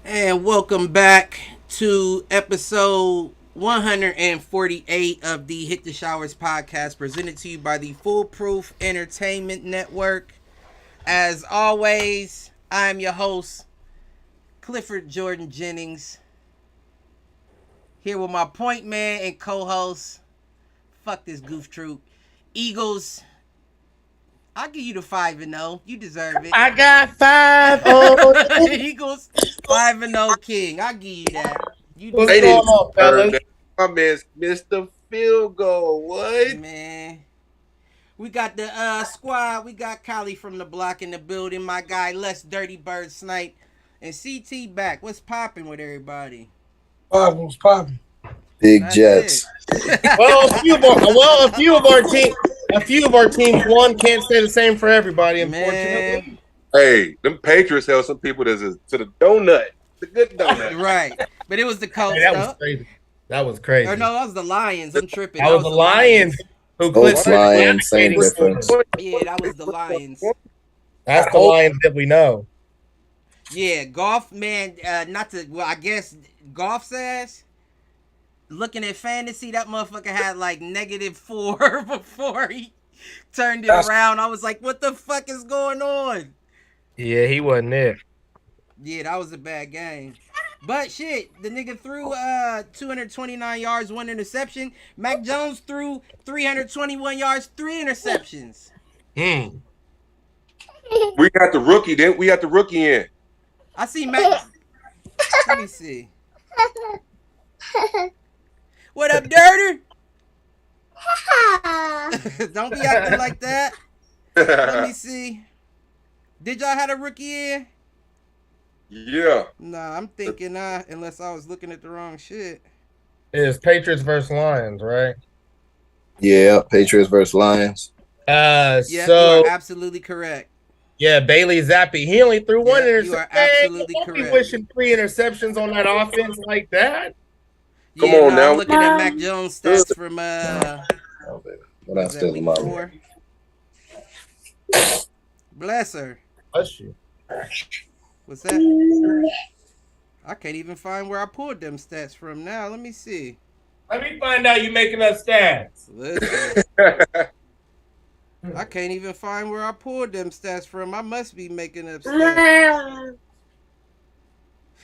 And welcome back to episode 148 of the Hit the Showers podcast, presented to you by the Foolproof Entertainment Network. As always, I'm your host, Clifford Jordan Jennings, here with my point man and co-host, fuck this goof troop, Eagles. I'll give you the 5-0. You deserve it. I got 5-0. Eagles 5-0 King. I'll give you that. You What's deserve going it. on, fellas? My man's missed the field goal. What? Man. We got the squad. We got Kylie from the block in the building. My guy, Les Dirty Bird Snipe. And CT back. What's popping with everybody? What's popping? Big That's Jets. Well, a few of our teams. One can't say the same for everybody. Unfortunately, Man. Hey, them Patriots held some people to the donut, the good donut. Right. But it was the Colts, Hey, that though. was crazy. That was crazy. Or no, that was the Lions. I'm tripping. That was the Lions who Both clipped Lions, same difference. Yeah, that was the Lions. That's the Lions that we know. Yeah, Golf, man, I guess Golf says, looking at fantasy, that motherfucker had like -4 before he turned it around. I was like, what the fuck is going on? Yeah, he wasn't there. Yeah, that was a bad game. But shit, the nigga threw 229 yards, 1 interception. Mac Jones threw 321 yards, 3 interceptions. We got the rookie, then we got the rookie in. I see Mac. Let me see. What up, Dirter? Don't be acting like that. Let me see. Did y'all have a rookie in? Yeah. Nah, I'm thinking unless I was looking at the wrong shit. It's Patriots versus Lions, right? Yeah, Patriots versus Lions. Yeah, So you are absolutely correct. yeah, Bailey Zappi. He only threw one Yeah, interception. you are absolutely Don't be correct. wishing 3 interceptions on that offense like that. Come Yeah, on now. I'm looking at Mac Jones stats from Oh, baby. But I was that still week love 4? Bless her. Bless you. What's that? I can't even find where I pulled them stats from now. Let me see. Let me find out you making up stats. Listen, I can't even find where I pulled them stats from. I must be making up stats.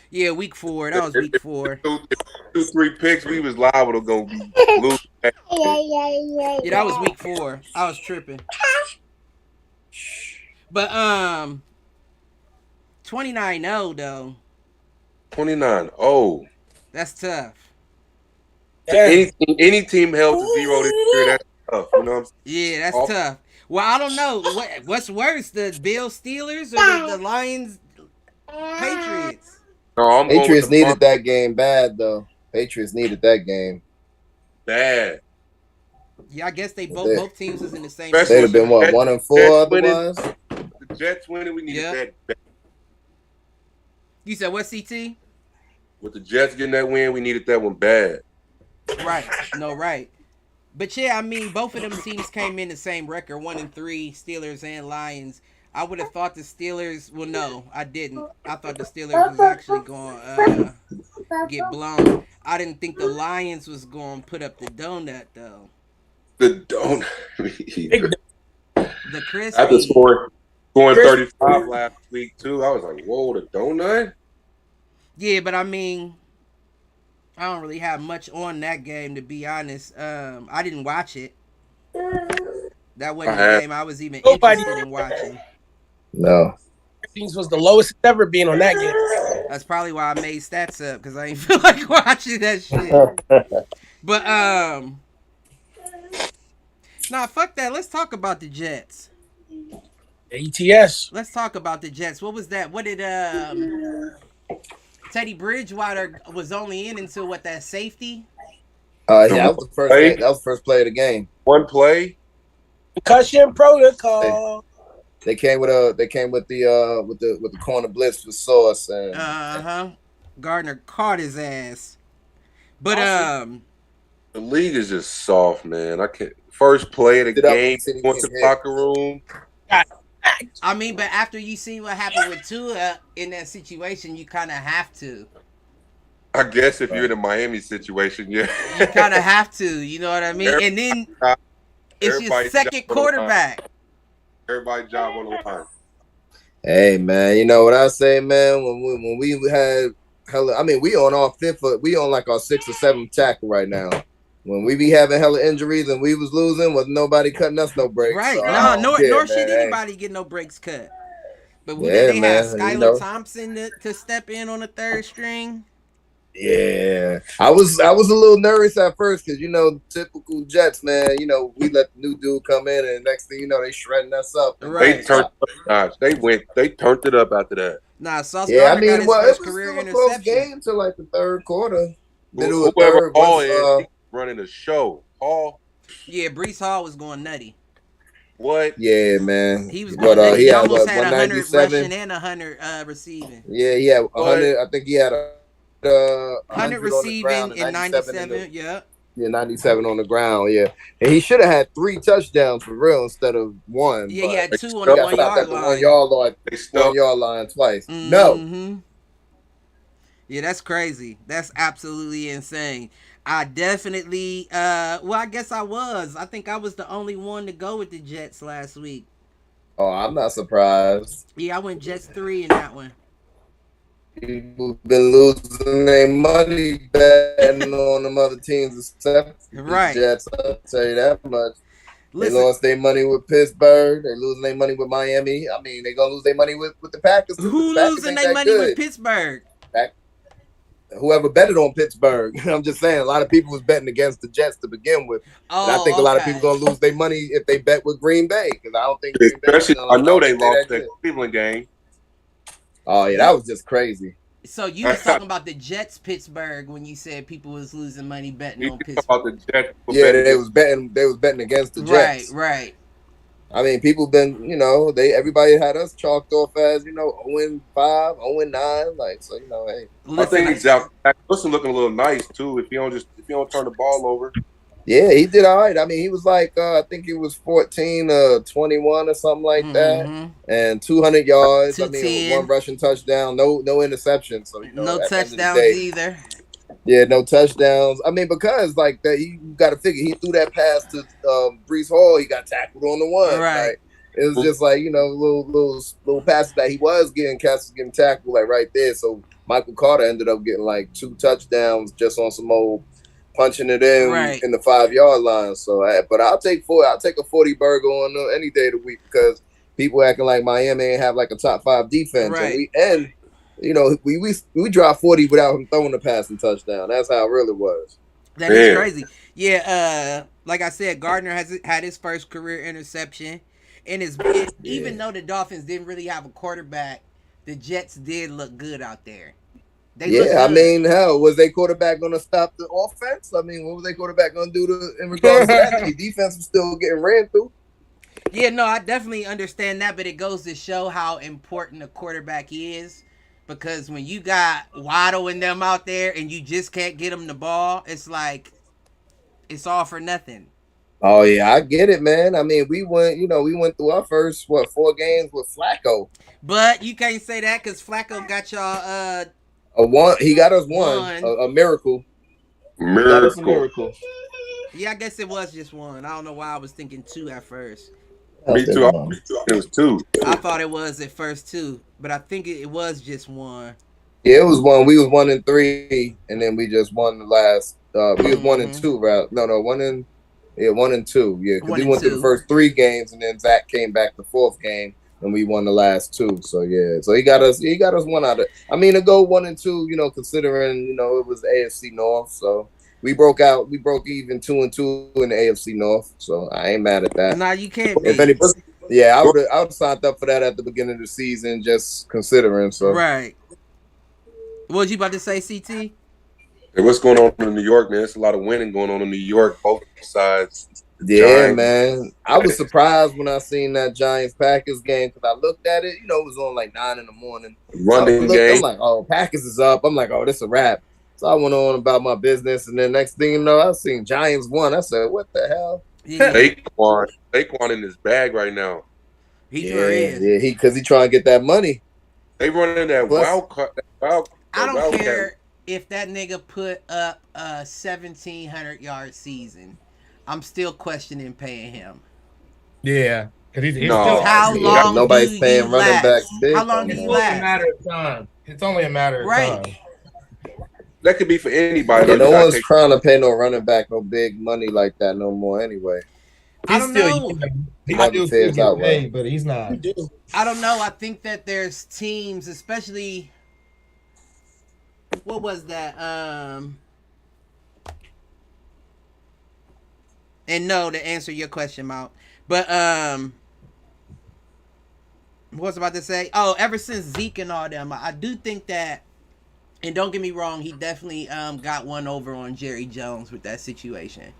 Yeah, week 4. That was week 4. 2-3 picks, we was liable to go lose. Yeah, that was week 4. I was tripping. But 29-0 though. 29-0. That's tough. Any team held to 0 this year, that's tough. You know what I'm saying? Yeah, that's tough. Well, I don't know. What's worse, the Bills Steelers or the Lions Patriots? No, I'm going Patriots with the needed that game bad, though. Patriots needed that game. bad. Yeah, I guess both teams was in the same. Best They'd have been, what, 1-4 otherwise? The Jets winning, we needed that bad. You said what, CT? With the Jets getting that win, we needed that one bad. Right. No, right. But yeah, I mean, both of them teams came in the same record, 1-3, Steelers and Lions. I would have thought the Steelers. Well, no, I didn't. I thought the Steelers was actually going to get blown. I didn't think the Lions was going to put up the donut though. The donut. The crispy. After scoring 35 last week too, I was like, "Whoa, the donut." Yeah, but I mean, I don't really have much on that game, to be honest. I didn't watch it. That wasn't the game I was even interested in watching. No. Things was the lowest it's ever been on that game. That's probably why I made stats up, because I ain't feel like watching that shit. But nah, fuck that. Let's talk about the Jets. ATS. Let's talk about the Jets. What was that? What did Teddy Bridgewater was only in until what, that safety? Yeah, that was the first play, game. That was the first play of the game. one play. Concussion protocol. They came with the corner blitz with Sauce and Gardner caught his ass. But The league is just soft, man. I can't. First play of the Stood up game, when he went to get the hit. locker room. I mean, but after you see what happened with Tua in that situation, you kind of have to. I guess if you're in a Miami situation, yeah. You kind of have to. You know what I mean? And then it's your Everybody's second job on the line. quarterback. Everybody's job on the line. Hey man, you know what I say, man? When we had hella, I mean, we on our we on like our 6th or 7th tackle right now. When we be having hella injuries and we was losing, was nobody cutting us no breaks. Right? So Nor should anybody get no breaks cut. But they have Skylar Thompson to step in on the third string. Yeah, I was a little nervous at first because typical Jets, man. We let the new dude come in, and next thing you know, they shredding us up. Right. They turned They turned it up after that. Nah, Sauce Gardner got his first it was career still a interception. close game till like the third quarter. Whoever Hall is, he's running a show. Hall. Yeah, Brees Hall was going nutty. What? Yeah, man. He was going nutty. He almost had 100 197 rushing and 100 receiving. Yeah, he had 100. I think he had 100 receiving and 97. Yeah. Yeah, 97 on the ground. Yeah, and he should have had 3 touchdowns for real instead of 1. Yeah, he had 2 on the 1 yard line. 1 yard line twice. Mm-hmm. No. Yeah, that's crazy. That's absolutely insane. I definitely, I guess I was. I think I was the only one to go with the Jets last week. Oh, I'm not surprised. Yeah, I went Jets 3 in that one. People been losing their money betting on them other teams except the Jets. I'll tell you that much. They lost their money with Pittsburgh. They're losing their money with Miami. I mean, they're going to lose their money with the Packers. Who losing their money with Pittsburgh? Whoever betted on Pittsburgh. I'm just saying, a lot of people was betting against the Jets to begin with. And I think a lot of people going to lose their money if they bet with Green Bay. Because I don't think Green Bay. I know they lost that Cleveland game. Oh, yeah, that was just crazy. So you was talking about the Jets Pittsburgh when you said people was losing money betting on Pittsburgh. About the Jets. Yeah, they was betting against the Jets. Right. I mean, people been, everybody had us chalked off as, 0-5, 0-9, like, so, hey. I think Zach Wilson looking a little nice too. If you don't turn the ball over. Yeah, he did all right. I mean, he was like, I think he was 14-21 or something like that, and 200 yards. I mean, 1 rushing touchdown, no interception. So no touchdowns either. Yeah, no touchdowns. I mean, because like that, you got to figure he threw that pass to Brees Hall. He got tackled on the 1. Right. Like, it was just like little passes that he was getting tackled like right there. So Michael Carter ended up getting like 2 touchdowns just on some old punching it in the 5-yard line. So, but I'll take a 40 burger on any day of the week because people acting like Miami ain't have like a top 5 defense, right. and we dropped 40 without him throwing a passing touchdown. That's how it really was. That is crazy. Yeah, like I said, Gardner had his first career interception, and even though the Dolphins didn't really have a quarterback, the Jets did look good out there. I mean, hell, was their quarterback going to stop the offense? I mean, what was their quarterback going to do in regards to that? The defense was still getting ran through. Yeah, no, I definitely understand that, but it goes to show how important a quarterback is. Because when you got Waddle and them out there and you just can't get them the ball, it's like it's all for nothing. Oh yeah, I get it, man. I mean, we went through our first 4 games with Flacco. But you can't say that because Flacco got y'all he got us one. A miracle. Miracle. Yeah, I guess it was just 1. I don't know why I was thinking 2 at first. Me too. It was 2. I thought it was at first 2, but I think it was just 1. Yeah, it was 1. We was 1-3, and then we just won the last. We was 1-2, right? No, 1-2. Yeah, because we went through the first 3 games, and then Zach came back the 4th game, and we won the last 2. So yeah, so he got us 1 out of. I mean, to go 1-2, considering it was AFC North, so. We broke even 2-2 in the AFC North, so I ain't mad at that. Nah, you can't be. If anybody, I would have signed up for that at the beginning of the season, just considering. So right. What was you about to say, CT? Hey, what's going on in New York, man? It's a lot of winning going on in New York, both sides. Yeah, Giants. man. I was surprised when I seen that Giants Packers game because I looked at it. It was on like 9 in the morning. Running game. I'm like, oh, Packers is up. I'm like, oh, this a wrap. So I went on about my business, and then next thing you know, I seen Giants won. I said, what the hell? Yeah. Saquon in his bag right now. He sure is. Yeah, because he trying to get that money. They running that wild card. I don't care if that nigga put up a 1,700-yard season. I'm still questioning paying him. Yeah, because he's No. still How long nobody's do paying you running last? backs big. How long do you last? It's only a matter of time. That could be for anybody. Yeah, no one's trying to pay no running back no big money like that no more anyway. I don't know. He's still getting paid, but he's not. I don't know. I think that there's teams, especially what was that? And no, to answer your question, Mount. But what was I about to say? Oh, ever since Zeke and all them, I do think that, and don't get me wrong, he definitely got one over on Jerry Jones with that situation.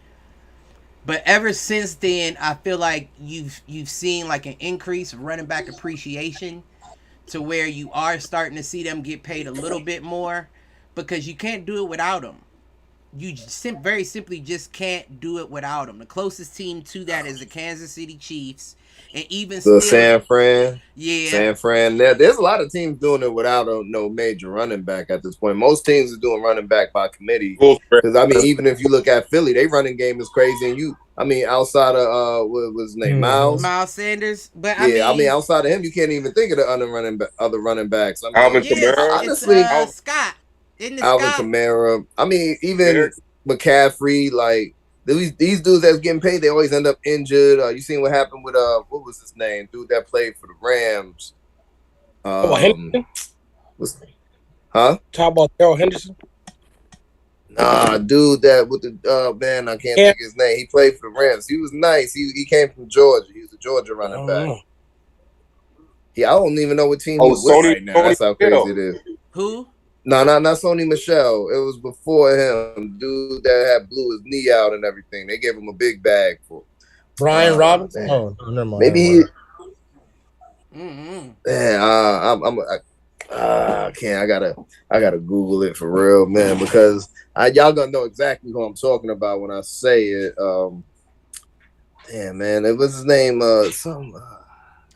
But ever since then, I feel like you've seen like an increase of running back appreciation to where you are starting to see them get paid a little bit more because you can't do it without them. You very simply just can't do it without them. The closest team to that is the Kansas City Chiefs. And even still, San Fran. Yeah. San Fran. There's a lot of teams doing it without no major running back at this point. Most teams are doing running back by committee. Because, I mean, even if you look at Philly, their running game is crazy. And outside of, what was his name? Miles Sanders. But I mean, outside of him, you can't even think of the other running backs. I mean, Alvin Kamara. Honestly, Scott. Isn't it Alvin Scott? Kamara. I mean, even McCaffrey, like, these dudes that's getting paid, they always end up injured. You seen what happened with what was his name? Dude that played for the Rams. Henderson? Huh? Talk about Darrell Henderson? Nah, dude that with the man, I can't think of his name. He played for the Rams. He was nice. He came from Georgia. He was a Georgia running back. Yeah, I don't even know what team he's with right now. That's how crazy it is. Who? No, not Sony Michel. It was before him. Dude that had blew his knee out and everything. They gave him a big bag for Brian Robinson. Oh, never mind. Maybe he. Mm-hmm. Man, I can't. I gotta Google it for real, man, because y'all gonna know exactly who I'm talking about when I say it. Damn, man, it was his name. I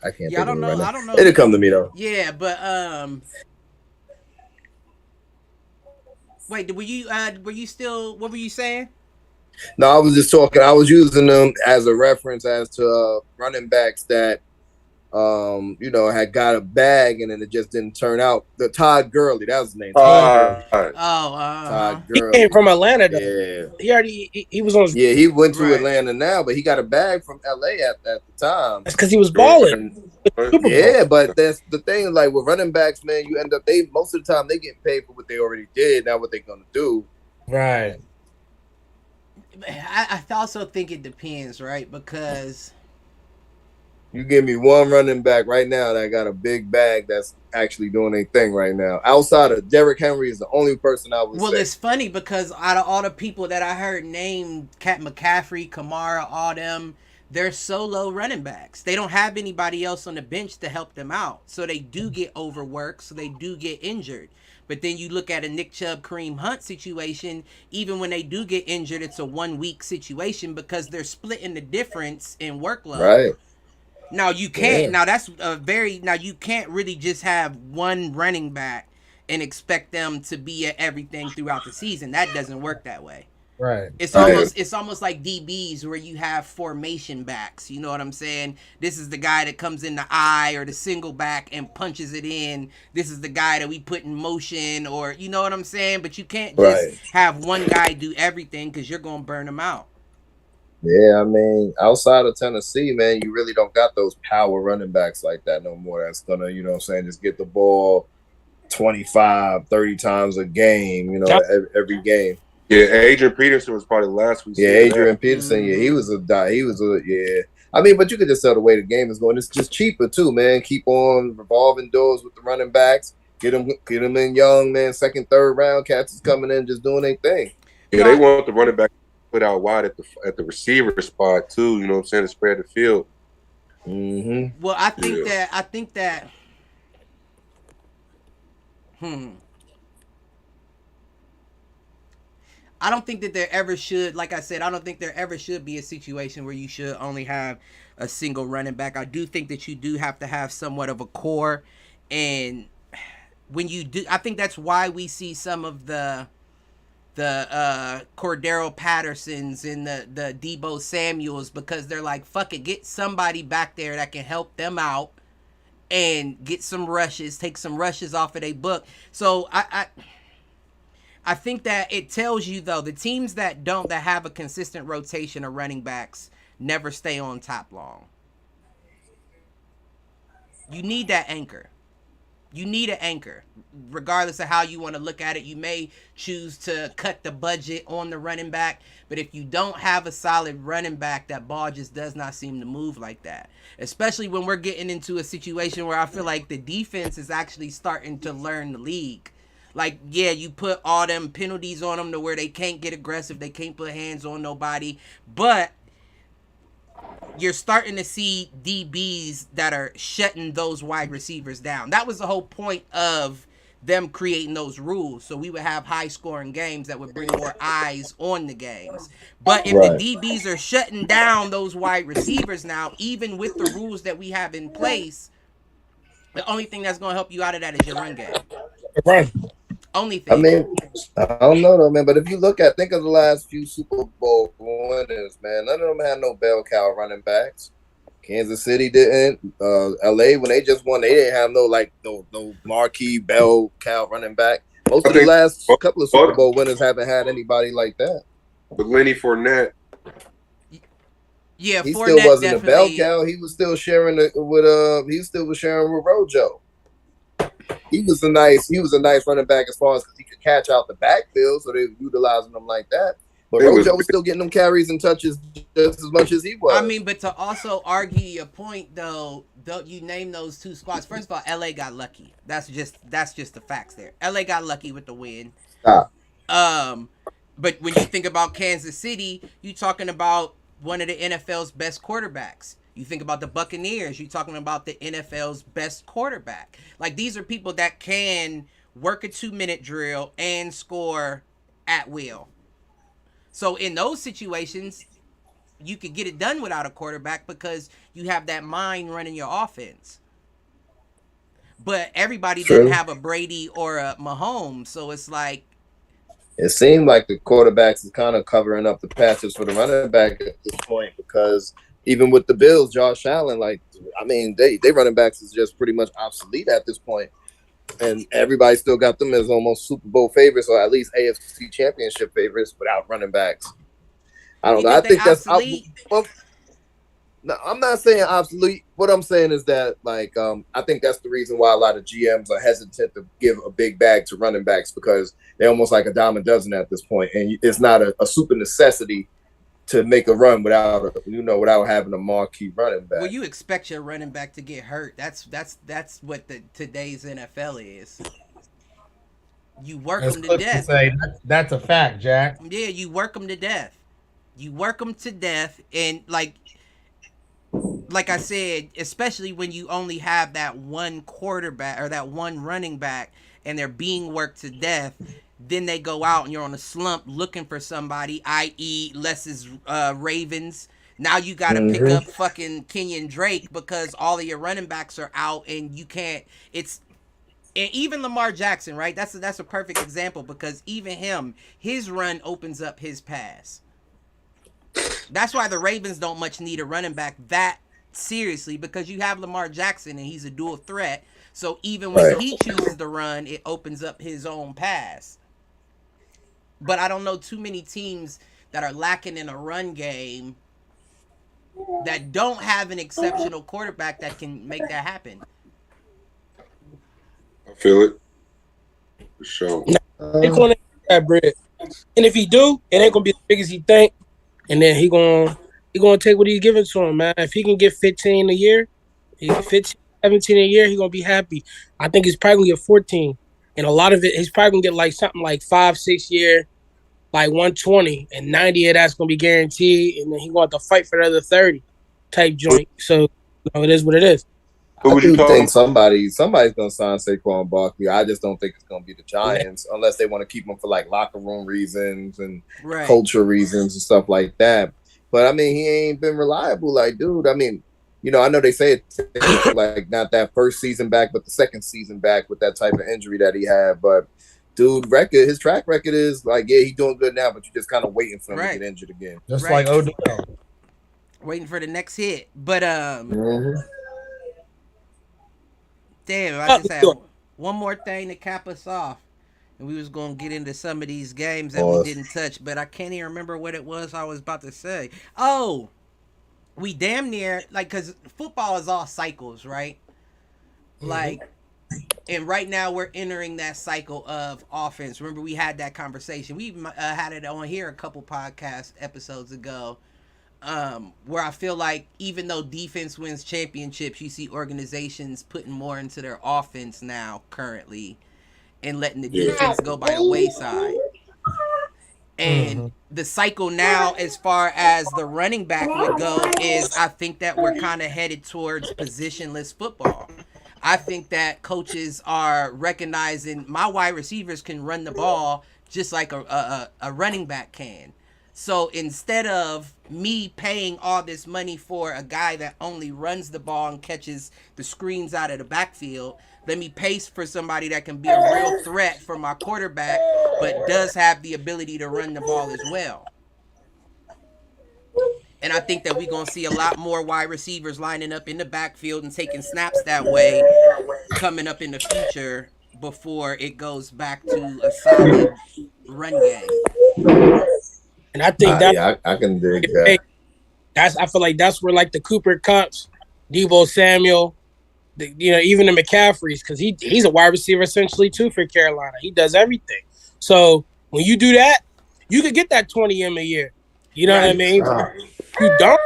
can't. Think I don't know. Right now. I don't know. It'll come to me though. Yeah, but wait, were you still? What were you saying? No, I was just talking. I was using them as a reference as to running backs that, had got a bag and then it just didn't turn out. The Todd Gurley, that was his name. Todd Gurley. He came from Atlanta, though. Yeah. He was on. Yeah, he went to Atlanta now, but he got a bag from LA at the time. That's because he was balling. Yeah, but that's the thing. Like with running backs, man, you end up most of the time they get paid for what they already did, not what they're gonna do. Right. I also think it depends, right? Because you give me one running back right now that got a big bag that's actually doing a thing right now. Outside of Derrick Henry is the only person I would say. Well, it's funny because out of all the people that I heard named McCaffrey, Kamara, all them, they're solo running backs. They don't have anybody else on the bench to help them out. So they do get overworked, so they do get injured. But then you look at a Nick Chubb, Kareem Hunt situation, even when they do get injured, it's a 1 week situation because they're splitting the difference in workload. Right. Now you can't. Yeah. Now you can't really just have one running back and expect them to be at everything throughout the season. That doesn't work that way. Right. It's almost like DBs where you have formation backs. You know what I'm saying? This is the guy that comes in the eye or the single back and punches it in. This is the guy that we put in motion, or you know what I'm saying? But you can't just have one guy do everything because you're gonna burn them out. Yeah, I mean, outside of Tennessee, man, you really don't got those power running backs like that no more. That's gonna, just get the ball 25, 30 times a game, every game. Yeah, Adrian Peterson was probably the last week. Yeah, Adrian Peterson. Yeah, he was a. I mean, but you could just tell the way the game is going. It's just cheaper too, man. Keep on revolving doors with the running backs. Get them in young, man. Second, third round, cats is coming in just doing their thing. Yeah, they want the running back put out wide at the receiver spot too. You know what I'm saying? To spread the field. Mm-hmm. Well, I think that. I don't think that there ever should, like I said, I don't think there ever should be a situation where you should only have a single running back. I do think that you do have to have somewhat of a core, and when you do, I think that's why we see some of the Cordero Pattersons and the Debo Samuels, because they're like, fuck it, get somebody back there that can help them out and get some rushes, take some rushes off of their book. So I think that it tells you, though, the teams that have a consistent rotation of running backs never stay on top long. You need that anchor. You need an anchor. Regardless of how you want to look at it, you may choose to cut the budget on the running back, but if you don't have a solid running back, that ball just does not seem to move like that. Especially when we're getting into a situation where I feel like the defense is actually starting to learn the league. Like, yeah, you put all them penalties on them to where they can't get aggressive, they can't put hands on nobody, but you're starting to see DBs that are shutting those wide receivers down. That was the whole point of them creating those rules. So we would have high scoring games that would bring more eyes on the games. But if the DBs are shutting down those wide receivers now, even with the rules that we have in place, the only thing that's going to help you out of that is your run game. Right. Only thing. I mean, I don't know though, man. But if you think of the last few Super Bowl winners, man, none of them had no bell cow running backs. Kansas City didn't. LA, when they just won, they didn't have no marquee bell cow running back. Most of the last couple of Super Bowl winners haven't had anybody like that. But Lenny Fournette, yeah, he Fournette still wasn't definitely... a bell cow. He was still sharing with sharing with Rojo. He was a nice running back as far as he could catch out the backfield, so they were utilizing him like that. But Rojo was still getting them carries and touches just as much as he was. I mean, but to also argue your point, though, don't you name those two squads? First of all, LA got lucky. That's just the facts there. LA got lucky with the win. Stop. But when you think about Kansas City, you talking about one of the NFL's best quarterbacks. You think about the Buccaneers, you're talking about the NFL's best quarterback. Like, these are people that can work a 2-minute drill and score at will. So in those situations, you could get it done without a quarterback because you have that mind running your offense. But everybody doesn't have a Brady or a Mahomes, so it's like... It seemed like the quarterbacks is kind of covering up the patches for the running back at this point, because even with the Bills, Josh Allen, they running backs is just pretty much obsolete at this point. And everybody still got them as almost Super Bowl favorites, or at least AFC Championship favorites, without running backs. I don't know. I think that's obsolete. No, I'm not saying obsolete. What I'm saying is that, I think that's the reason why a lot of GMs are hesitant to give a big bag to running backs, because they're almost like a dime a dozen at this point, and it's not a super necessity to make a run without having a marquee running back. Well, you expect your running back to get hurt. That's what today's NFL is. You work them to death. That's a fact, Jack. Yeah, you work them to death. You work them to death, and like I said, especially when you only have that one quarterback or that one running back, and they're being worked to death. Then they go out and you're on a slump looking for somebody, i.e. Les's Ravens. Now you got to pick up fucking Kenyon Drake because all of your running backs are out and you can't. And even Lamar Jackson, right? That's a perfect example, because even him, his run opens up his pass. That's why the Ravens don't much need a running back that seriously, because you have Lamar Jackson and he's a dual threat. So even when he chooses to run, it opens up his own pass. But I don't know too many teams that are lacking in a run game that don't have an exceptional quarterback that can make that happen. I feel it. For sure. They're going to get that bread. And if he do, it ain't going to be as big as he think. And then he gonna take what he's giving to him, man. If he can get 15 a year, he get 15 17 a year, he's gonna be happy. I think he's probably gonna get 14, and a lot of it, he's probably gonna get like something like 5-6 year, like 120, and 90 of that's gonna be guaranteed, and then he's gonna have to fight for the other 30 type joint. So it is what it is. Who I would you do call think him? somebody's gonna sign Saquon Barkley. I just don't think it's gonna be the Giants unless they want to keep him for like locker room reasons and culture reasons and stuff like that. But I mean, he ain't been reliable. Like, dude, I mean, I know they say it's like not that first season back, but the second season back with that type of injury that he had. But dude, his track record is like, yeah, he's doing good now, but you're just kind of waiting for him to get injured again. Just like Odell. Waiting for the next hit. But damn, I just had one more thing to cap us off. And we was going to get into some of these games that we didn't touch, but I can't even remember what it was I was about to say. Oh, we damn near, like, because football is all cycles, right? Like, and right now we're entering that cycle of offense. Remember, we had that conversation. We had it on here a couple podcast episodes ago, where I feel like even though defense wins championships, you see organizations putting more into their offense now currently and letting the defense go by the wayside. And the cycle now, as far as the running back would go, is I think that we're kind of headed towards positionless football. I think that coaches are recognizing my wide receivers can run the ball just like a running back can. So instead of me paying all this money for a guy that only runs the ball and catches the screens out of the backfield, let me pay for somebody that can be a real threat for my quarterback, but does have the ability to run the ball as well. And I think that we're going to see a lot more wide receivers lining up in the backfield and taking snaps that way coming up in the future before it goes back to a solid run game. And I think I can dig that. I feel like that's where like the Cooper Kupps, Deebo Samuel, even the McCaffreys, because he's a wide receiver essentially too for Carolina. He does everything. So when you do that, you could get that 20 M a year. You know what I mean? You don't.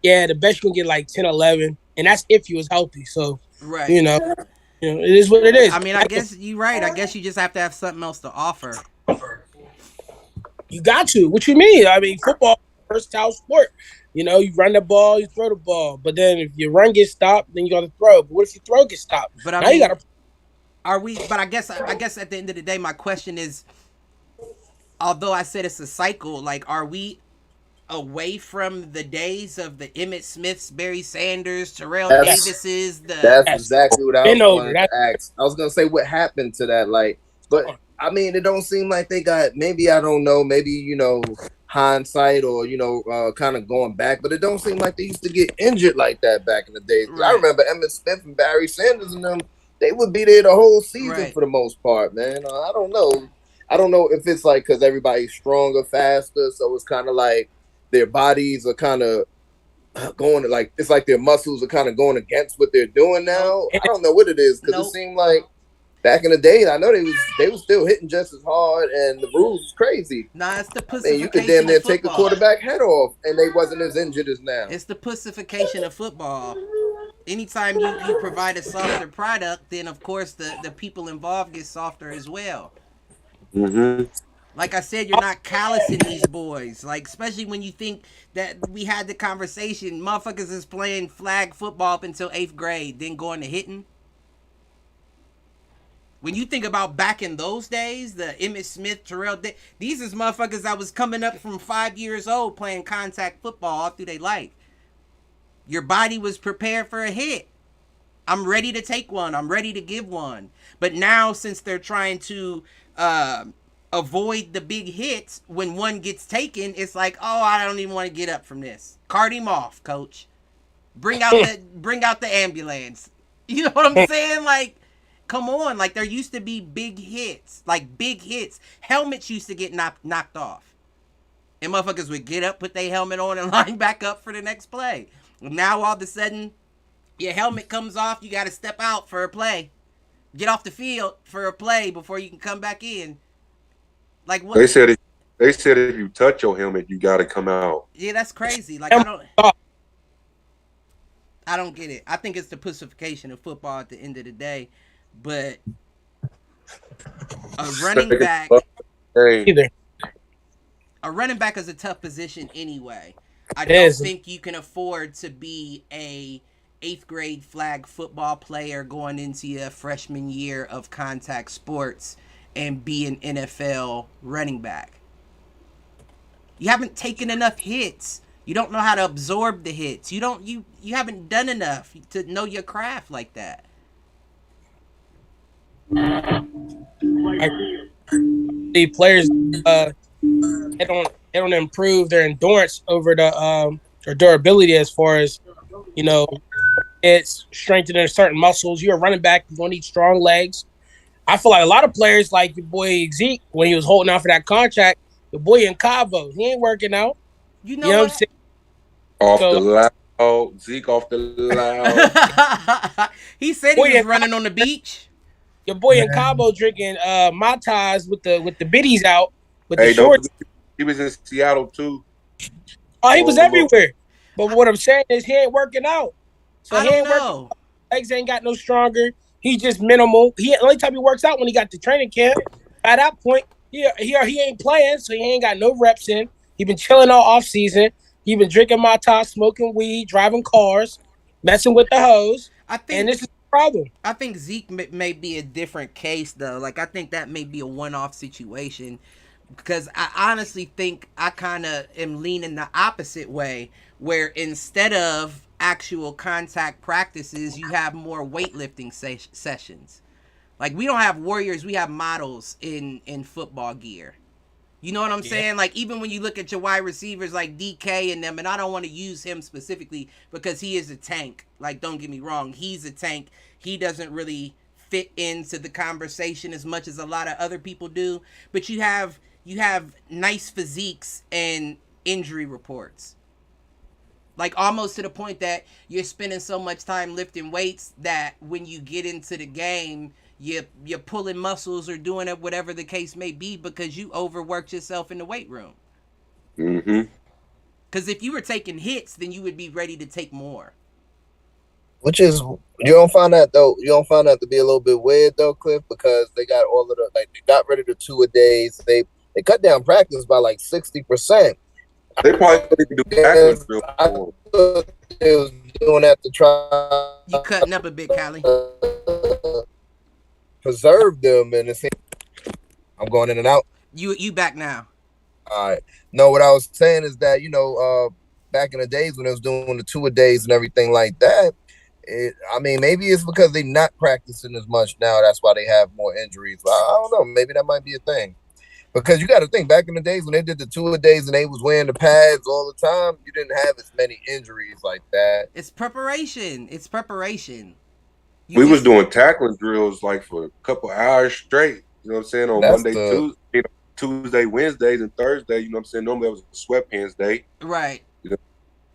Yeah, the best you can get like 10, 11, and that's if you was healthy. So it is what it is. I mean, I guess you're right. I guess you just have to have something else to offer. You got to. What you mean? I mean, football, versatile sport. You run the ball, you throw the ball. But then if your run gets stopped, then you got to throw. But what if your throw gets stopped? But I mean, you got to. Are we? But I guess at the end of the day, my question is, although I said it's a cycle, like, are we away from the days of the Emmitt Smiths, Barry Sanders, Terrell Davises? That's exactly what I was going to ask. I was going to say, what happened to that? Like, but I mean, it don't seem like they got. Maybe I don't know. Maybe hindsight or kind of going back, but it don't seem like they used to get injured like that back in the day. Right. I remember Emmitt Smith and Barry Sanders and them. They would be there the whole season for the most part, man. I don't know. I don't know if it's like because everybody's stronger, faster, so it's kind of like their bodies are kind of going like it's like their muscles are kind of going against what they're doing now. I don't know what it is because it seemed like back in the day, I know they was still hitting just as hard, and the rules was crazy. Nah, it's the pussification. You could damn near take a quarterback head off, and they wasn't as injured as now. It's the pussification of football. Anytime you provide a softer product, then of course the people involved get softer as well. Mm-hmm. Like I said, you're not callousing these boys. Like, especially when you think that we had the conversation, motherfuckers is playing flag football up until 8th grade, then going to hitting. When you think about back in those days, the Emmitt Smith, Terrell, these is motherfuckers that was coming up from 5 years old playing contact football all through their life. Your body was prepared for a hit. I'm ready to take one. I'm ready to give one. But now, since they're trying to avoid the big hits, when one gets taken, it's like, oh, I don't even want to get up from this. Cart him off, coach. Bring out the ambulance. You know what I'm saying? Like, come on. Like, there used to be big hits. Like, big hits. Helmets used to get knocked off. And motherfuckers would get up, put their helmet on, and line back up for the next play. Now, all of a sudden, your helmet comes off. You got to step out for a play. Get off the field for a play before you can come back in. Like what? They said if you touch your helmet, you got to come out. Yeah, that's crazy. Like I don't get it. I think it's the pussification of football at the end of the day, but a running back. Either. A running back is a tough position anyway. I It don't is. think you can afford to be a 8th grade flag football player going into your freshman year of contact sports and be an NFL running back. You haven't taken enough hits. You don't know how to absorb the hits. You haven't done enough to know your craft like that. The players they don't improve their endurance over the or durability as far as it's strengthening certain muscles. You're a running back, you're gonna need strong legs. I feel like a lot of players, like your boy Zeke, when he was holding out for that contract, the boy in Cabo, he ain't working out. You You know know what I'm what? saying? Off So, the loud, Zeke off the loud. He said he Boy, was yeah. running on the beach. Your boy in Cabo drinking Mai Tais with the biddies out with the Hey, don't shorts. forget, he was in Seattle too. Oh, he was Oh, everywhere. But what I'm saying is he ain't working out. So I he don't ain't working. know. Legs ain't got no stronger. He just minimal. He only time he works out when he got to training camp. At that point, he ain't playing, so he ain't got no reps in. He been chilling all off season. He been drinking Mai Tai, smoking weed, driving cars, messing with the hoes, I and think this is the problem. I think Zeke may be a different case though. Like I think that may be a one-off situation because I honestly think I kind of am leaning the opposite way, where instead of actual contact practices, you have more weightlifting sessions. Like we don't have warriors, we have models in football gear. You know what I'm saying? Like even when you look at your wide receivers like DK and them, and I don't want to use him specifically because he is a tank. Like don't get me wrong, he's a tank. He doesn't really fit into the conversation as much as a lot of other people do. But you have nice physiques and injury reports. Like almost to the point that you're spending so much time lifting weights that when you get into the game, you're pulling muscles or doing it whatever the case may be because you overworked yourself in the weight room. Mm-hmm. Because if you were taking hits, then you would be ready to take more. Which is you don't find that though. You don't find that to be a little bit weird though, Cliff, because they got all of the they got rid of the 2-a-days. They cut down practice by like 60%. They probably need to do tackling drill. I thought they was doing that to try You cutting up a bit, Callie. preserve them, and it seems I'm going in and out. You back now. All right. No, what I was saying is that back in the days when they was doing the 2-a-days and everything like that. I mean, maybe it's because they're not practicing as much now. That's why they have more injuries. I don't know. Maybe that might be a thing. Because you got to think, back in the days when they did the 2-a-days and they was wearing the pads all the time, you didn't have as many injuries like that. It's preparation. It's preparation. We was doing tackling drills like for a couple hours straight. You know what I'm saying? On Monday, Tuesday, Wednesdays, and Thursday. You know what I'm saying? Normally that was a sweatpants day. Right.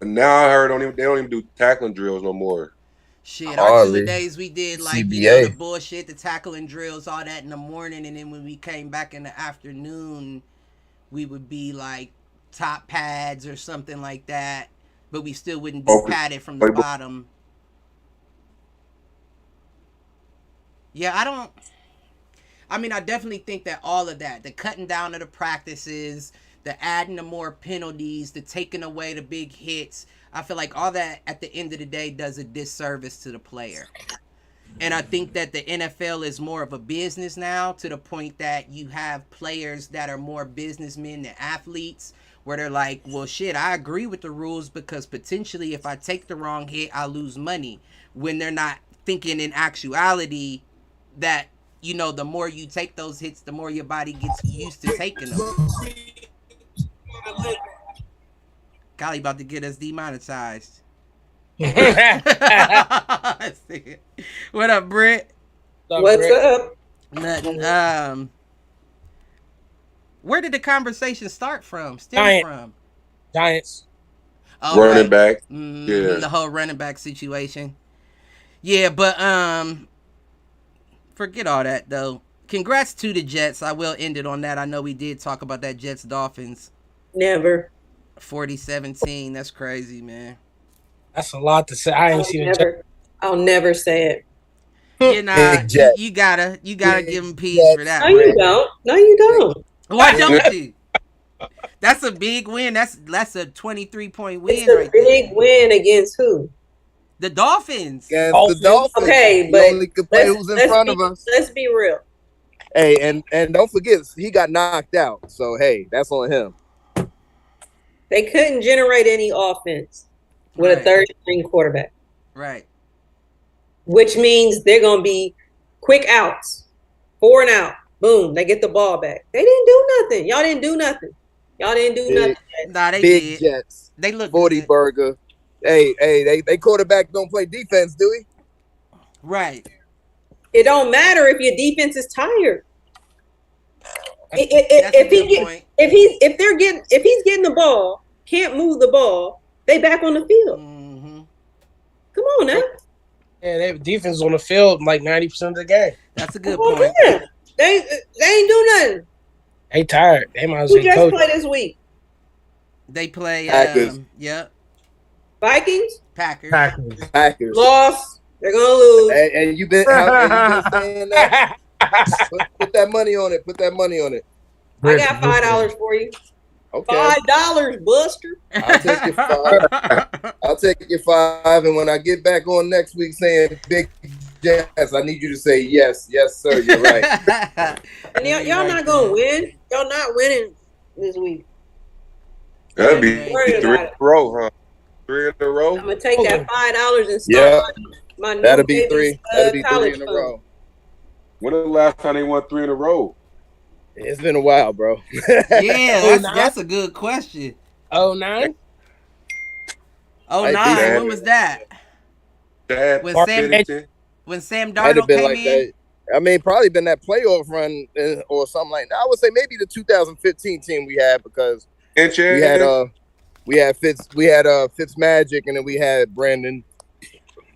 And now I heard they don't even do tackling drills no more. Shit, our 2-a-days we did like CBA. the bullshit, the tackling drills, all that in the morning, and then when we came back in the afternoon, we would be like top pads or something like that, but we still wouldn't be padded from the bottom. Yeah, I definitely think that all of that, the cutting down of the practices, the adding the more penalties, the taking away the big hits, I feel like all that at the end of the day does a disservice to the player. And I think that the NFL is more of a business now, to the point that you have players that are more businessmen than athletes, where they're like, well, shit, I agree with the rules because potentially if I take the wrong hit, I lose money. When they're not thinking in actuality that, the more you take those hits, the more your body gets used to taking them. Golly about to get us demonetized. What up, Britt? What's up? Nothing. Where did the conversation stem from? Giants. Oh, running back. Yeah. The whole running back situation. Yeah, but forget all that though. Congrats to the Jets. I will end it on that. I know we did talk about that Jets-Dolphins. Never. 40-17. That's crazy, man. That's a lot to say. I ain't seen it. I'll never say it. You know, you gotta give him peace for that. No, you don't. No, you don't. Why don't you? That's a big win. That's a 23-point win. It's a big win against who? The Dolphins. Against the Dolphins. Okay, but only could play who's in front of us. Let's be real. Hey, and don't forget, he got knocked out. So hey, that's on him. They couldn't generate any offense with a third-string quarterback. Right. Which means they're going to be quick outs. 4 and out. Boom. They get the ball back. They didn't do nothing. Y'all didn't do nothing. Nah, they big did. Jets. They look 40 good. burger. Hey, they quarterback don't play defense, do he? Right. It don't matter if your defense is tired. If he's getting the ball, can't move the ball, they back on the field. Mm-hmm. Come on now. Yeah, they have defense on the field like 90% of the game. That's a good point. Yeah. They ain't do nothing. They tired. They might as Who well just coach. play this week? They play Packers. Vikings? Packers. Lost. They're gonna lose. And you've been saying that. Put that money on it. Put that money on it. I got $5 for you. Okay. $5, Buster. I'll take your $5. I'll take your $5. And when I get back on next week saying big Jets, I need you to say yes, sir. You're right. And y'all not gonna win. Y'all not winning this week. That'd be 3 in a row, huh? 3 in a row. I'm gonna take that $5 and start my new that'll be 3. That'll be 3 in a fund. row. When was the last time they won 3 in a row? It's been a while, bro. Yeah, that's a good question. 09? 09, when was that? When Sam Darnold came in? That. I mean, probably been that playoff run or something like that. I would say maybe the 2015 team we had because we had Fitzmagic, and then we had Brandon.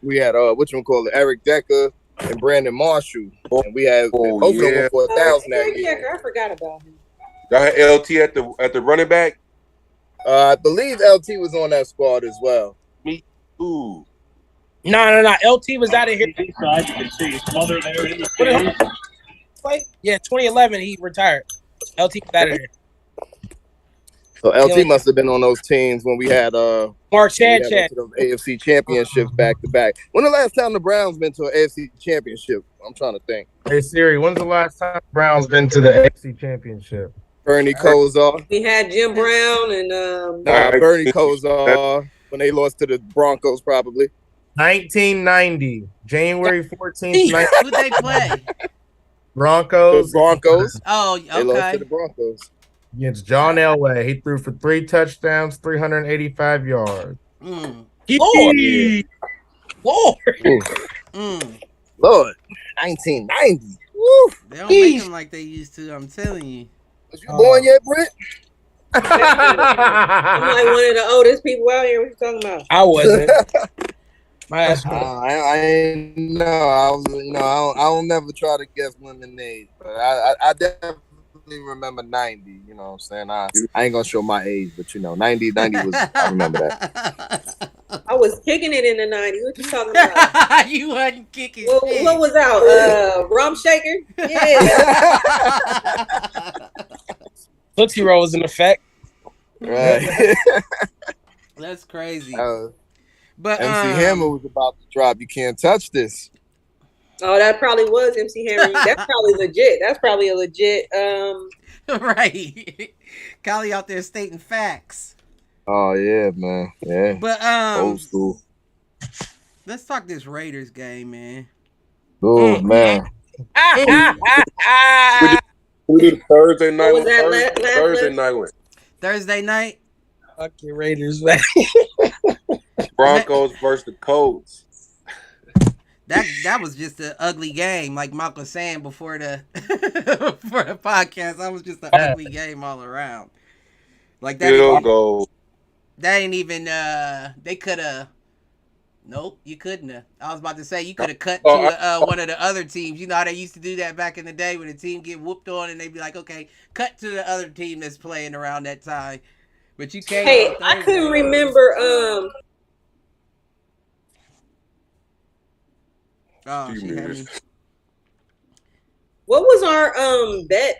We had Eric Decker and Brandon Marshall, and we had both of them for 1,000 that year. I forgot about him. Y'all had LT at the running back. I believe LT was on that squad as well. Me too. No. LT was out of here. You can see his mother there in the field. Yeah, 2011 he retired. LT was out of here. So LT must have been on those teams when we had Mark Sanchez those AFC championships back to back. When the last time the Browns been to an AFC championship? I'm trying to think. Hey Siri, when's the last time the Browns been to the AFC championship? Bernie Kosar. We had Jim Brown and Bernie Kosar when they lost to the Broncos, probably. 1990, January 14th. Who'd they play? Broncos. Oh, okay. They lost to the Broncos. Against John Elway. He threw for 3 touchdowns, 385 yards. Mm. Lord. 1990. Woo. They don't make them like they used to, I'm telling you. Was you born yet, Brent? I'm like one of the oldest people out here. What you talking about? I wasn't. My ass. I know. I don't never try to guess women's age, but I definitely remember 90. You know what I'm saying? I ain't gonna show my age, but 90 was. I remember that. I was kicking it in the 90s. What you talking about? You wasn't kicking. What was out? Rum Shaker? Yeah. Tootsie Roll was in effect. Right. That's crazy. But MC Hammer was about to drop. You can't touch this. Oh, that probably was MC Hammer. That's probably legit. That's probably a legit. Right. Kali out there stating facts. Oh yeah, man. Yeah. But old school. Let's talk this Raiders game, man. Oh man. We did Thursday night. What was that Thursday night went. Thursday night. Fuck your Raiders, man. Broncos versus the Colts. That was just an ugly game, like Malcolm was saying before the for the podcast. That was just an ugly game all around. Like that. Field goal. That ain't even. They could have. Nope, you couldn't have. I was about to say you could have cut to one of the other teams. You know how they used to do that back in the day when the team get whooped on and they'd be like, okay, cut to the other team that's playing around that time. But you can't. Hey, I couldn't remember. Oh, she had me. What was our bet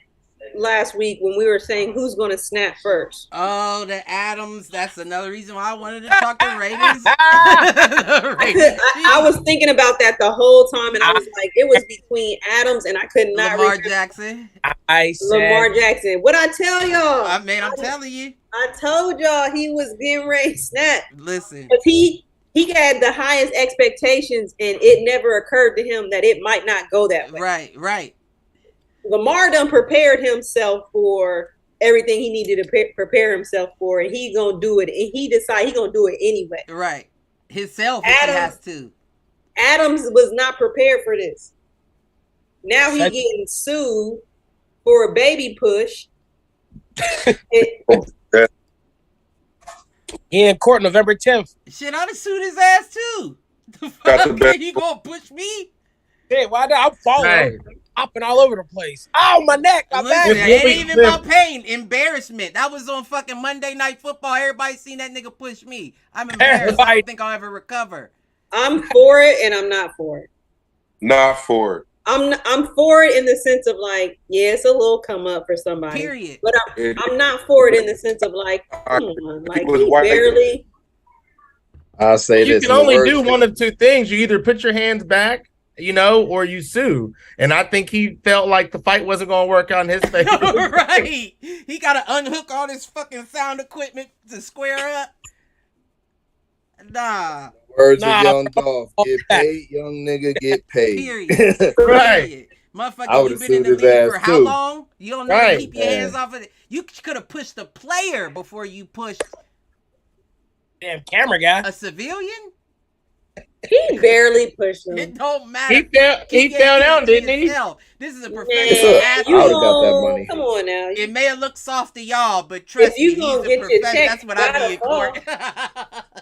last week when we were saying who's going to snap first? Oh, the Adams. That's another reason why I wanted to talk to Raiders. I was thinking about that the whole time, and I was like, it was between Adams and I could not Lamar Jackson. I said Lamar Jackson. What I tell y'all? I'm telling you. I told y'all he was getting ready to snap. Listen. Because he had the highest expectations, and it never occurred to him that it might not go that way. Right. Lamar done prepared himself for everything he needed to prepare himself for, and he gonna do it. And he decided he gonna do it anyway. Right. Himself, if he has to. Adams was not prepared for this. Now he getting sued for a baby push. He in court November 10th. Shit, I'd have sued his ass too. The fuck? You gonna push me? Hey, why not? I'm falling. I'm hopping all over the place. Oh, my neck. My back. It ain't even about pain. Embarrassment. That was on fucking Monday Night Football. Everybody seen that nigga push me. I'm embarrassed. I don't think I'll ever recover. I'm for it and I'm not for it. Not for it. I'm for it in the sense of like, yeah, it's a little come up for somebody. Period. But I'm not for it in the sense of like, come on, like he barely. I'll say you this. You can only do one of two things. You either put your hands back, or you sue. And I think he felt like the fight wasn't going to work out in his favor. Right. He got to unhook all this fucking sound equipment to square up. Nah. Words of Young Dolph. Get paid, young nigga, get paid. Period. Right. Motherfucker, you been in the league for how long? You don't know to keep your hands off of it. You could have pushed the player before you pushed. Damn camera guy. A civilian? He barely pushed him. It don't matter. He fell down, didn't he? This is a professional athlete. I got that money. Come on now. It may have looked soft to y'all, but trust me, he's a professional. That's what I be in court.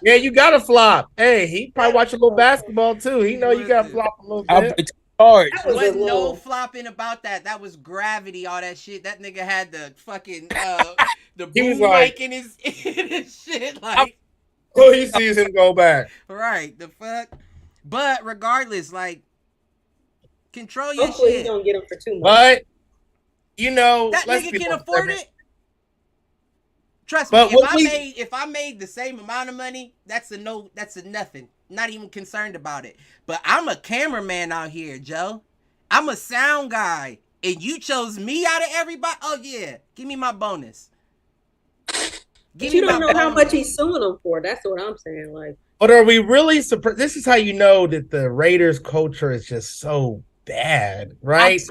Yeah, you gotta flop. Hey, he probably watch a little basketball too. He know you gotta flop a little bit. There was no flopping about that. That was gravity, all that shit. That nigga had the fucking the boom mic in his shit. Like, oh, he sees him go back. Right, the fuck. But regardless, like, control your hopefully shit. He don't get him for too much. But that nigga can afford it. Trust me, if I made the same amount of money, that's a nothing. Not even concerned about it. But I'm a cameraman out here, Joe. I'm a sound guy. And you chose me out of everybody? Oh, yeah. Give me my bonus. But you don't know how much he's suing them for. That's what I'm saying. Like, but are we really surprised? This is how you know that the Raiders culture is just so bad, right?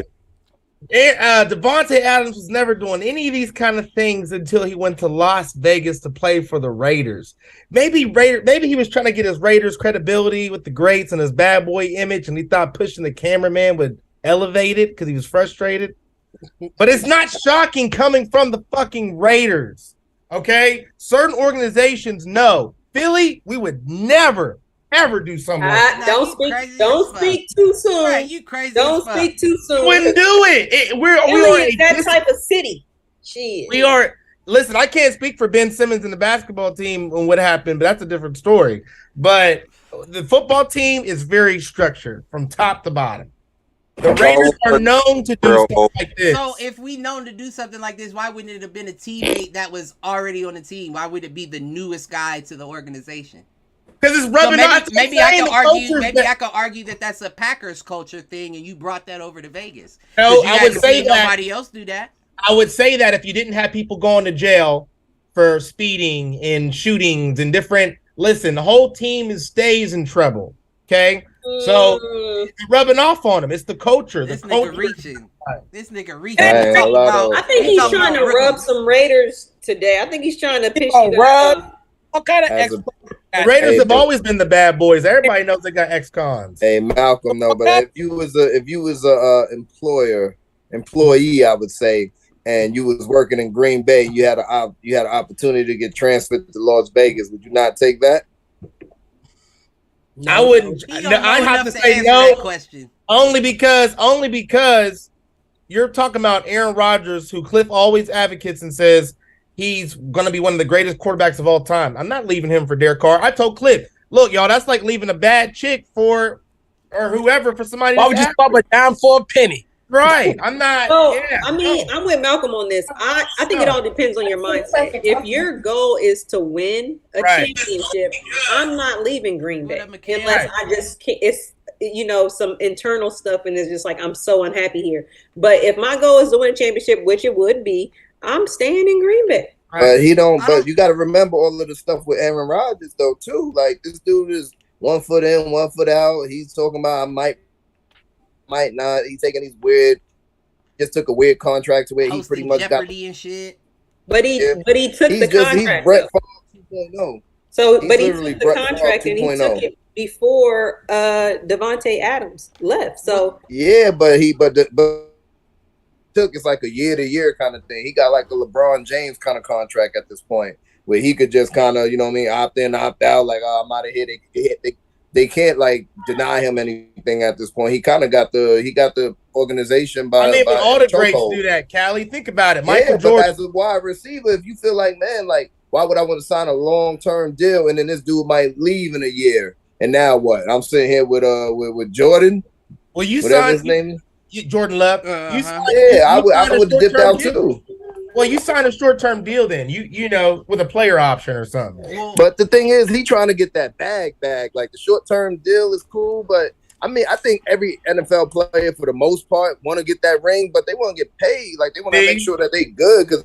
Davante Adams was never doing any of these kind of things until he went to Las Vegas to play for the Raiders. Maybe he was trying to get his Raiders credibility with the greats and his bad boy image, and he thought pushing the cameraman would elevate it because he was frustrated. But it's not shocking coming from the fucking Raiders. Okay? Certain organizations know. Philly, we would never ever do something like that. Don't speak too soon. Right, you crazy. Don't speak too soon. Wouldn't do it. We are that type of city. Shit. We are. Listen, I can't speak for Ben Simmons and the basketball team and what happened, but that's a different story. But the football team is very structured from top to bottom. The Raiders are known to do stuff like this. So if we known to do something like this, why wouldn't it have been a teammate that was already on the team? Why would it be the newest guy to the organization? Because it's rubbing off. Maybe I could argue that that's a Packers culture thing, and you brought that over to Vegas. No, I would say that nobody else do that. I would say that if you didn't have people going to jail for speeding and shootings and different, listen, the whole team stays in trouble. Okay, so it's rubbing off on them. It's the culture. This the nigga culture. reaching. This nigga reaching. I think he's trying to rub some Raiders today. I think he's trying to pitch you rub. What kind of the Raiders have always been the bad boys. Everybody knows they got ex-cons. Hey, Malcolm, no, but if you was a employee, I would say, and you was working in Green Bay, you had an opportunity to get transferred to Las Vegas. Would you not take that? No, I wouldn't. I have to say no. Question. Only because you're talking about Aaron Rodgers, who Cliff always advocates and says he's going to be one of the greatest quarterbacks of all time. I'm not leaving him for Derek Carr. I told Cliff, look, y'all, that's like leaving a bad chick for or whoever for somebody. Why would you swap a dime for a penny? Right. I'm not. Well, yeah, I mean, I'm with Malcolm on this. I think it all depends on your mindset. If your goal is to win a championship, I'm not leaving Green Bay unless I just can't. It's some internal stuff, and it's just like I'm so unhappy here. But if my goal is to win a championship, which it would be, I'm staying in Green Bay. But he don't. But you got to remember all of the stuff with Aaron Rodgers though too. Like this dude is 1 foot in, 1 foot out. He's talking about I might not. He's taking these weird. Just took a weird contract to where he pretty much Jeopardy and shit. But he took the contract. He's Brett Favre 2.0. So, but he took the contract and he took it before Davante Adams left. So yeah, but took it's like a year to year kind of thing. He got like a LeBron James kind of contract at this point where he could just kind of opt in, opt out. Like I'm out of here. They can't like deny him anything at this point. He kind of got the organization by. But all the greats do that, Callie. Think about it. Michael Jordan, but as a wide receiver, if you feel like, man, like why would I want to sign a long-term deal and then this dude might leave in a year? And now what? I'm sitting here with Jordan. Well, you signed his name is. Jordan Love. I would have dipped out too. Well, you signed a short-term deal then. You with a player option or something. But the thing is, he trying to get that bag. Like the short-term deal is cool, but I mean, I think every NFL player, for the most part, want to get that ring, but they want to get paid. Like they want to make sure that they good because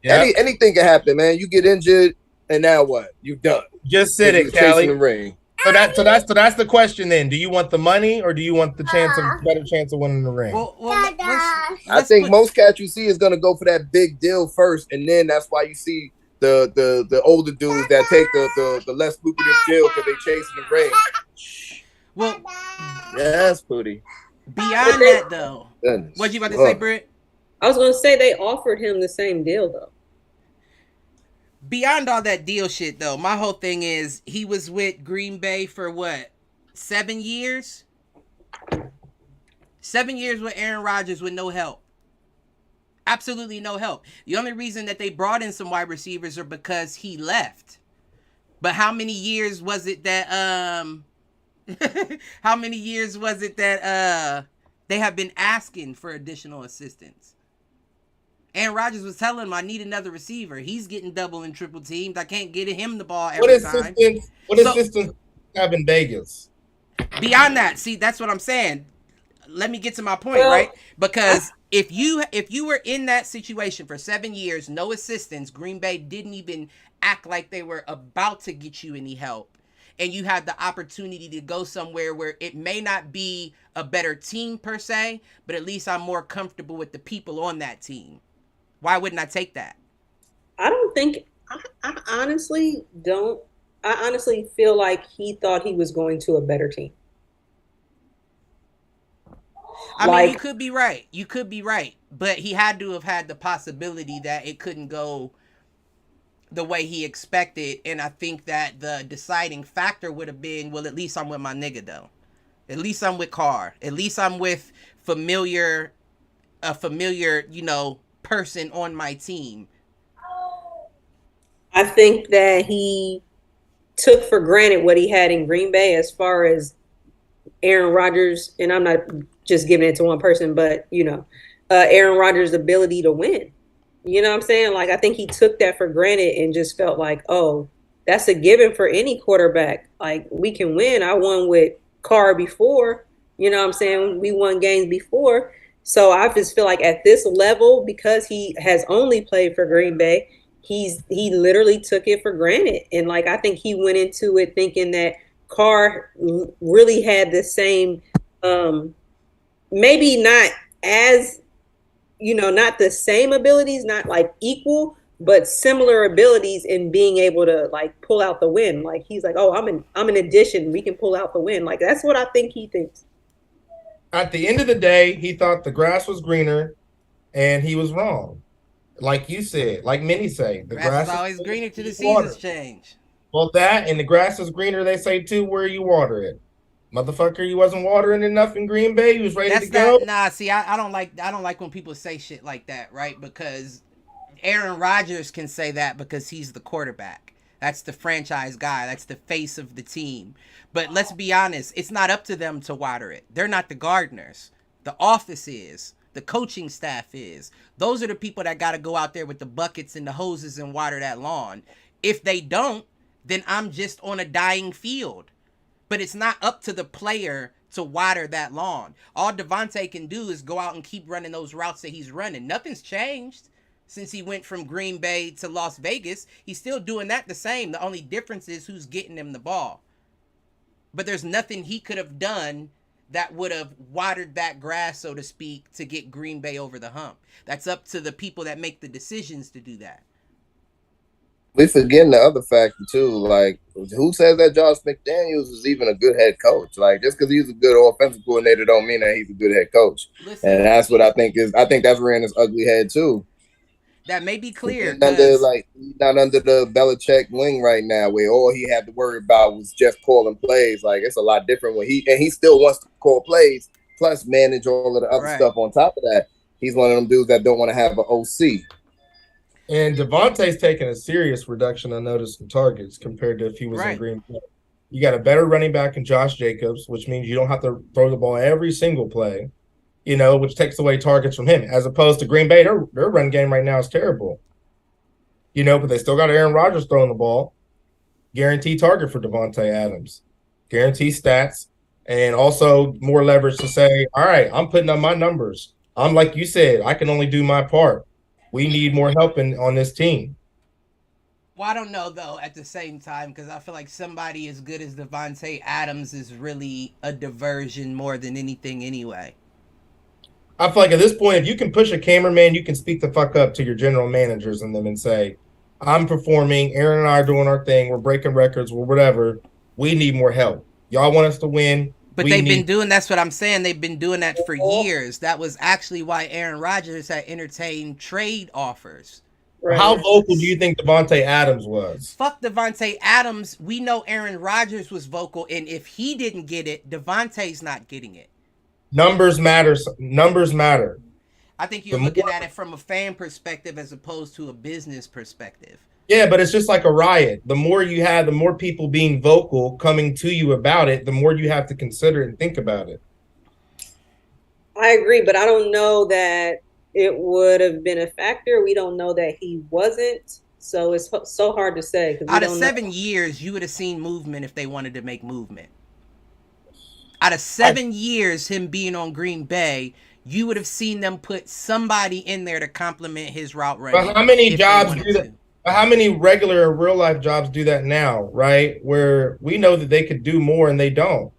anything can happen, man. You get injured, and now what? You done. Just said it, Callie. The ring. So that's the question then. Do you want the money or do you want the better chance of winning the ring? I think most cats you see is gonna go for that big deal first, and then that's why you see the older dudes that take the less lucrative deal because they chasing the ring. Well, yes, Pootie. Beyond that though, what you about to say, Britt? I was gonna say they offered him the same deal though. Beyond all that deal shit, though, my whole thing is he was with Green Bay for what? 7 years? 7 years with Aaron Rodgers with no help. Absolutely no help. The only reason that they brought in some wide receivers are because he left. But how many years was it that they have been asking for additional assistance? Aaron Rodgers was telling him, I need another receiver. He's getting double and triple teamed. I can't get him the ball every time. What assistance have in Vegas? Beyond that, see, that's what I'm saying. Let me get to my point, right? Because if you were in that situation for 7 years, no assistance, Green Bay didn't even act like they were about to get you any help, and you had the opportunity to go somewhere where it may not be a better team per se, but at least I'm more comfortable with the people on that team. Why wouldn't I take that? I don't think. I honestly don't. I honestly feel like he thought he was going to a better team. I mean, you could be right. You could be right. But he had to have had the possibility that it couldn't go the way he expected. And I think that the deciding factor would have been, well, at least I'm with my nigga, though. At least I'm with Carr. At least I'm with a familiar, person on my team. I think that he took for granted what he had in Green Bay as far as Aaron Rodgers, and I'm not just giving it to one person, but Aaron Rodgers' ability to win. You know what I'm saying? Like, I think he took that for granted and just felt like, oh, that's a given for any quarterback. Like, we can win. I won with Carr before. You know what I'm saying? We won games before. So I just feel like at this level, because he has only played for Green Bay, he literally took it for granted. And like, I think he went into it thinking that Carr really had the same, maybe not as, not the same abilities, not like equal, but similar abilities in being able to like pull out the win. Like, he's like, oh, I'm an addition. We can pull out the win. Like, that's what I think he thinks. At the end of the day, he thought the grass was greener, and he was wrong. Like you said, like many say, the grass is always greener till the seasons change. Well, that and the grass is greener, they say too, where you water it. Motherfucker, you wasn't watering enough in Green Bay. You was ready to go. See, I don't like when people say shit like that, right? Because Aaron Rodgers can say that because he's the quarterback. That's the franchise guy. That's the face of the team. But let's be honest, it's not up to them to water it. They're not the gardeners. The office is. The coaching staff is. Those are the people that got to go out there with the buckets and the hoses and water that lawn. If they don't, then I'm just on a dying field. But it's not up to the player to water that lawn. All Davante can do is go out and keep running those routes that he's running. Nothing's changed since he went from Green Bay to Las Vegas. He's still doing that the same. The only difference is who's getting him the ball. But there's nothing he could have done that would have watered that grass, so to speak, to get Green Bay over the hump. That's up to the people that make the decisions to do that. We forgetting the other factor too. Like, who says that Josh McDaniels is even a good head coach? Like, just because he's a good offensive coordinator don't mean that he's a good head coach. Listen, and that's what I think that's rearing his ugly head too. That may be clear. He's not under the Belichick wing right now, where all he had to worry about was just calling plays. Like, it's a lot different when he still wants to call plays, plus manage all of the other stuff on top of that. He's one of them dudes that don't want to have an OC. And Davante's taken a serious reduction, I noticed, in targets compared to if he was in Green Bay. You got a better running back in Josh Jacobs, which means you don't have to throw the ball every single play, which takes away targets from him. As opposed to Green Bay, their run game right now is terrible. But they still got Aaron Rodgers throwing the ball. Guaranteed target for Davante Adams. Guaranteed stats. And also more leverage to say, all right, I'm putting up my numbers. I'm like you said, I can only do my part. We need more help on this team. Well, I don't know, though, at the same time, because I feel like somebody as good as Davante Adams is really a diversion more than anything anyway. I feel like at this point, if you can push a cameraman, you can speak the fuck up to your general managers and them and say, I'm performing, Aaron and I are doing our thing, we're breaking records, or whatever. We need more help. Y'all want us to win. But that's what I'm saying. They've been doing that for years. That was actually why Aaron Rodgers had entertained trade offers. Right. How vocal do you think Davante Adams was? Fuck Davante Adams. We know Aaron Rodgers was vocal, and if he didn't get it, Davante's not getting it. Numbers matter. Numbers matter. I think you're looking at it from a fan perspective as opposed to a business perspective. Yeah, but it's just like a riot. The more you have, the more people being vocal coming to you about it, the more you have to consider and think about it. I agree, but I don't know that it would have been a factor. We don't know that he wasn't. So it's so hard to say. Out of 7 years, you would have seen movement if they wanted to make movement. Out of 7 years, him being on Green Bay, you would have seen them put somebody in there to complement his route running. But how many jobs do that? How many regular real life jobs do that now, right? Where we know that they could do more and they don't.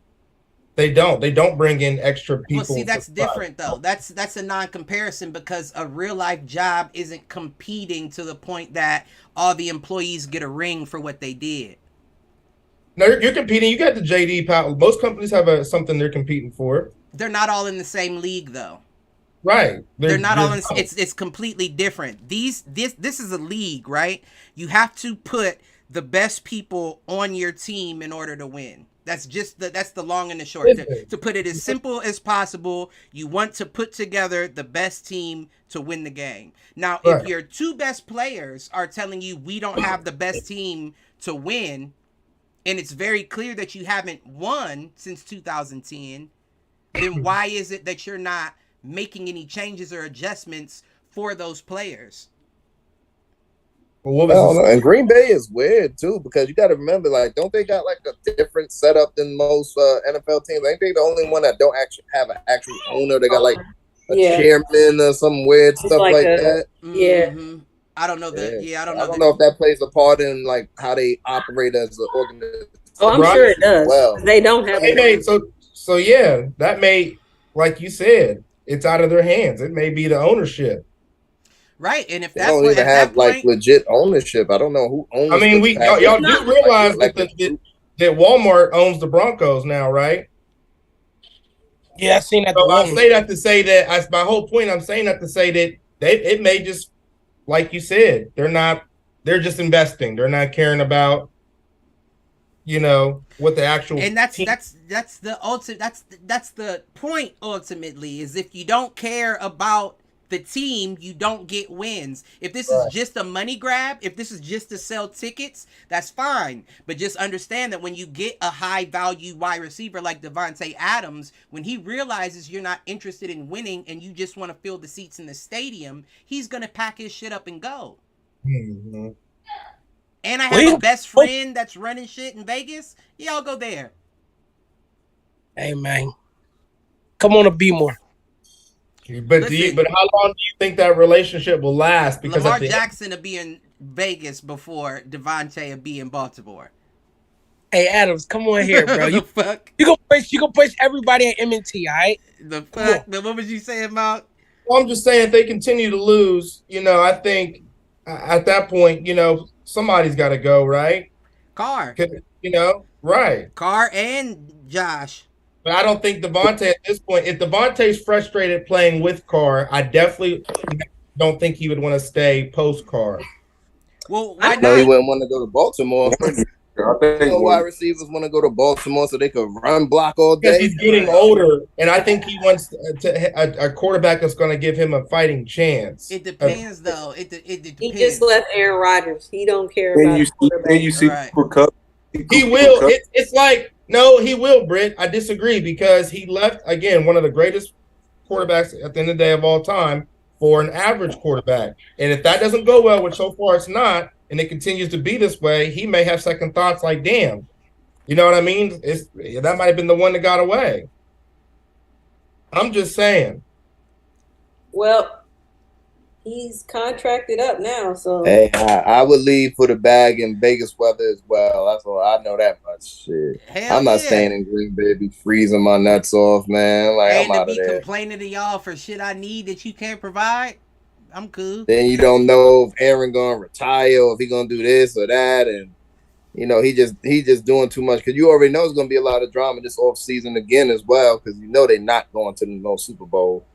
They don't bring in extra people. Well, see, that's different though. That's a non-comparison because a real life job isn't competing to the point that all the employees get a ring for what they did. No, you're competing. You got the JD Powell. Most companies have something they're competing for. They're not all in the same league though. Right. They're not all in, it's completely different. This is a league, right? You have to put the best people on your team in order to win. That's the long and the short. To put it as simple as possible, you want to put together the best team to win the game. Now, if your two best players are telling you we don't have the best team to win, and it's very clear that you haven't won since 2010, then why is it that you're not making any changes or adjustments for those players? Well, and Green Bay is weird too because you got to remember, like, don't they got like a different setup than most NFL teams? Ain't they the only one that don't actually have an actual owner? They got like a chairman or some weird stuff like that. Yeah, I don't know that. Yeah, I don't know. I don't know if that plays a part in like how they operate as an organization. Oh, I'm sure it does. Well, they don't have. So yeah, that may, like you said, it's out of their hands. It may be the ownership. Right, and if they don't even have like legit ownership, I don't know who owns. I mean, y'all do realize that Walmart owns the Broncos now, right? Yeah, I've seen that. So I say that to say that my whole point. I'm saying that to say that it may just, like you said, they're just investing. They're not caring about, what the actual. And that's the ultimate. That's the point. Ultimately, is if you don't care about the team, you don't get wins. If this is just a money grab, if this is just to sell tickets, that's fine. But just understand that when you get a high value wide receiver like Davante Adams, when he realizes you're not interested in winning and you just want to fill the seats in the stadium, he's going to pack his shit up and go. Mm-hmm. And I have a best friend that's running shit in Vegas. Y'all go there. Hey, man. Come on to be more. But how long do you think that relationship will last? Because Lamar Jackson will be in Vegas before Davante will be in Baltimore. Hey, Adams, come on here, bro. The fuck? You gonna push everybody at M&T, all right? The fuck? But what was you saying, Mark? Well, I'm just saying if they continue to lose, I think at that point, somebody's got to go, right? Carr. Right. Carr and Josh. But I don't think Davante at this point, if Davante's frustrated playing with Carr, I definitely don't think he would want to stay post-Carr. Well, why not? No, he wouldn't want to go to Baltimore. I think wide receivers want to go to Baltimore so they could run block all day. Because he's getting older, and I think he wants a quarterback that's going to give him a fighting chance. It depends, though. It depends. He just left Aaron Rodgers. He don't care about quarterback. Then you see Cooper Kupp. He will. It's like, no, he will, Britt. I disagree because he left, again, one of the greatest quarterbacks at the end of the day of all time for an average quarterback. And if that doesn't go well, which so far it's not, and it continues to be this way, he may have second thoughts like, damn, you know what I mean? That might have been the one that got away. I'm just saying. Well, he's contracted up now, so. Hey, I would leave for the bag in Vegas weather as well. That's all. I know that much. Shit. I'm not staying in Green Bay, be freezing my nuts off, man. Like, I'm out of there. Complaining to y'all for shit I need that you can't provide. I'm cool. Then you don't know if Aaron gonna retire or if he gonna do this or that, and he just doing too much because you already know it's gonna be a lot of drama this off season again as well because they're not going to the Super Bowl,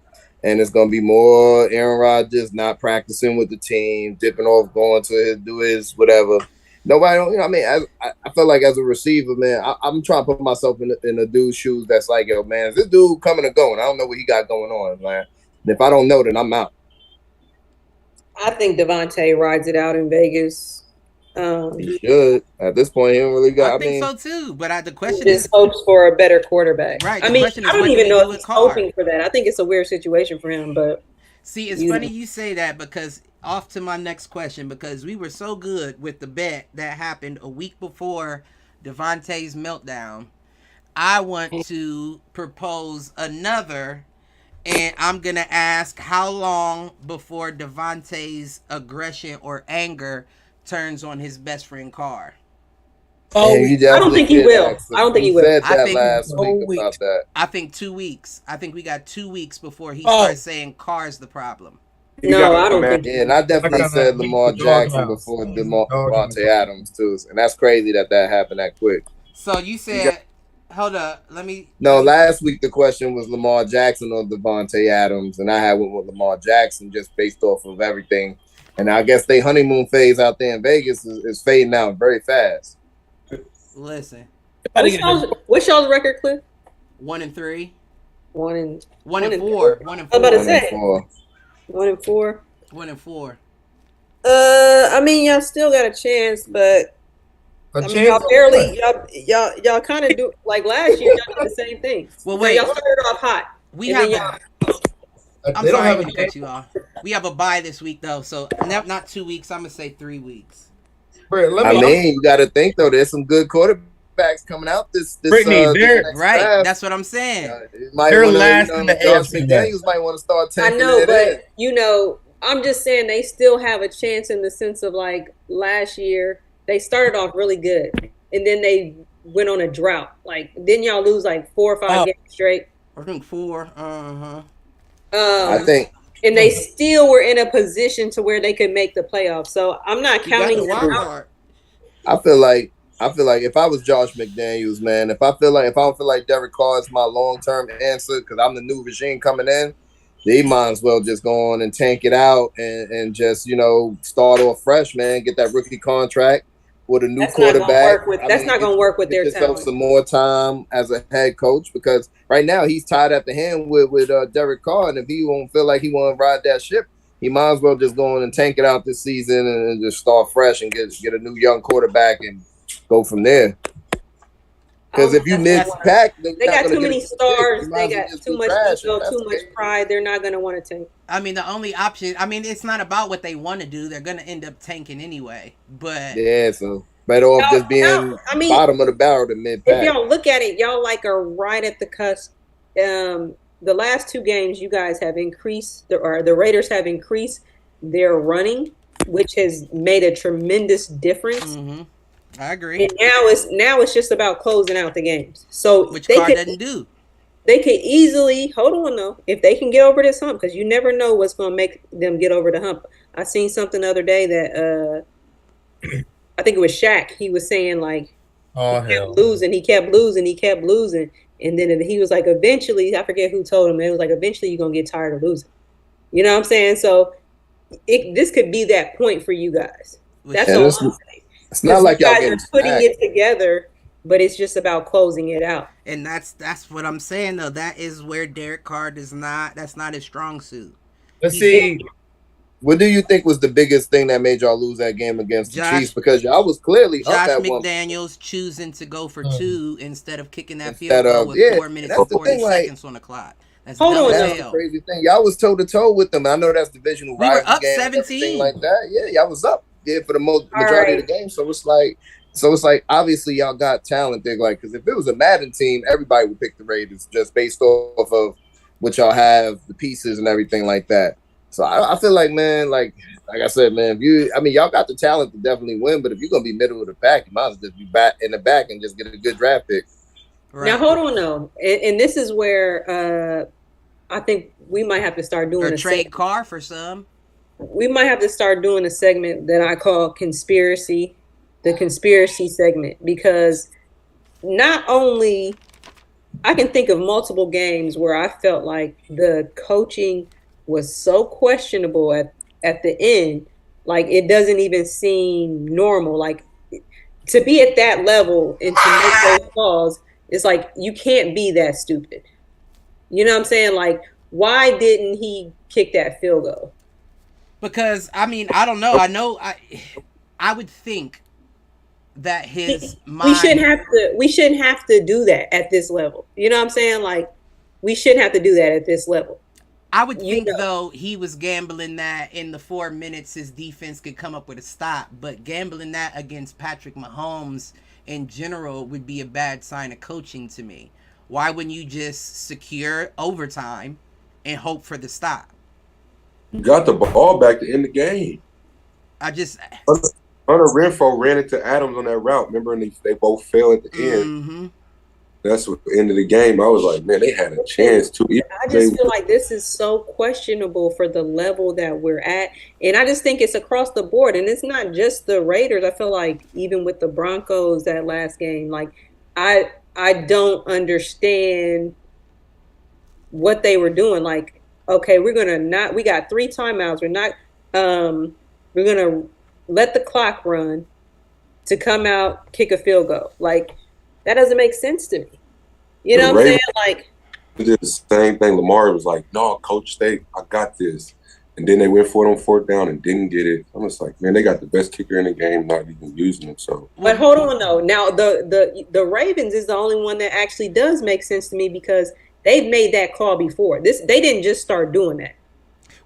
and it's gonna be more Aaron Rodgers not practicing with the team, dipping off, going to do his whatever. Nobody, I feel like as a receiver, man, I'm trying to put myself in a dude's shoes that's like, yo, man, is this dude coming or going? I don't know what he got going on, man. And if I don't know, then I'm out. I think Davante rides it out in Vegas. He should. At this point, he don't really got. I think so too. But the question is, hopes for a better quarterback. Right. I don't even know if he's hoping for that. I think it's a weird situation for him. But see, it's funny you say that because off to my next question because we were so good with the bet that happened a week before Davante's meltdown. I want to propose another. And I'm going to ask how long before Davante's aggression or anger turns on his best friend Carr? Oh, I don't think he will. I don't think he will. I think last week about that. I think 2 weeks. I think we got 2 weeks before he starts saying Carr's the problem. No, I don't think. Yeah, and I definitely said Lamar Jackson before Davante Adams too, and that's crazy that happened that quick. So you said. Hold up, let me. No, last week the question was Lamar Jackson or Davante Adams, and I had went with Lamar Jackson just based off of everything. And I guess they honeymoon phase out there in Vegas is fading out very fast. Listen, what's y'all's record, Cliff? 1-3. 1-4. 1-4. I was about to say 1-4. 1-4. I mean, y'all still got a chance, but. Y'all barely, y'all kind of do like last year. Y'all did the same thing. Well, wait, y'all started off hot. We have. I'm sorry to cut you off. We have a bye this week though, so not 2 weeks. I'm gonna say 3 weeks. You got to think though. There's some good quarterbacks coming out this Brittany, right. draft. That's what I'm saying. They're last in the AFC. McDaniels might want to start taking. I know, but I'm just saying they still have a chance in the sense of like last year. They started off really good, and then they went on a drought. Like, didn't y'all lose like 4 or 5 games straight? I think 4. I think, and they still were in a position to where they could make the playoffs. So I'm not counting them out. I feel like if I was Josh McDaniels, man, if I don't feel like Derek Carr is my long-term answer because I'm the new regime coming in, they might as well just go on and tank it out and just start off fresh, man. Get that rookie contract. with a new quarterback. That's not going to work with their yourself talent. some more time as a head coach, because right now he's tied at the hand with Derek Carr, and if he won't feel like he want to ride that ship, he might as well just go in and tank it out this season and just start fresh and get a new young quarterback and go from there. Because if you miss pack, they got too many stars. They got too much ego, too much pride. They're not going to want to tank. I mean, the only option. I mean, it's not about what they want to do. They're going to end up tanking anyway. But yeah, so better off just being bottom of the barrel than mid pack. If y'all look at it, y'all like are right at the cusp. The last two games, you guys have increased, or the Raiders have increased their running, which has made a tremendous difference. Mm-hmm. I agree. And now it's just about closing out the games. So which Carr doesn't do. They could easily hold on though if they can get over this hump, because you never know what's going to make them get over the hump. I seen something the other day that I think it was Shaq. He was saying like he kept losing, and then he was like, eventually, I forget who told him, it was like, eventually you're gonna get tired of losing. You know what I'm saying? So this could be that point for you guys. That's all I'm saying. It's not like y'all guys are putting it together, but it's just about closing it out. And that's what I'm saying though. That is where Derek Carr that's not his strong suit. Let's see. What do you think was the biggest thing that made y'all lose that game against the Chiefs? Because y'all was clearly Josh up at McDaniels choosing to go for two instead of kicking that field goal with 4 minutes and 40 seconds on the clock. That's the crazy thing. Y'all was toe to toe with them. I know that's divisional rival. We were up game 17 like that. Yeah, y'all was up. Yeah, for the majority of the game. So it's like obviously y'all got talent there. Like, because if it was a Madden team, everybody would pick the Raiders just based off of what y'all have, the pieces and everything like that. So I feel like, man, like I said, man, y'all got the talent to definitely win, but if you're gonna be middle of the pack, you might as well just be back in the back and just get a good draft pick. Right. Now hold on though, and this is where I think we might have to start doing a trade Carr for some. We might have to start doing a segment that I call the conspiracy segment, because not only I can think of multiple games where I felt like the coaching was so questionable at the end, like it doesn't even seem normal. Like to be at that level and to make those calls, it's like you can't be that stupid. You know what I'm saying? Like, why didn't he kick that field goal? Because I mean, I don't know. I would think that his mind. We shouldn't have to do that at this level. You know what I'm saying? Like, we shouldn't have to do that at this level. I would think though he was gambling that in the 4 minutes his defense could come up with a stop, but gambling that against Patrick Mahomes in general would be a bad sign of coaching to me. Why wouldn't you just secure overtime and hope for the stop? You got the ball back to end the game. Hunter Renfrow ran into Adams on that route. Remember, and they both fell at the end. Mm-hmm. That's what the end of the game. I was like, man, they had a chance to. I just feel like this is so questionable for the level that we're at. And I just think it's across the board. And it's not just the Raiders. I feel like even with the Broncos that last game, like I don't understand what they were doing. Like, okay, we got 3 timeouts. We're going to let the clock run to come out, kick a field goal. Like, that doesn't make sense to me. You know what I'm saying? Like, they did the same thing. Lamar was like, no, Coach, I got this. And then they went for it on 4th down and didn't get it. I'm just like, man, they got the best kicker in the game, not even using him. So, but hold on though. Now the Ravens is the only one that actually does make sense to me, because they've made that call before. They didn't just start doing that.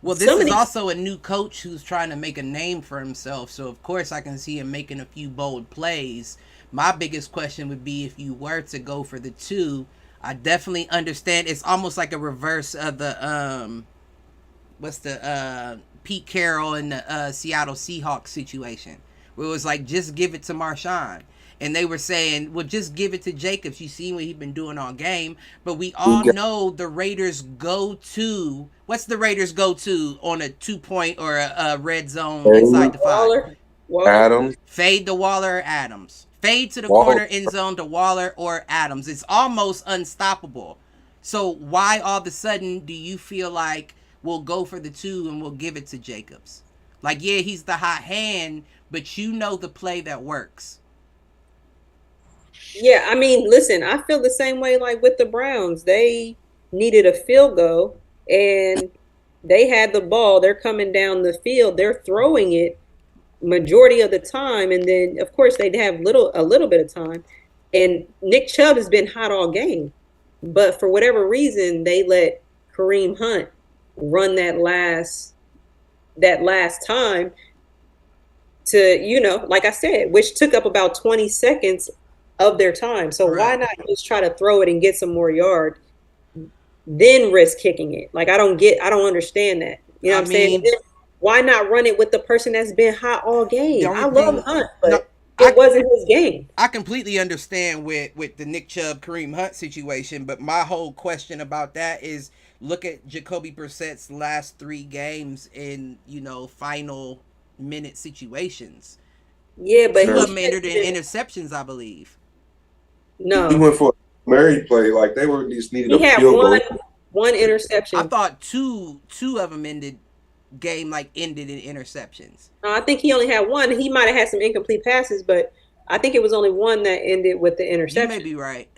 Well, this is also a new coach who's trying to make a name for himself. So of course I can see him making a few bold plays. My biggest question would be, if you were to go for the 2, I definitely understand. It's almost like a reverse of the Pete Carroll and the Seattle Seahawks situation, where it was like, just give it to Marshawn. And they were saying, well, just give it to Jacobs. You see what he's been doing all game. But we all know the Raiders go to, what's the Raiders go to on a 2-point or a red zone inside the 5? Waller. Adams. Fade to Waller or Adams. Fade to the corner end zone to Waller or Adams. It's almost unstoppable. So why all of a sudden do you feel like we'll go for the 2 and we'll give it to Jacobs? Like, yeah, he's the hot hand, but you know the play that works. Yeah, I mean, listen, I feel the same way like with the Browns. They needed a field goal and they had the ball. They're coming down the field. They're throwing it majority of the time, and then of course they'd have a little bit of time. And Nick Chubb has been hot all game, but for whatever reason, they let Kareem Hunt run that last time to, like I said, which took up about 20 seconds of their time. So why not just try to throw it and get some more yard, then risk kicking it? Like I don't understand that. You know what I'm saying? Why not run it with the person that's been hot all game? I love Hunt, but it wasn't his game. I completely understand with the Nick Chubb, Kareem Hunt situation, but my whole question about that is look at Jacoby Brissett's last 3 games in, final minute situations. Yeah, but 2 of them ended in interceptions, I believe. No. He went for a Mary play, like they were just needed a field goal. One interception. I thought two of them ended in interceptions. I think he only had one. He might have had some incomplete passes, but I think it was only one that ended with the interception. You may be right.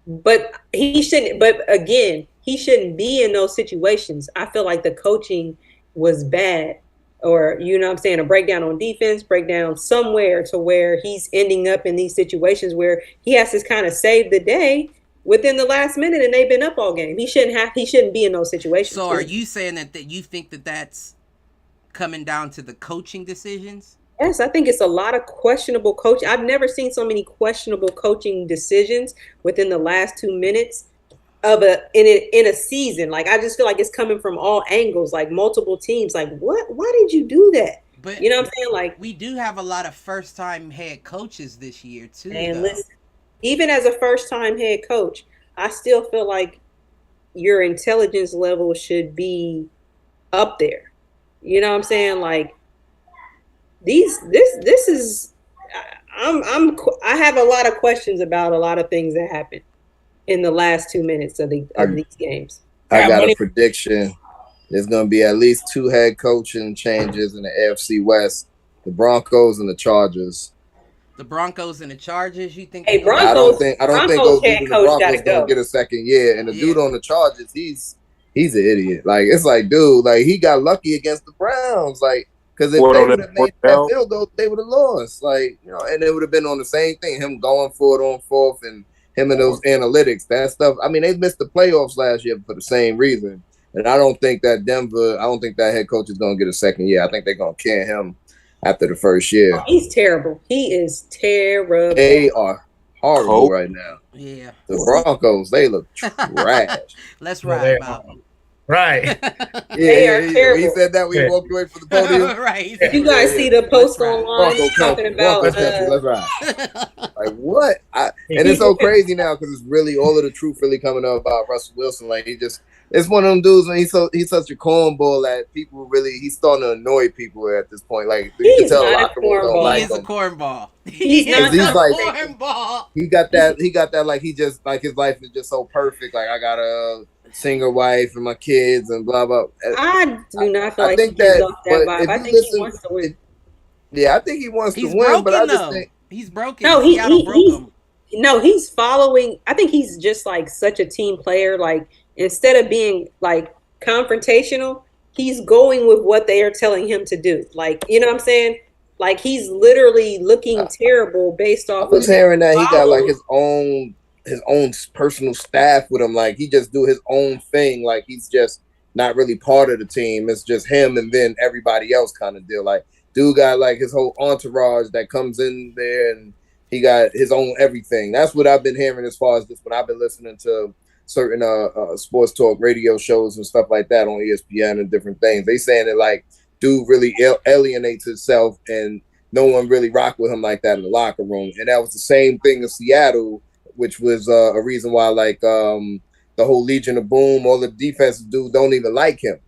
But he shouldn't. But again, he shouldn't be in those situations. I feel like the coaching was bad, or what I'm saying, a breakdown on defense, breakdown somewhere to where he's ending up in these situations where he has to kind of save the day within the last minute, and they've been up all game. He shouldn't be in those situations. So, are you saying that you think that's coming down to the coaching decisions? Yes, I think it's a lot of questionable coaching. I've never seen so many questionable coaching decisions within the last 2 minutes of in a season. Like I just feel like it's coming from all angles, like multiple teams. Like what? Why did you do that? But you know what I'm saying? Like we do have a lot of first-time head coaches this year too. And listen, even as a first-time head coach, I still feel like your intelligence level should be up there. You know what I'm saying? Like this is I have a lot of questions about a lot of things that happened in the last 2 minutes of these games. I got a prediction. There's going to be at least 2 head coaching changes in the AFC West: the Broncos and the Chargers. The Broncos and the Chargers. You think? Hey, I don't think those dudes in the Broncos don't get a second year. And the dude on the Chargers, he's an idiot. Like it's like, dude, like he got lucky against the Browns, like because if they would have made that field goal, they would have lost. Like and it would have been on the same thing. Him going for it on 4th and him and those analytics, that stuff. I mean, they missed the playoffs last year for the same reason. And I don't think that head coach is going to get a second year. I think they're going to can him after the first year. He's terrible. He is terrible. They are horrible right now. Yeah. The Broncos, they look trash. Let's ride, Bob. Right. They are terrible. He said that when he walked away from the podium. Right. You guys see the post online talking about let's ride. Like what? And it's so crazy now because it's really all of the truth really coming up about Russell Wilson. Like it's one of them dudes when he's such a cornball that people really he's starting to annoy people at this point. Like you can tell locker room don't like him. He is a cornball. He's not a cornball. He got that like he just like his life is just so perfect. Like I got a single wife and my kids and blah blah. I do not feel like he gives off that vibe. I think he wants to win. Yeah, I think he wants to win, broken, but I just think he's broken. No, he's following. I think he's just like such a team player. Like instead of being like confrontational, he's going with what they are telling him to do. Like you know what I'm saying? Like he's literally looking terrible based off. I was hearing that he got like his own personal staff with him. Like he just do his own thing. Like he's just not really part of the team. It's just him and then everybody else kind of deal. Like dude got like his whole entourage that comes in there and he got his own everything. That's what I've been hearing as far as this when I've been listening to certain sports talk radio shows and stuff like that on ESPN and different things. They saying that like dude really alienates himself and no one really rock with him like that in the locker room. And that was the same thing in Seattle, which was a reason why like the whole Legion of Boom, all the defensive dudes don't even like him.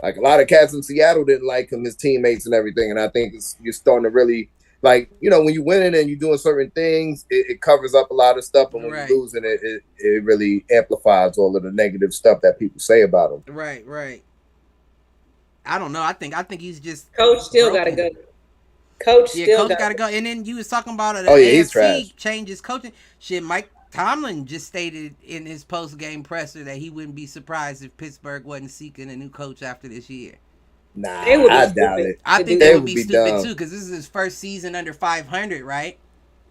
Like a lot of cats in Seattle didn't like him, his teammates and everything. And I think you're starting to really like, when you're winning and you're doing certain things, it covers up a lot of stuff. And when you're losing, it really amplifies all of the negative stuff that people say about him. Right. I don't know. I think he's just Coach still got to broken. go. Coach Yeah, still coach got got to go. And then you was talking about the Oh yeah, he's trash. AFC changes coaching. Shit, Mike Tomlin just stated in his post game presser that he wouldn't be surprised if Pittsburgh wasn't seeking a new coach after this year. Nah, They would be I doubt stupid it. I to think do they that. would be stupid too because this is his first season under 500, right?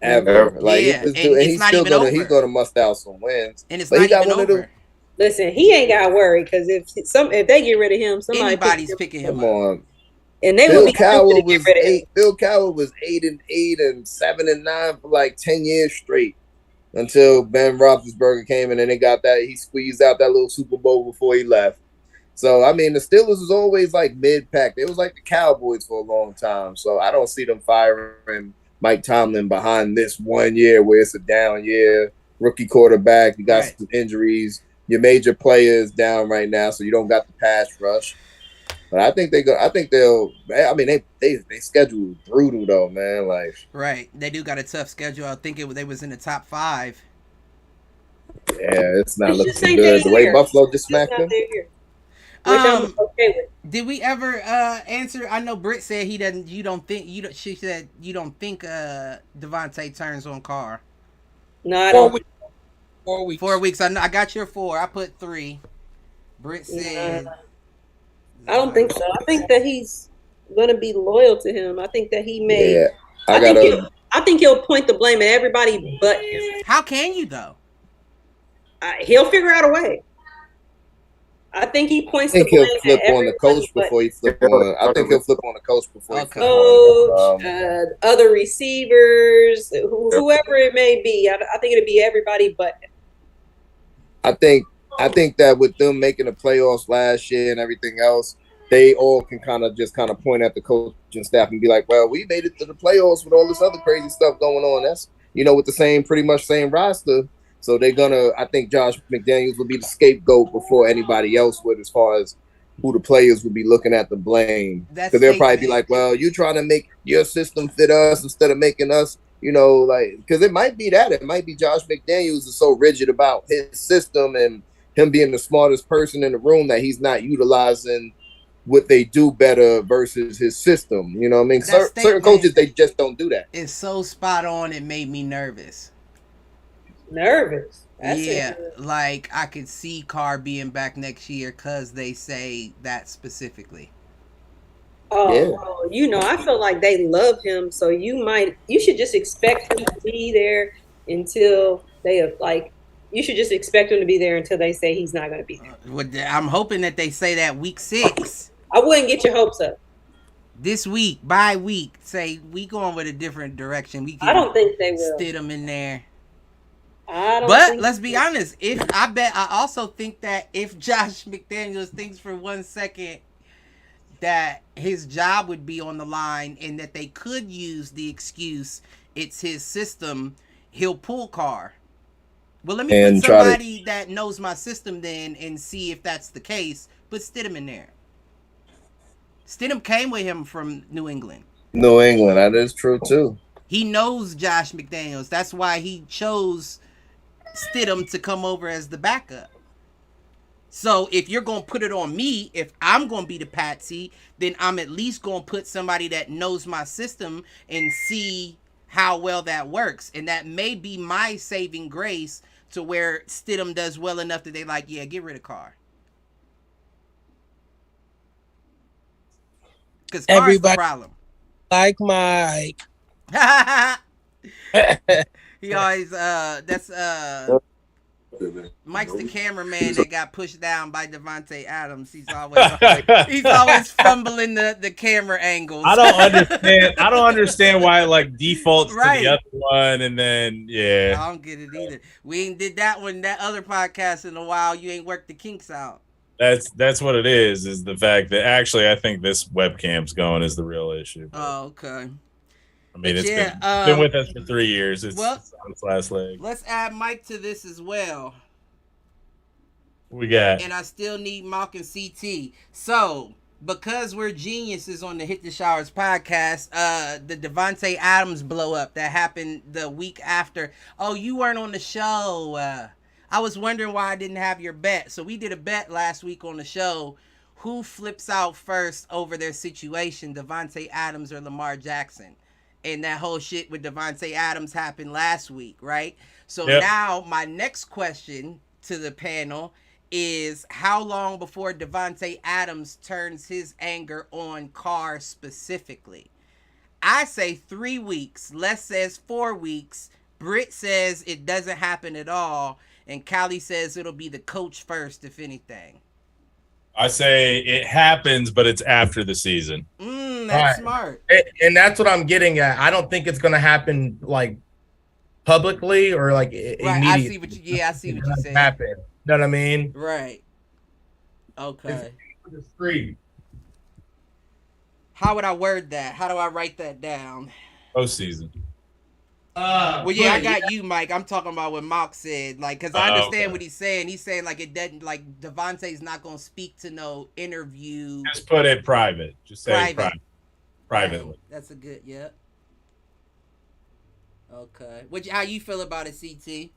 Ever. Like Yeah, he was and doing, it's he's not still even gonna over. he's gonna must out some wins. And it's But he not got even one of them. over. Listen, he ain't got to worry because if they get rid of him, somebody Anybody's pick picking him him Come up. on. and they would Bill be stupid to Cowher get was rid of him. Bill Cowher was 8-8 and 7-9 for like 10 years straight until Ben Roethlisberger came in and they got that he squeezed out that little Super Bowl before he left. So I mean, the Steelers was always like mid-pack. It was like the Cowboys for a long time. So I don't see them firing Mike Tomlin behind this 1 year where it's a down year. Rookie quarterback, you got Right. some injuries. Your major players down right now, so you don't got the pass rush. But I think they'll. I mean, they schedule brutal though, man. Like, Right, they do got a tough schedule. I think they was in the top 5. yeah, it's not It's looking just ain't good. their The way year. Buffalo just It's smacked not them. their year, which I'm okay with. Did we ever answer? I know Britt said he doesn't. You don't think you don't. She said you don't think Davante turns on Carr. No, I 4 don't. weeks. 4 weeks. 4 weeks. I got your 4. I put 3. Britt said. I don't think so. I think that he's gonna be loyal to him. I think that he may. Yeah, I think he'll point the blame at everybody but him. How can you though? He'll figure out a way. I think he points I think the blame he'll flip at on the everybody coach but before he flip on. I think he'll flip on the coach before he Okay. flip on. coach, other receivers, whoever it may be. I think it'll be everybody but him. I think that with them making the playoffs last year and everything else, they all can kind of point at the coaching staff and be like, "Well, we made it to the playoffs with all this other crazy stuff going on." That's with the pretty much same roster. So they're gonna. I think Josh McDaniels will be the scapegoat before anybody else would, as far as who the players would be looking at the blame. Because they'll probably be like, "Well, you trying to make your system fit us instead of making us." Because it might be that. It might be Josh McDaniels is so rigid about his system and him being the smartest person in the room that he's not utilizing what they do better versus his system. You know what I mean? Certain coaches, they just don't do that. It's so spot on. It made me nervous. Nervous. Like I could see Carr being back next year because they say that specifically. I feel like they love him, so you should just expect him to be there until they have you should just expect him to be there until they say he's not going to be there. I'm hoping that they say that week 6. I wouldn't get your hopes up. This week, by week, say we going with a different direction. I don't think they will. Stidham in there. But let's be honest. I also think that if Josh McDaniels thinks for 1 second that his job would be on the line and that they could use the excuse it's his system, he'll pull Carr. Well, let me put somebody that knows my system then and see if that's the case. Put Stidham in there. Stidham came with him from New England. New England, that is true too. He knows Josh McDaniels. That's why he chose Stidham to come over as the backup. So if you're going to put it on me, if I'm going to be the patsy, then I'm at least going to put somebody that knows my system and see how well that works. And that may be my saving grace to where Stidham does well enough that they like, yeah, get rid of Carr. Because Carr's the problem. Like Mike. He always, Mike's the cameraman that got pushed down by Davante Adams. He's always fumbling the camera angles. I don't understand why it defaults to the other one, and then I don't get it either. We ain't did that other podcast in a while. You ain't worked the kinks out. That's what it is the fact that actually I think this webcam's going is the real issue. Oh, okay. I mean, it's been with us for 3 years. It's on its last leg. Let's add Mike to this as well. We got. And I still need Malk and CT. So, because we're geniuses on the Hit the Showers podcast, the Davante Adams blow up that happened the week after. Oh, you weren't on the show. I was wondering why I didn't have your bet. So we did a bet last week on the show who flips out first over their situation, Davante Adams or Lamar Jackson. And that whole shit with Davante Adams happened last week, right? So now my next question to the panel is, how long before Davante Adams turns his anger on Carr specifically? I say 3 weeks. Les says 4 weeks. Britt says it doesn't happen at all. And Callie says it'll be the coach first, if anything. I say it happens, but it's after the season. That's smart. And that's what I'm getting at. I don't think it's going to happen like publicly or like immediately. I see what you said. Happen. You know what I mean? Right. Okay. It's free. How would I word that? How do I write that down? Postseason. Well, yeah, I got you, Mike. I'm talking about what Mark said, like, because I understand what he's saying. He's saying like it doesn't, like Davante's not gonna speak to no interview. Just put it private. Just say private. Privately. Right. That's a good, yeah. Okay. How you feel about it, CT?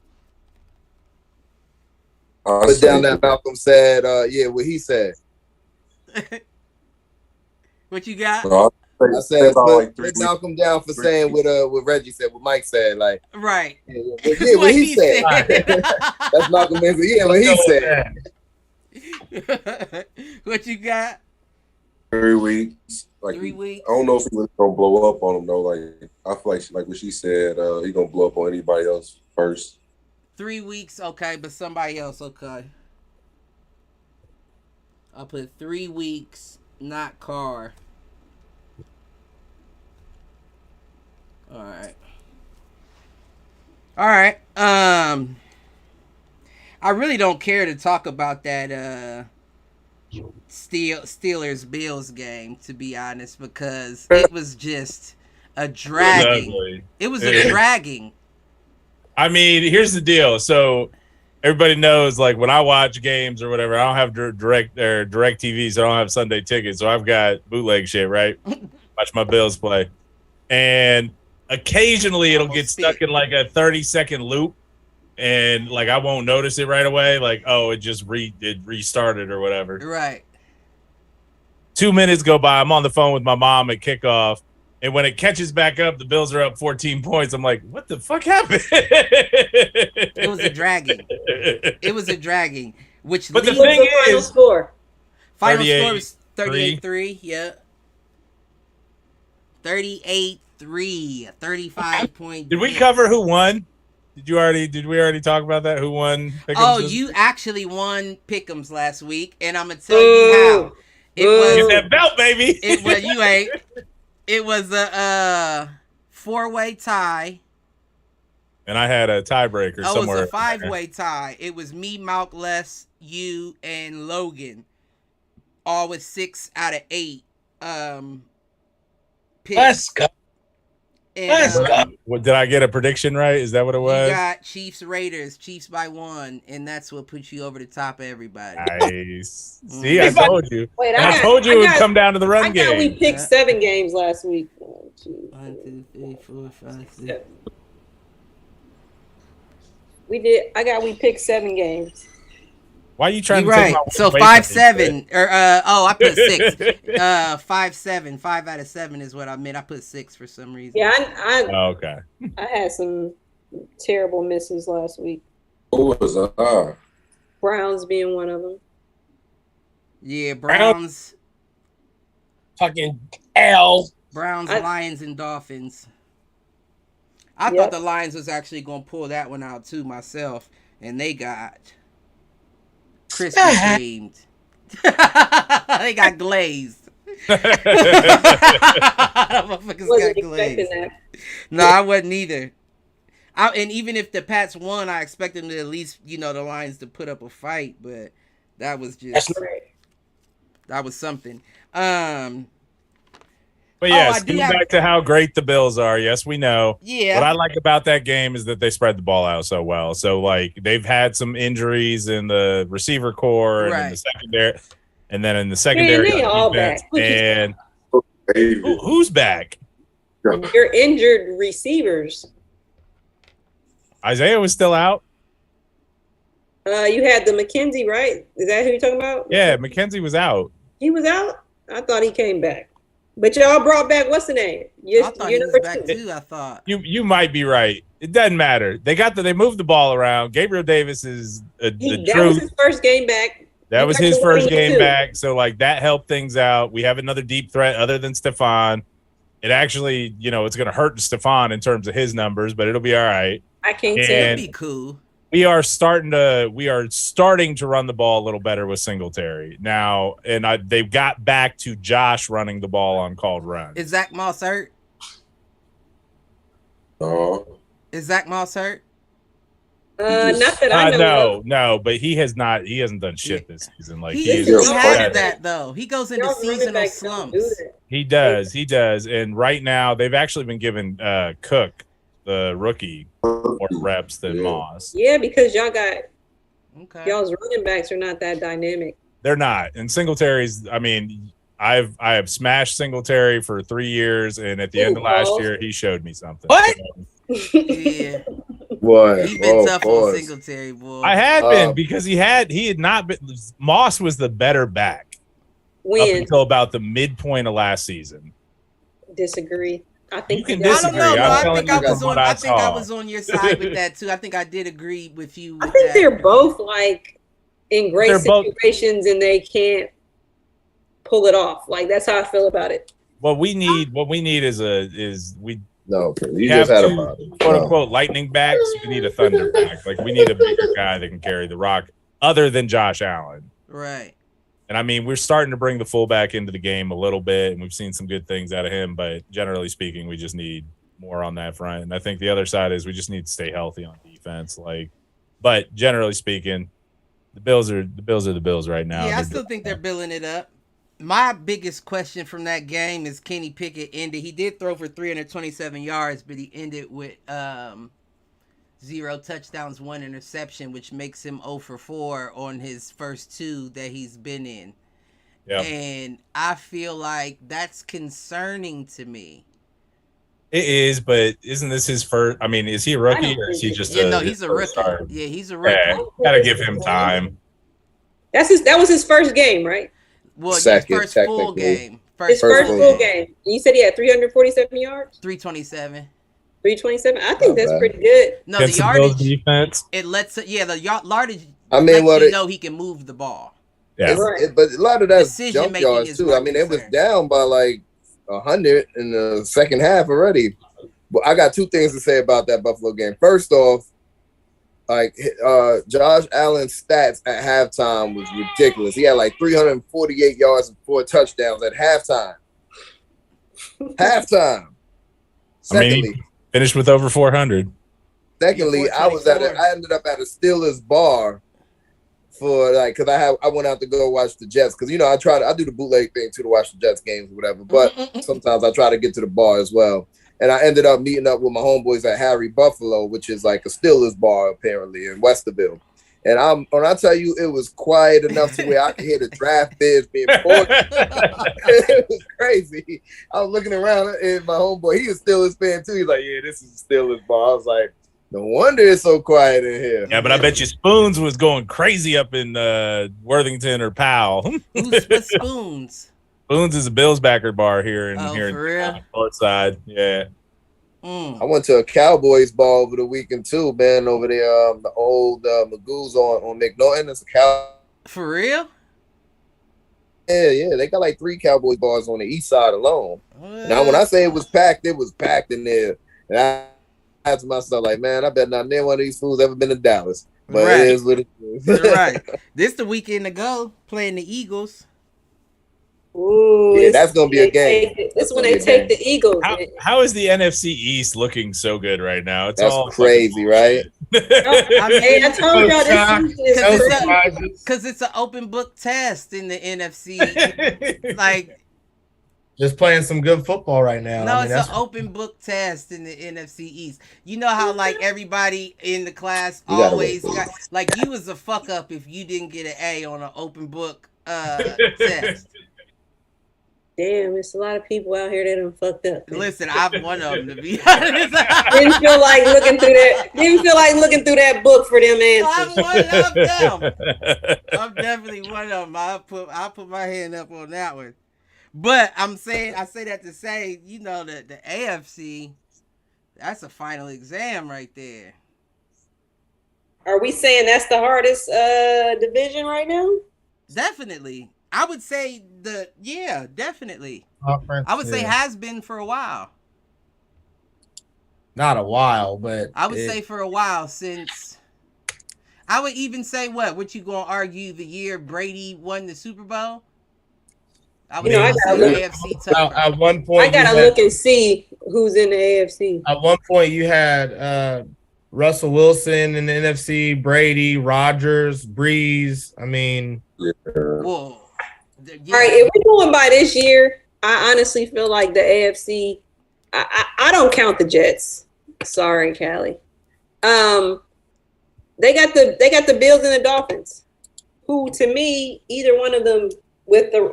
Put down that Malcolm said, what he said. What you got? I said put Malcolm down for saying what Reggie said, what Mike said, like right. Yeah, what he said. That's Malcolm Benson. Yeah, what he said. What you got? 3 weeks. Like 3 weeks. I don't know if he was gonna blow up on him though. Like I feel like what she said, he gonna blow up on anybody else first. 3 weeks, okay, but somebody else, okay. I'll put 3 weeks, not Carr. All right. I really don't care to talk about that Steelers Bills game, to be honest, because it was just a dragging. It was a dragging. I mean, here's the deal. So everybody knows, like, when I watch games or whatever, I don't have direct TV, so I don't have Sunday tickets. So I've got bootleg shit, right? Watch my Bills play. And occasionally it'll get stuck in like a 30-second loop, and like I won't notice it right away. Like, oh, it just restarted or whatever. Right. 2 minutes go by. I'm on the phone with my mom at kickoff, and when it catches back up, the Bills are up 14 points. I'm like, what the fuck happened? It was a dragging. Which but the thing is, final score was 38-3. Yeah. 38-3, 35-point. Did we cover who won? Did we already talk about that? Who won? Pick'ems you actually won Pick'ems last week, and I'm gonna tell you how. It was get that belt, baby. You ain't. It was a 4-way tie. And I had a tiebreaker somewhere. It was a 5-way tie. It was me, Malk, Les, you, and Logan, all with 6 out of 8. Picks. Let's go. And, what, did I get a prediction right? Is that what it was? You got Chiefs Raiders, Chiefs by 1, and that's what puts you over the top of everybody. Nice. See, I told you. Wait, I told you it would come down to the run game. We picked 7 games last week. 1, 2, 3, 4, 5, 6. We did. We picked 7 games. Why are you trying to take my So 5-7 or I put 6. 5-7. 5 out of 7 is what I meant. I put 6 for some reason. Yeah, okay. I had some terrible misses last week. Who was Browns being one of them. Yeah, Browns. Fucking L. Browns, Lions, and Dolphins. I thought the Lions was actually going to pull that one out too myself, and they got crispy creamed. They got glazed. Motherfuckers got glazed. No, I wasn't either. And even if the Pats won, I expected them to at least, the Lions to put up a fight, but that was just that was something. But yes, getting back to how great the Bills are. Yes, we know. Yeah. What I like about that game is that they spread the ball out so well. So, like, they've had some injuries in the receiver core and in the secondary, and then in the secondary. Man, they all back. And who's back? Your injured receivers. Isaiah was still out. You had the McKenzie, right? Is that who you're talking about? Yeah, McKenzie was out. He was out? I thought he came back. But y'all brought back what's the name? I thought he was back too. I thought you might be right. It doesn't matter. They moved the ball around. Gabriel Davis is that was his first game back. That was his first game back. So like that helped things out. We have another deep threat other than Stephon. It actually, it's going to hurt Stephon in terms of his numbers, but it'll be all right. I can't say it'll be cool. We are starting to run the ball a little better with Singletary now, and they've got back to Josh running the ball on called runs. Is Zach Moss hurt? No. Is Zach Moss hurt? Not that I know. No, but he hasn't done shit this season. Like he has that though. He goes into seasonal slumps. He does, and right now they've actually been giving Cook, the rookie, more reps than Moss. Yeah, because y'all's running backs are not that dynamic. They're not. And Singletary's, I mean, I have smashed Singletary for 3 years, and at the end of last year, he showed me something. What? Yeah. Boy, He's been tough on Singletary, boy. I had been because he had not been. Moss was the better back up until about the midpoint of last season. Disagree. I think you can disagree. I think I was on your side with that too. I think I did agree with you. I think they're both like in great situations and they can't pull it off. Like that's how I feel about it. What we need is No, you just had a quote unquote lightning backs. We need a thunder back. Like we need a bigger guy that can carry the rock, other than Josh Allen. Right. And I mean, we're starting to bring the fullback into the game a little bit, and we've seen some good things out of him. But generally speaking, we just need more on that front. And I think the other side is we just need to stay healthy on defense. But generally speaking, the Bills are the Bills right now. Yeah, I still think they're building it up. My biggest question from that game is Kenny Pickett ended. He did throw for 327 yards, but he ended with 0 touchdowns, 1 interception, which makes him 0 for 4 on his first 2 that he's been in. Yep. And I feel like that's concerning to me. It is, but isn't this his first? I mean, is he a rookie or is he just he's a rookie. Start? Yeah, he's a rookie. Yeah, gotta give him time. That was his first game, right? Well, his first full game. His first full game. You said he had 347 yards? 327. 327. I think that's pretty good. No, the yardage defense. It lets the yardage. I mean, you know he can move the ball. Yeah, but a lot of that's jump yards too. I mean, it was down by like 100 in the second half already. But I got 2 things to say about that Buffalo game. First off, like Josh Allen's stats at halftime was ridiculous. He had like 348 yards and 4 touchdowns at halftime. Secondly, finished with over 400. Secondly, I ended up at a Steelers bar for because I went out to go watch the Jets because I do the bootleg thing too to watch the Jets games or whatever. But sometimes I try to get to the bar as well. And I ended up meeting up with my homeboys at Harry Buffalo, which is like a Steelers bar apparently in Westerville. And when I tell you, it was quiet enough to where I could hear the draft bids being poured. It was crazy. I was looking around and my homeboy, he was Steelers fan too. He's like, "Yeah, this is a Steelers bar." I was like, no wonder it's so quiet in here. Yeah, but I bet you Spoons was going crazy up in Worthington or Powell. What's Spoons? Spoons is a Bills backer bar here in for real? North Side. Yeah. I went to a Cowboys ball over the weekend too, man. Over there, the old Magoo's on McNaughton. It's a cow. For real? Yeah. They got like 3 Cowboys bars on the east side alone. Now, when I say it was packed in there. And I had to myself like, man, I bet not near one of these fools ever been to Dallas. But right. It is what it is. Right. This the weekend to go playing the Eagles. Ooh, yeah, that's gonna be a game. This when they take the Eagles. How is the NFC East looking so good right now? That's all crazy, right? I told y'all this because it's an open book test in the NFC. Like, just playing some good football right now. No, it's an open book test in the NFC East. You know how like everybody in the class always got like you was a fuck up if you didn't get an A on an open book test. Damn, it's a lot of people out here that done fucked up. Man. Listen, I'm one of them, to be honest. Didn't feel like looking through that. Didn't feel like looking through that book for them answers. I'm one of them. I'm definitely one of them. I'll put my hand up on that one. But I say that to say, you know, the AFC, that's a final exam right there. Are we saying that's the hardest division right now? Definitely. I would say definitely. Conference, I would say has been for a while. Not a while, but I would say for a while since. I would even say what you gonna argue the year Brady won the Super Bowl? I would say AFC tougher. At one point, I gotta look and see who's in the AFC. At one point, you had Russell Wilson in the NFC, Brady, Rodgers, Breeze. I mean, whoa. Yeah. All right, if we're going by this year, I honestly feel like the AFC. I don't count the Jets. Sorry, Callie. They got the Bills and the Dolphins, who to me, either one of them with they're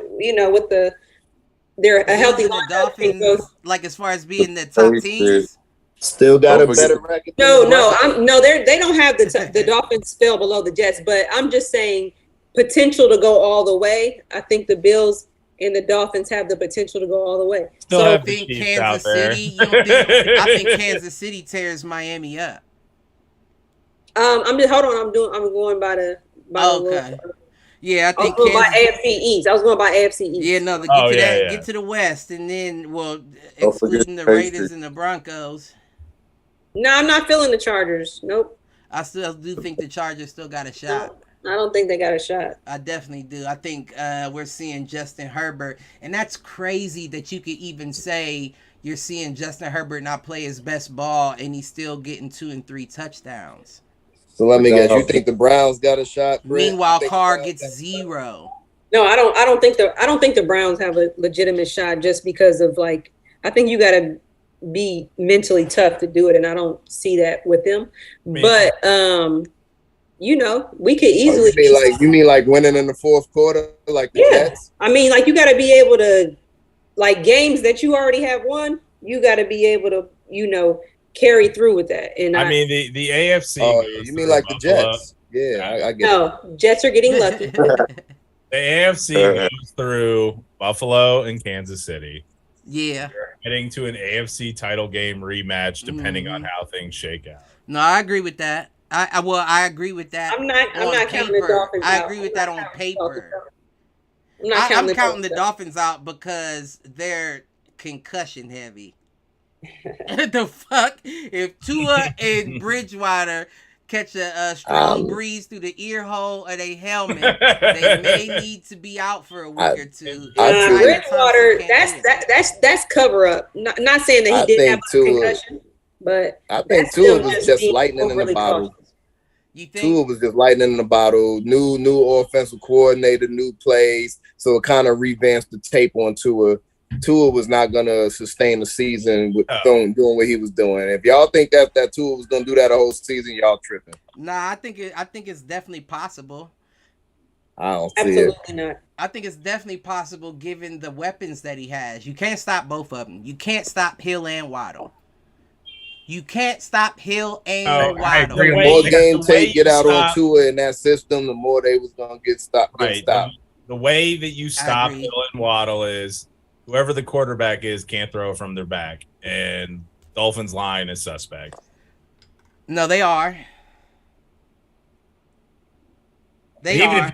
a healthy the Dolphins, like as far as being the top teams. Still got a better record. No, they don't have the Dolphins fell below the Jets, but I'm just saying potential to go all the way. I think the Bills and the Dolphins have the potential to go all the way. Still So I have the think Chiefs Kansas out there. City. I think Kansas City tears Miami up. I'm going by the. Okay. Yeah, I I was think going by AFC East. I was going by AFC East. Yeah, no, get to the West, and then excluding the Raiders and the Broncos. No, I'm not feeling the Chargers. Nope. I still do think the Chargers still got a shot. I don't think they got a shot. I definitely do. I think we're seeing Justin Herbert, and that's crazy that you could even say you're seeing Justin Herbert not play his best ball, and he's still getting 2 and 3 touchdowns. So let me guess. You think the Browns got a shot? Brett? Meanwhile, Carr gets 0. No, I don't think the Browns have a legitimate shot just because of like I think you got to be mentally tough to do it, and I don't see that with them. But we could easily. You mean like winning in the fourth quarter, like the Jets? I mean, like you got to be able to, like games that you already have won. You got to be able to, carry through with that. And I mean the AFC. Oh, you mean like the Jets? Yeah, I get it. No, Jets are getting lucky. The AFC goes through Buffalo and Kansas City. Yeah. You're heading to an AFC title game rematch depending on how things shake out. No, I agree with that. I agree with that. I'm not counting the Dolphins out. I agree with that on paper. I'm counting the Dolphins out because they're concussion heavy. The fuck? If Tua and Bridgewater catch a strong breeze through the ear hole of their helmet, they may need to be out for a week or two. Bridgewater, that's cover up. Not saying that he didn't have a concussion, but I think Tua was just lightning in the bottle. You think Tua was just lightning in the bottle? New offensive coordinator, new plays, so it kind of revamps the tape on Tua. Tua was not gonna sustain the season with doing what he was doing. If y'all think that Tua was gonna do that a whole season, y'all tripping. Nah, I think it's definitely possible. I don't see Absolutely not. I think it's definitely possible given the weapons that he has. You can't stop both of them. You can't stop Hill and Waddle. You can't stop Hill and Waddle. The more game tape get out on Tua in that system, the more they was gonna get stopped. The way that you stop Hill and Waddle is whoever the quarterback is can't throw from their back, and Dolphins line is suspect. No, they are. Even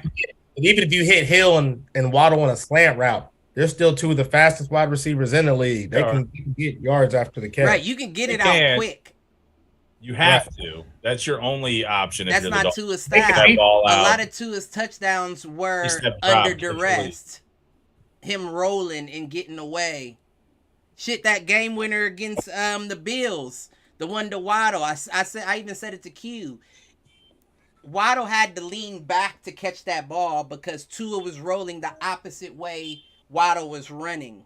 if you hit Hill and Waddle on a slant route, they're still 2 of the fastest wide receivers in the league. They can get yards after the catch. Right, you can get it out quick. You have to. That's your only option. That's not Tua's style. A lot of Tua's touchdowns were under duress. Him rolling and getting away. Shit, that game winner against the Bills, the one to Waddle. I even said it to Q. Waddle had to lean back to catch that ball because Tua was rolling the opposite way Waddle was running.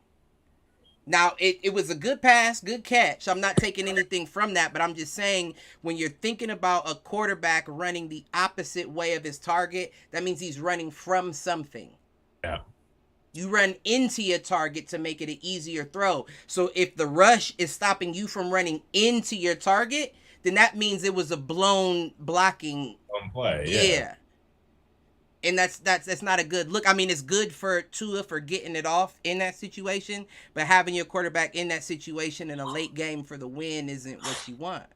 Now, it was a good pass, good catch. I'm not taking anything from that, but I'm just saying when you're thinking about a quarterback running the opposite way of his target, that means he's running from something. Yeah. You run into your target to make it an easier throw. So if the rush is stopping you from running into your target, then that means it was a blown blocking play. Yeah. And that's not a good look. I mean, it's good for Tua for getting it off in that situation, but having your quarterback in that situation in a late game for the win isn't what you want.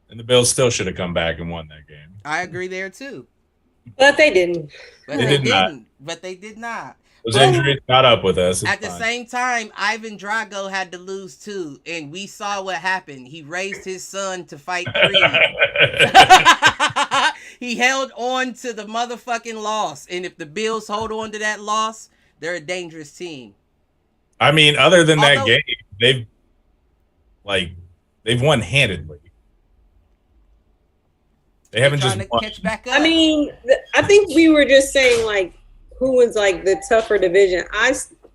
And the Bills still should have come back and won that game. I agree there too. But they didn't. But they didn't. But they did not. Those injuries caught up with us. At the same time, Ivan Drago had to lose too, and we saw what happened. He raised his son to fight Creed. He held on to the motherfucking loss, and if the Bills hold on to that loss, they're a dangerous team. I mean, other than that game, they've won handedly. They haven't just won. Catch back up. I mean, I think we were just saying like who was like the tougher division.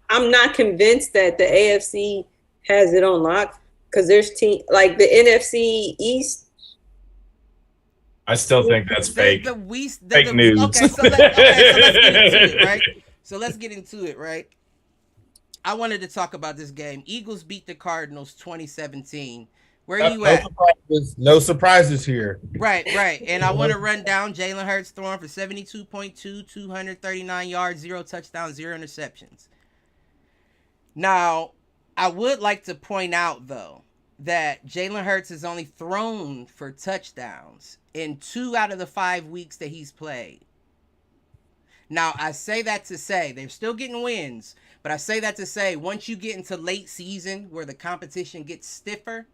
I'm not convinced that the AFC has it on lock because there's team like the NFC East. I still think that's fake. Fake news. Okay, so let's get into it, right? So let's get into it, right? I wanted to talk about this game. Eagles beat the Cardinals 2017. Where are you at? No surprises here. Right. And I want to run down Jalen Hurts throwing for 72.2, 239 yards, 0 touchdowns, 0 interceptions. Now, I would like to point out, though, that Jalen Hurts has only thrown for touchdowns in 2 out of the 5 weeks that he's played. Now, I say that to say they're still getting wins, but I say that to say once you get into late season where the competition gets stiffer,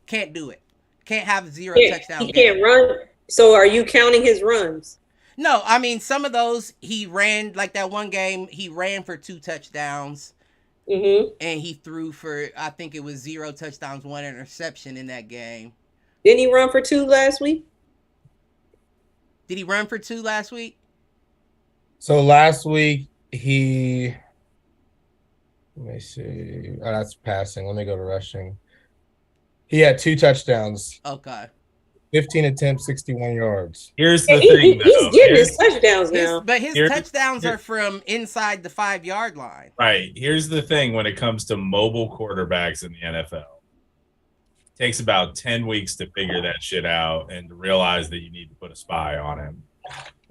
can't do it. Can't have 0 touchdowns. He can't run. So are you counting his runs? No, I mean, some of those he ran, like that one game, he ran for 2 touchdowns. Mm-hmm. And he threw for, I think it was 0 touchdowns, 1 interception in that game. Didn't he run for 2 last week? Did he run for 2 last week? So last week let me see. Oh, that's passing. Let me go to rushing. He had 2 touchdowns. Okay. 15 attempts, 61 yards. Here's the thing, he's getting his touchdowns now. But his touchdowns are from inside the 5-yard line. Right. Here's the thing when it comes to mobile quarterbacks in the NFL. It takes about 10 weeks to figure that shit out and to realize that you need to put a spy on him.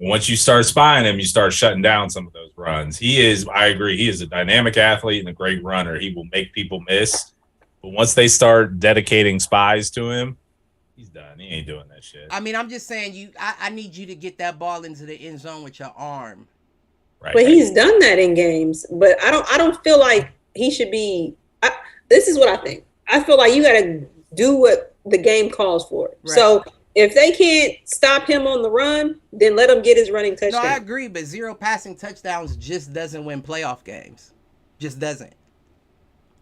And once you start spying him, you start shutting down some of those runs. I agree, he is a dynamic athlete and a great runner. He will make people miss. But once they start dedicating spies to him, he's done. He ain't doing that shit. I mean, I'm just saying, I need you to get that ball into the end zone with your arm. Right. But he's done that in games. But I don't feel like he should be. This is what I think. I feel like you got to do what the game calls for. Right. So if they can't stop him on the run, then let him get his running touchdown. No, I agree, but 0 passing touchdowns just doesn't win playoff games. Just doesn't.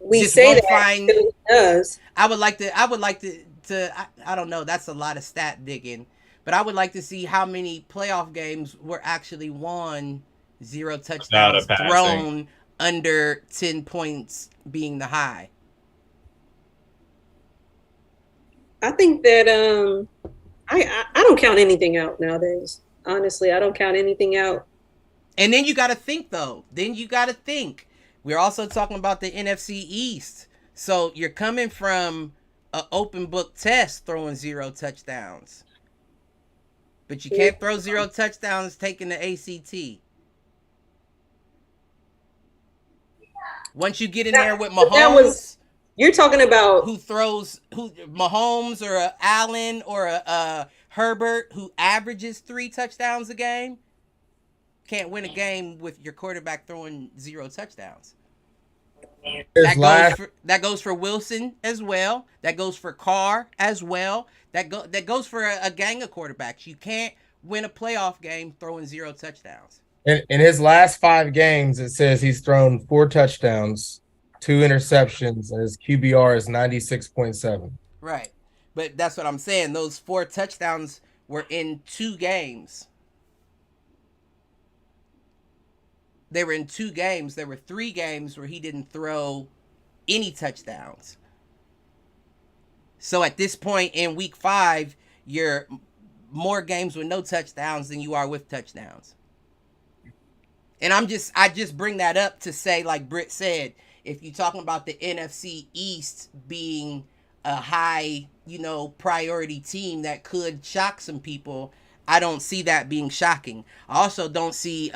We just say that it does. I would like to I don't know, that's a lot of stat digging, but I would like to see how many playoff games were actually won 0 touchdowns thrown under 10 points being the high. I think that I don't count anything out nowadays. Honestly, I don't count anything out. And then you got to think though. We're also talking about the NFC East. So you're coming from an open book test throwing 0 touchdowns. But you can't throw 0 touchdowns taking the ACT. Once you get in there with Mahomes, you're talking about who Mahomes or a Allen or a Herbert who averages 3 touchdowns a game. Can't win a game with your quarterback throwing 0 touchdowns. That goes for Wilson as well. That goes for Carr as well. That goes for a gang of quarterbacks. You can't win a playoff game throwing 0 touchdowns. In his last 5 games, it says he's thrown 4 touchdowns, 2 interceptions, and his QBR is 96.7. Right. But that's what I'm saying. Those 4 touchdowns were in 2 games. They were in 2 games. There were 3 games where he didn't throw any touchdowns. So at this point in week 5, you're more games with no touchdowns than you are with touchdowns. And I just bring that up to say, like Britt said, if you're talking about the NFC East being a high, priority team that could shock some people, I don't see that being shocking. I also don't see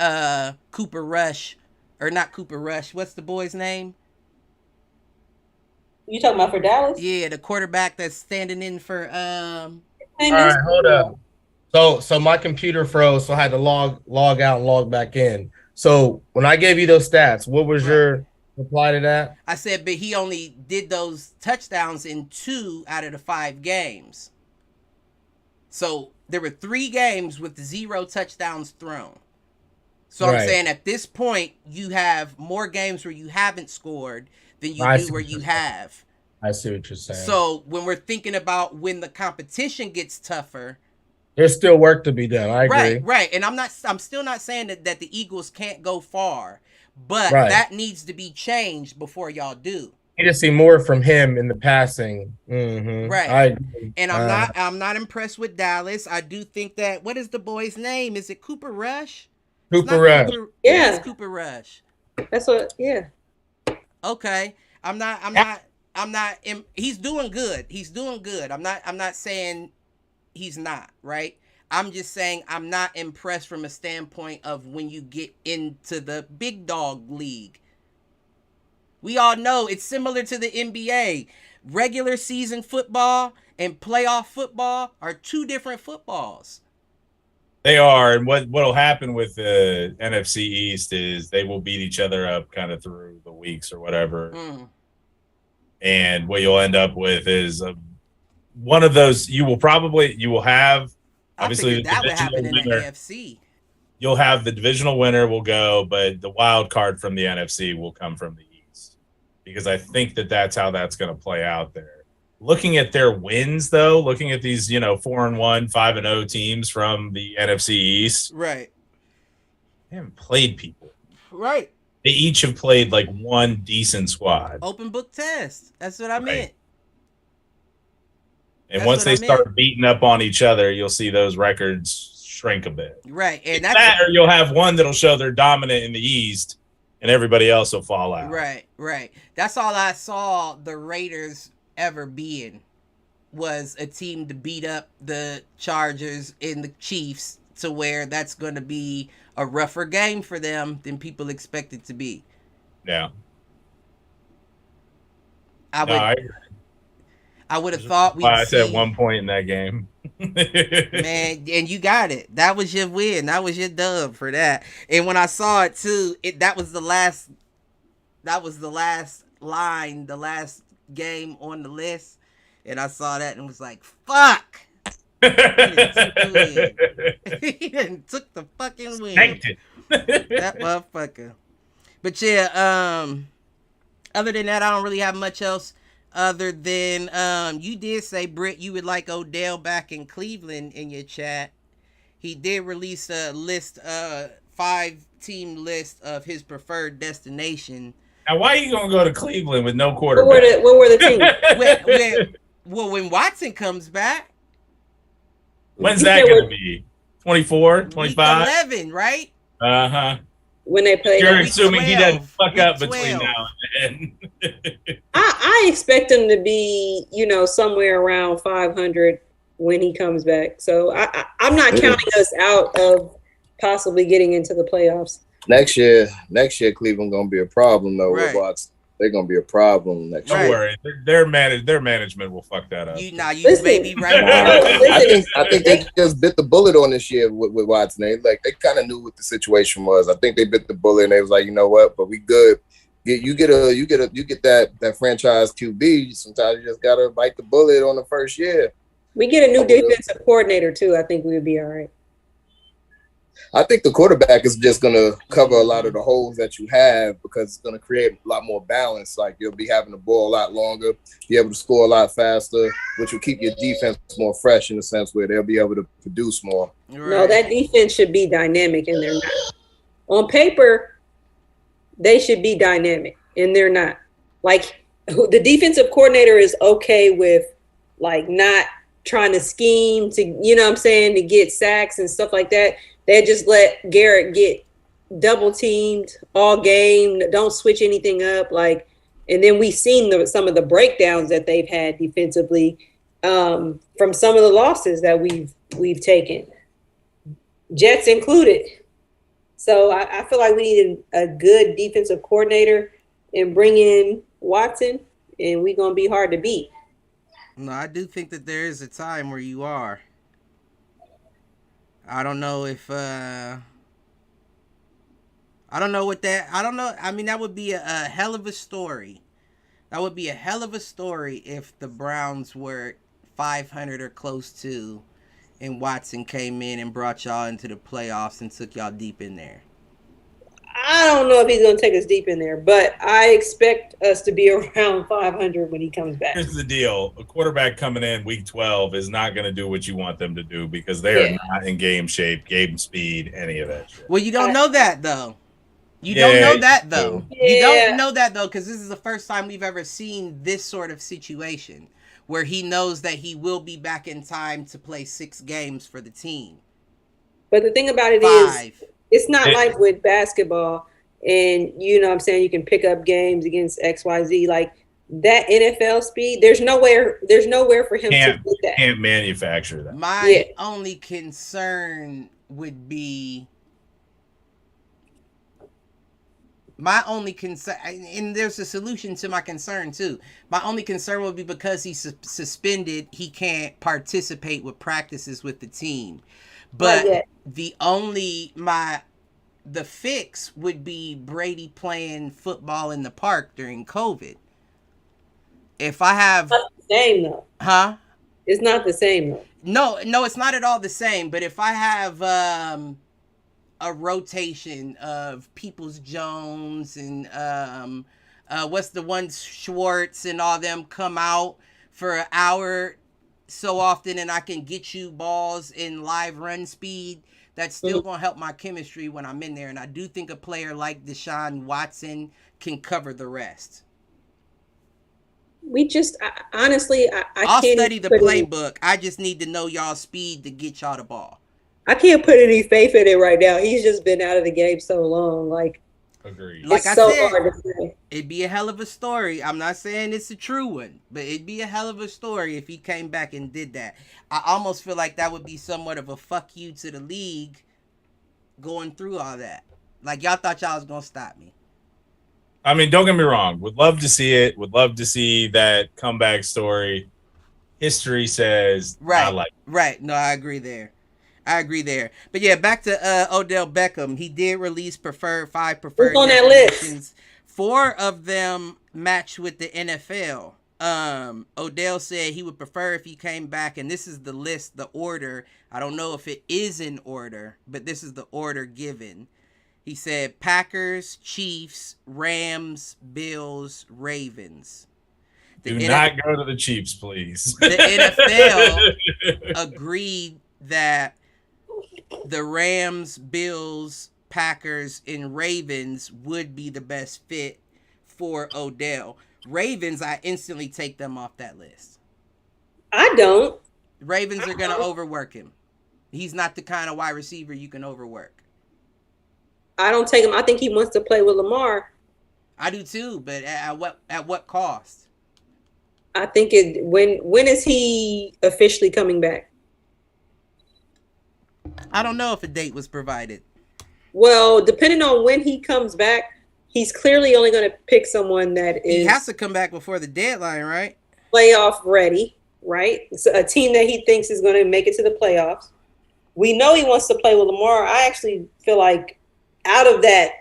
Cooper Rush, or not Cooper Rush. What's the boy's name? You talking about for Dallas? Yeah, the quarterback that's standing in for. All right, hold up. So my computer froze, so I had to log out and log back in. So when I gave you those stats, what was your reply to that? I said, but he only did those touchdowns in 2 out of the 5 games. So there were 3 games with 0 touchdowns thrown. So I'm saying at this point, you have more games where you haven't scored than you do where you have. I see what you're saying. So when we're thinking about when the competition gets tougher, there's still work to be done. I agree. Right. And I'm still not saying that the Eagles can't go far, but that needs to be changed before y'all do. You need to see more from him in the passing. Mm-hmm. Right. And I'm not impressed with Dallas. I do think that, what is the boy's name? Is it Cooper Rush? Cooper Rush. Yeah. It's Cooper Rush. That's what, yeah. Okay. He's doing good. He's doing good. I'm not saying he's not, right? I'm just saying I'm not impressed from a standpoint of when you get into the big dog league. We all know it's similar to the NBA. Regular season football and playoff football are 2 different footballs. They are, and what'll happen with the NFC East is they will beat each other up kind of through the weeks or whatever. And what you'll end up with is one of those. You will have obviously that would happen in the AFC. You'll have the divisional winner will go, but the wild card from the NFC will come from the East, because I think that's how that's going to play out there. Looking at their wins, though, looking at these 4-1, 5-0 teams from the NFC East, right? They haven't played people, right? They each have played like one decent squad. Open book test. That's what I meant. And once they start beating up on each other, you'll see those records shrink a bit. Right. And or you'll have one that'll show they're dominant in the East and everybody else will fall out. Right. That's all I saw the Raiders ever being, was a team to beat up the Chargers and the Chiefs, to where that's going to be a rougher game for them than people expect it to be. Yeah. I would have thought we'd I said 1 point in that game. Man, and you got it. That was your win. That was your dub for that. And when I saw it too, that was the last line, the last game on the list. And I saw that and was like, fuck. He done took the fucking win. That motherfucker. But yeah, other than that, I don't really have much else. Other than you did say, Britt, you would like Odell back in Cleveland in your chat. He did release a list, 5-team list of his preferred destination. Now, why are you gonna go to Cleveland with no quarterback? What were the teams? When Watson comes back. When's that going to be? 24, 25? 11, right? Uh-huh. When they play. You're assuming 12, he doesn't fuck up between now and then. I expect him to be, somewhere around 500 when he comes back. So I'm not counting us out of possibly getting into the playoffs. Next year, Cleveland going to be a problem, though, with Watson. They're gonna be a problem next year. Don't worry, their management will fuck that up. You may be right. I think they just bit the bullet on this year with Watson. They kind of knew what the situation was. I think they bit the bullet and they was like, you know what? But we good. You get that franchise QB. Sometimes you just gotta bite the bullet on the first year. We get a new defensive coordinator too. I think we would be all right. I think the quarterback is just going to cover a lot of the holes that you have, because it's going to create a lot more balance. Like, you'll be having the ball a lot longer, be able to score a lot faster, which will keep your defense more fresh in the sense where they'll be able to produce more. Right. No, that defense should be dynamic, and they're not. On paper, they should be dynamic, and they're not. Like, the defensive coordinator is okay with, like, not trying to scheme to, to get sacks and stuff like that. They just let Garrett get, double teamed all game. Don't switch anything up. Like, and then we've seen some of the breakdowns that they've had defensively from some of the losses that we've taken, Jets included. So I feel like we need a good defensive coordinator and bring in Watson, and we're gonna be hard to beat. No, I do think that there is a time where you are. I don't know if I don't know what that. I don't know. I mean, that would be a hell of a story. That would be a hell of a story if the Browns were 500 or close to, and Watson came in and brought y'all into the playoffs and took y'all deep in there. I don't know if he's going to take us deep in there, but I expect us to be around 500 when he comes back. Here's the deal. A quarterback coming in week 12 is not going to do what you want them to do because they are not in game shape, game speed, any of that shit. Well, you don't know that, though. You don't know that, though. You don't know that, though, because this is the first time we've ever seen this sort of situation where he knows that he will be back in time to play 6 games for the team. But the thing about it is, it's not like with basketball and, you know what I'm saying, you can pick up games against XYZ. Like, that NFL speed, there's nowhere for him to do that. Can't manufacture that. My only concern would be... and there's a solution to my concern too. My only concern would be because he's suspended, he can't participate with practices with the team. But the fix would be Brady playing football in the park during COVID. If I have... It's not the same though. Huh? It's not the same though. No, it's not at all the same. But if I have a rotation of Peoples Jones and what's the one, Schwartz and all them come out for an hour so often, and I can get you balls in live run speed, that's still going to help my chemistry when I'm in there. And I do think a player like Deshaun Watson can cover the rest. We just, honestly, I'll study the playbook. I just need to know y'all speed to get y'all the ball. I can't put any faith in it right now. He's just been out of the game so long. Like, agreed. Like I said, hard to say. It'd be a hell of a story. I'm not saying it's a true one, but it'd be a hell of a story if he came back and did that. I almost feel like that would be somewhat of a fuck you to the league going through all that. Like, y'all thought y'all was going to stop me. I mean, don't get me wrong. Would love to see it. Would love to see that comeback story. History says right. I like it. Right. No, I agree there. But yeah, back to Odell Beckham. He did release five preferred on that list. 4 of them match with the NFL. Odell said he would prefer if he came back, and this is the list, the order. I don't know if it is in order, but this is the order given. He said Packers, Chiefs, Rams, Bills, Ravens. Do not go to the Chiefs, please. The NFL agreed that the Rams, Bills, Packers, and Ravens would be the best fit for Odell. Ravens, I instantly take them off that list. I don't. Ravens are going to overwork him. He's not the kind of wide receiver you can overwork. I don't take him. I think he wants to play with Lamar. I do too, but at what cost? I think when is he officially coming back? I don't know if a date was provided. Well, depending on when he comes back, he's clearly only going to pick someone that is... He has to come back before the deadline, right? Playoff ready, right? So a team that he thinks is going to make it to the playoffs. We know he wants to play with Lamar. I actually feel like out of that,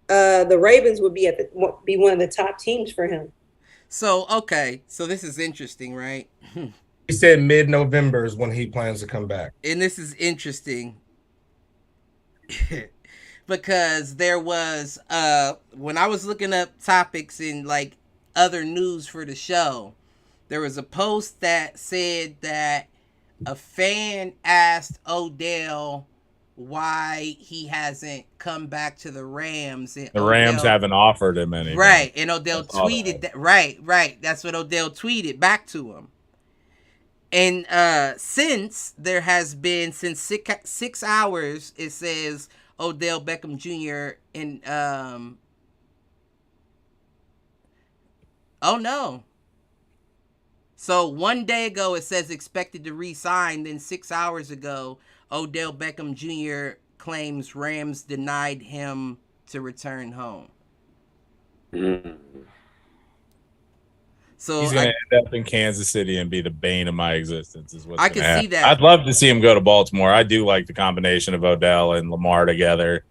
the Ravens would be one of the top teams for him. So, okay. So this is interesting, right? He said mid-November is when he plans to come back. And this is interesting because there was, when I was looking up topics and like other news for the show, there was a post that said that a fan asked Odell why he hasn't come back to the Rams. And the Rams haven't offered him anything. Right. And Odell tweeted that. Right. That's what Odell tweeted back to him. And since there has been since 6 hours, it says Odell Beckham Jr. in oh no. So 1 day ago it says expected to re-sign. Then 6 hours ago, Odell Beckham Jr. claims Rams denied him to return home. So he's going to end up in Kansas City and be the bane of my existence. Is what I can see that. I'd love to see him go to Baltimore. I do like the combination of Odell and Lamar together.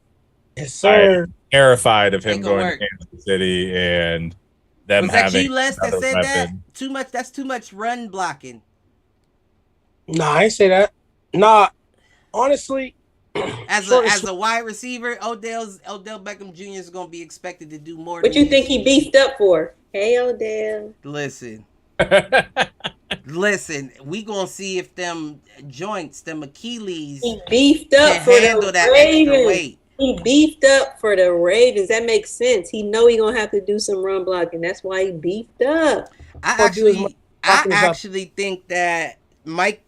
Yes, sir. I'm terrified of him going work. to Kansas City and them was that having you, Les, that said weapon. that? Too much. That's too much run blocking. Nah, I ain't say that. Nah, honestly, as a wide receiver, Odell Beckham Jr. is going to be expected to do more. What you think he beefed up for? Hey, Odell. Listen, we gonna see if them joints, them Achilles, he beefed up for handle that extra weight. He beefed up for the Ravens. That makes sense. He know he gonna have to do some run blocking. That's why he beefed up. I actually think that Mike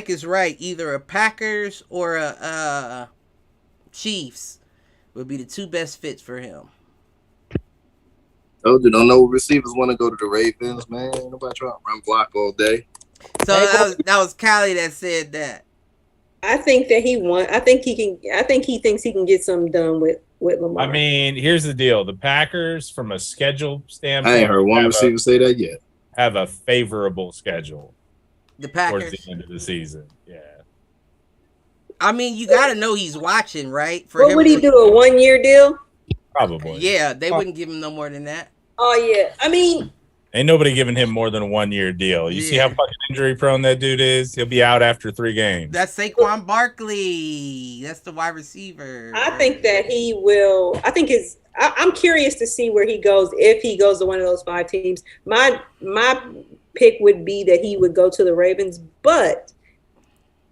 is right. Either a Packers or a Chiefs would be the two best fits for him. Told you, don't know receivers want to go to the Ravens, man. Nobody trying to run block all day. So that was Callie that said that. I think that I think he thinks he can get something done with Lamar. I mean, here's the deal: the Packers, from a schedule standpoint, I ain't heard one receiver say that yet. Have a favorable schedule. The Packers towards the end of the season, yeah. I mean, you got to know he's watching, right? What would he do? A 1-year deal? Probably. Yeah, they wouldn't give him no more than that. Oh yeah, I mean, ain't nobody giving him more than a 1-year deal. You see how fucking injury prone that dude is? He'll be out after 3 games. That's Saquon Barkley. That's the wide receiver. I think that he will. I'm curious to see where he goes if he goes to one of those 5 teams. My pick would be that he would go to the Ravens, but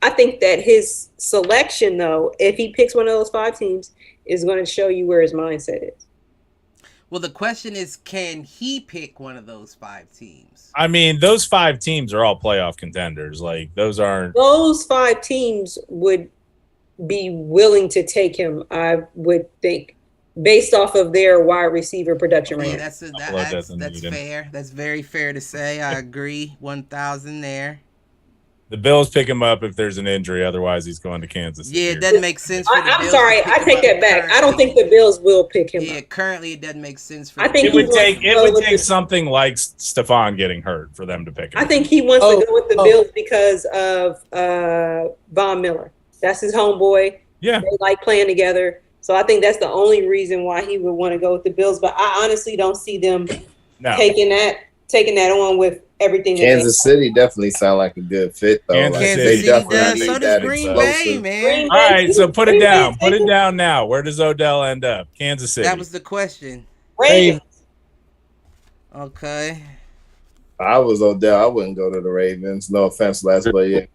I think that his selection, though, if he picks one of those 5 teams, is going to show you where his mindset is. Well, the question is, can he pick one of those 5 teams? I mean, those 5 teams are all playoff contenders. Like, those 5 teams would be willing to take him, I would think, based off of their wide receiver production rate. Yeah, that's fair. That's very fair to say. I agree. 1,000 there. The Bills pick him up if there's an injury. Otherwise, he's going to Kansas City. Yeah, it doesn't make sense for the Bills. I'm sorry. I take that back. I don't think the Bills will pick him up. Yeah, currently it doesn't make sense for it would take something like Stephon getting hurt for them to pick him up. I think he wants to go with the Bills because of Von Miller. That's his homeboy. Yeah. They like playing together. So I think that's the only reason why he would want to go with the Bills. But I honestly don't see them taking that on with everything. Kansas City definitely sound like a good fit, though. Kansas City does. So does Green Bay, man. All right, so put it down. Put it down now. Where does Odell end up? Kansas City. That was the question. Ravens. Okay. I was Odell. I wouldn't go to the Ravens. No offense, Les, but yeah.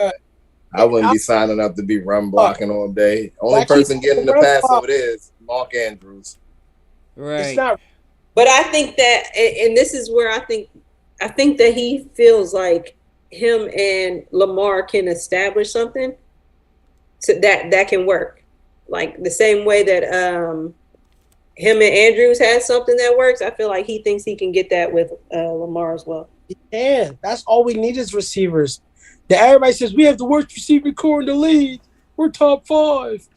I wouldn't be signing up to be run blocking all day. Only person getting the pass over there is Mark Andrews. Right. But I think that, and this is where I think that he feels like him and Lamar can establish something that can work. Like the same way that him and Andrews had something that works. I feel like he thinks he can get that with Lamar as well. Yeah, that's all we need is receivers. That everybody says we have the worst receiving core in the league. We're top 5.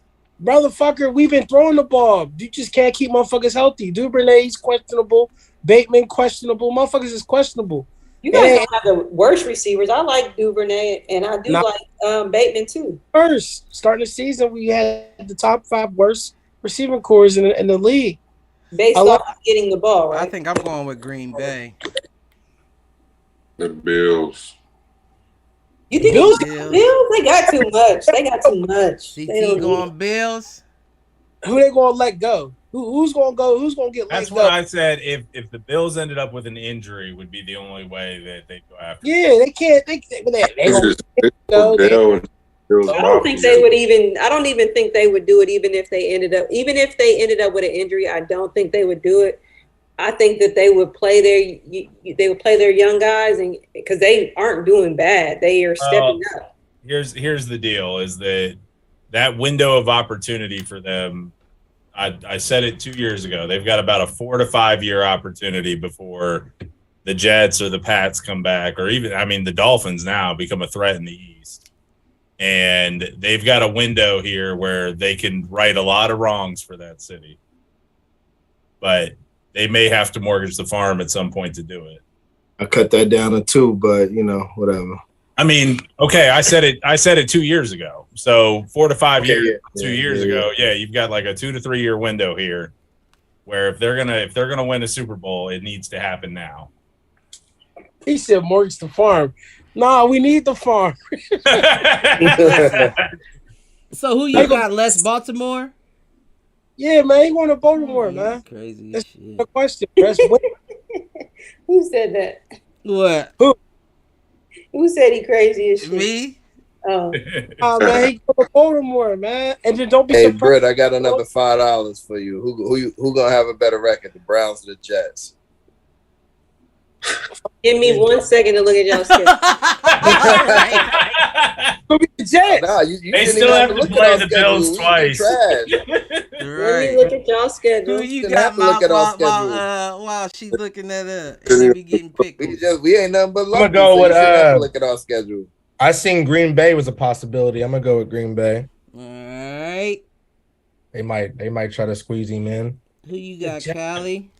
Motherfucker, we've been throwing the ball. You just can't keep motherfuckers healthy. Duvernay's questionable. Bateman questionable. Motherfuckers is questionable. You guys don't have the worst receivers. I like Duvernay, and I do like Bateman too. First, starting the season, we had the top 5 worst receiving cores in the league. Based off getting the ball, right? I think I'm going with Green Bay. The Bills. You think Bills? They got too much. They got too much. CT going Bills. Who they gonna let go? Who's gonna go? Who's gonna get let go? That's what I said. If the Bills ended up with an injury, would be the only way that they go after. Yeah, they can't. They go. I don't think they would even. I don't even think they would do it. Even if they ended up with an injury, I don't think they would do it. I think that they would play their young guys, and because they aren't doing bad, they are stepping up. Here's the deal: is that window of opportunity for them. I said it 2 years ago. They've got about a 4 to 5 year opportunity before the Jets or the Pats come back, or even, I mean, the Dolphins now become a threat in the East. And they've got a window here where they can right a lot of wrongs for that city. But they may have to mortgage the farm at some point to do it. I cut that down to 2, but whatever. I mean, okay, I said it 2 years ago. So 4 to 5 years, 2 years ago, you've got like a 2 to 3 year window here, where if they're gonna win a Super Bowl, it needs to happen now. He said mortgage the farm. Nah, we need the farm. So who you got? Les Baltimore? Yeah, man, he going to Baltimore, man. Crazy That's shit. the question. Who said that? What? Who said he crazy as shit? Me? Oh, man, he go to Baltimore, man. And then don't be Hey, surprised. Britt, I got another $5 for you. Who gonna have a better record, the Browns or the Jets? give me 1 second to look at y'all's schedule. Go be the Jets. Nah, you They didn't still even have to look play at the our Bills schedule. twice. Trash. Let me look at y'all's schedule. Who you Didn't got have to look at our while she's looking that up? And you be getting pickles. We ain't nothing but lucky. I'm gonna go so with you shouldn't have to look at our schedule. I seen Green Bay was a possibility. I'm gonna go with Green Bay. All right. They might try to squeeze him in. Who you got, Callie?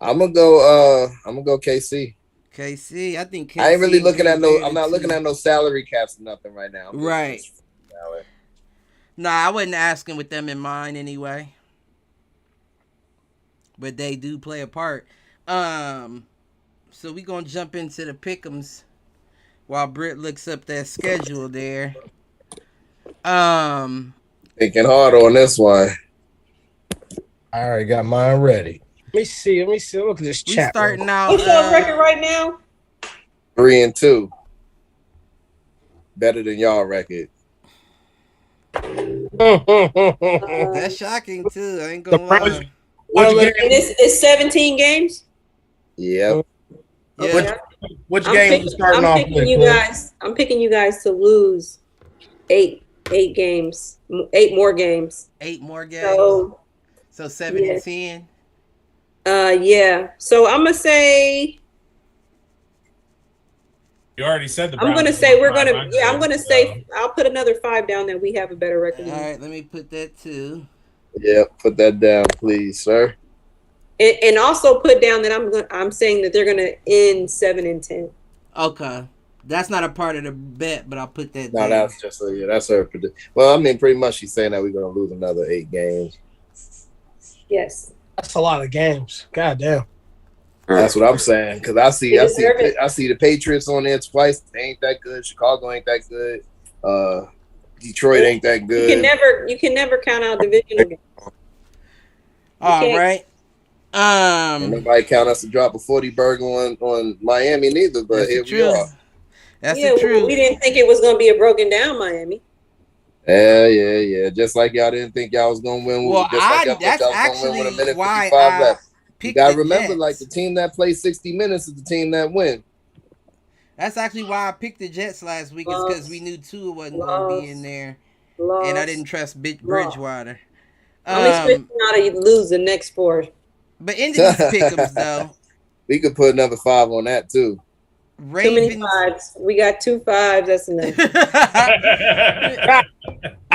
I'm gonna go KC. KC. I think KC. I ain't really looking Green at Bay I'm not looking at no salary caps or nothing right now. Right. Nah, I wasn't asking with them in mind anyway. But they do play a part. So we gonna jump into the pick'ems while Britt looks up that schedule there. Thinking hard on this one. I already got mine ready. Let me see. Look at this We chat. starting out. What's y'all's record right now? 3-2. Better than y'all record. That's shocking too. I ain't gonna lie. And it's 17 games. Yep. Yeah. Which game you starting off with? I'm picking you guys to lose 8 games, 8 more games. 8 more games. So 7 and 10. Yeah. So I'm gonna say. You already said the. I'm gonna say we're gonna. Yeah, I'm gonna say I'll put another 5 down that we have a better record. All right, let me put that too. Yeah, put that down, please, sir. And also put down that I'm saying that they're gonna end 7 and 10. Okay, that's not a part of the bet, but I'll put that. No, down. that's just that's her prediction. Well, I mean, pretty much she's saying that we're gonna lose another 8 games. Yes. That's a lot of games. God damn. That's what I'm saying. Because I see the Patriots on there twice. They ain't that good. Chicago ain't that good. Detroit ain't that good. You can never count out divisional games. All right. And nobody count us to drop a 40 burger on Miami neither. But here we are. That's the truth. We didn't think it was going to be a broken down Miami. Yeah. Just like y'all didn't think y'all was gonna win. Well, that's actually why I picked. You gotta remember, Jets. like the team that plays 60 minutes is the team that win. That's actually why I picked the Jets last week, is because we knew Tua wasn't gonna be in there, and I didn't trust Bridgewater. I'm expecting y'all to lose the next 4. But into these pick'ems though, we could put another 5 on that too. Ravens. Too many 5s. We got 2 5s. That's enough.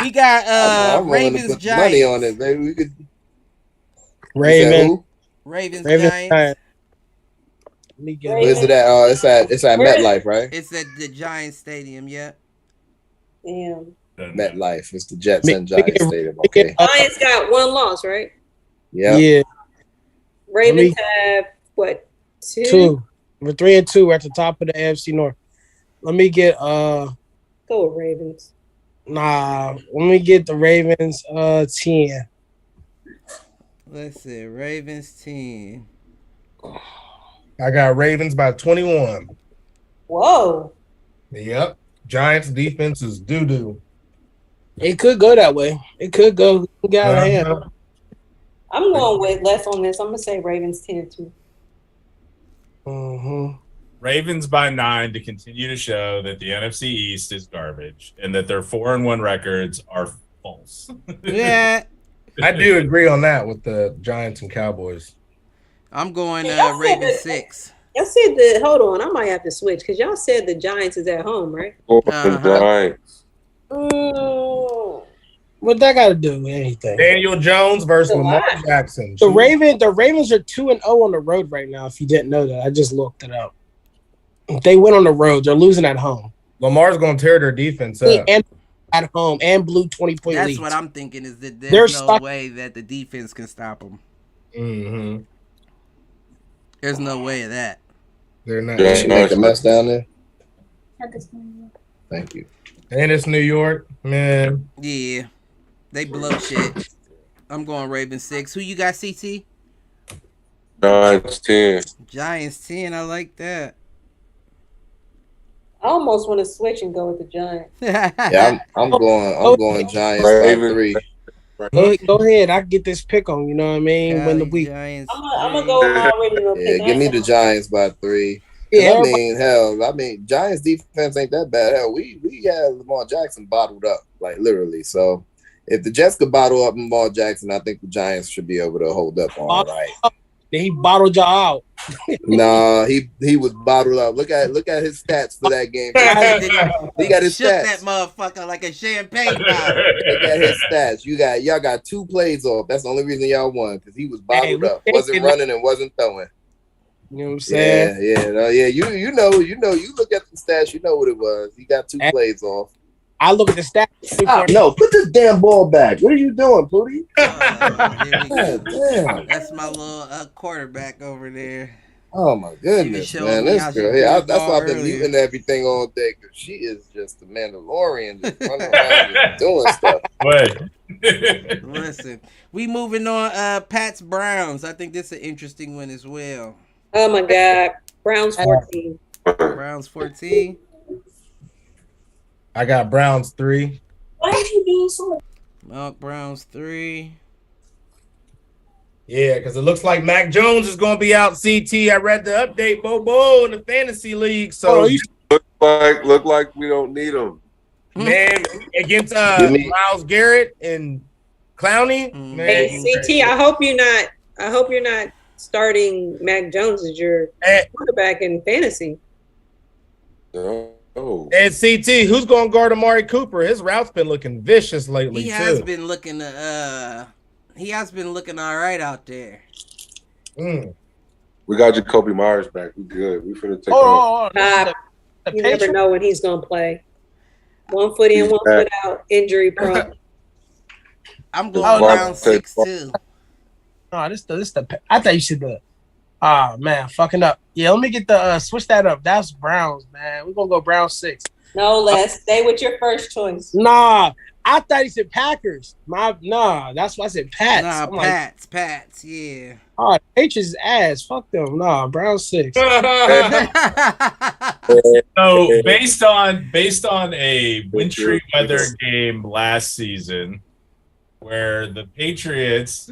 We got Ravens Giants. Money on it, baby. We could Ravens Giants. Where's it at? It's at MetLife, right? It's at the Giants Stadium. Yeah. Damn. MetLife. It's the Jets and Giants Stadium. Okay. Giants got 1 loss, right? Yep. Yeah. Ravens have what? 2? We're 3-2. We're at the top of the AFC North. Let me get Go with Ravens. Let me get the Ravens 10. Let's see, Ravens 10. I got Ravens by 21. Whoa. Yep. Giants defense is doo-doo. It could go that way. It could go. Get out of hand. I'm going with less on this. I'm gonna say Ravens 10-2. Mm-hmm. Ravens by 9 to continue to show that the NFC East is garbage and that their 4-1 records are false. Yeah. I do agree on that with the Giants and Cowboys. I'm going Y'all said Ravens that- 6. Y'all said that. Hold on, I might have to switch because y'all said the Giants is at home, right? Giants. What that got to do with anything? Daniel Jones versus It's a Lamar lot. Jackson. The Ravens are 2-0 on the road right now. If you didn't know that, I just looked it up. They went on the road. They're losing at home. Lamar's going to tear their defense up. And at home and blew 20-point That's leads. what I'm thinking is that They're there's no stuck- way that the defense can stop them. Mm-hmm. There's no way of that. They're not. Did she make a mess down there? Thank you. And it's New York, man. Yeah. They blow shit. I'm going Ravens 6. Who you got, CT? Giants 10. Giants 10. I like that. I almost want to switch and go with the Giants. Yeah, I'm going Giants by 3. Go ahead. I can get this pick on. You know what I mean? Win the week. Giants. I'm gonna go with my original pick. Yeah, give me the Giants by 3. Yeah, I mean, Giants defense ain't that bad. Hell, we have Lamar Jackson bottled up, like literally. So if the Jets could bottle up Lamar Jackson, I think the Giants should be able to hold up on right. He bottled y'all out. Nah, he was bottled up. Look at his stats for that game. Look at his Shook stats. that motherfucker like a champagne bottle. Look at his stats. Y'all got 2 plays off. That's the only reason y'all won, because he was bottled up. Wasn't running and wasn't throwing. You know what I'm saying? Yeah. You know. You look at the stats. You know what it was. He got 2 plays off. I look at the stats. Stop. No, put this damn ball back. What are you doing, Pootie? God damn. That's my little quarterback over there. Oh my goodness, showed man! me This how she girl, threw yeah, the that's ball why I've been earlier. muting everything all day, because she is just the Mandalorian, just running around and doing stuff. Wait. Listen, we moving on. Pats Browns. I think this is an interesting one as well. Oh my God, Browns 14. Browns 14. I got Browns 3. Why did you do so? Browns 3. Yeah, because it looks like Mac Jones is going to be out. CT, I read the update, Bobo, in the fantasy league. So, Look like we don't need him. man, against Myles Garrett and Clowney, man. Hey, CT, I hope you're not starting Mac Jones as your quarterback in fantasy. No. And CT, who's going to guard Amari Cooper? His route's been looking vicious lately, He too. has been looking all right out there. We got Jacoby Myers back. We good. We finna take off. You never know when he's gonna play. 1 foot in, 1 foot out, injury prone. I'm going Browns 6 too. No, this the. I thought you should do it. Ah, man, fucking up. Yeah, let me get the switch that up. That's Browns, man. We're gonna go Browns 6. No, Les, stay with your first choice. Nah, I thought he said Packers. That's why I said Pats. Nah, Pats, yeah. Oh, Patriots ass. Fuck them. Nah, Browns 6. So based on a wintry weather game last season, where the Patriots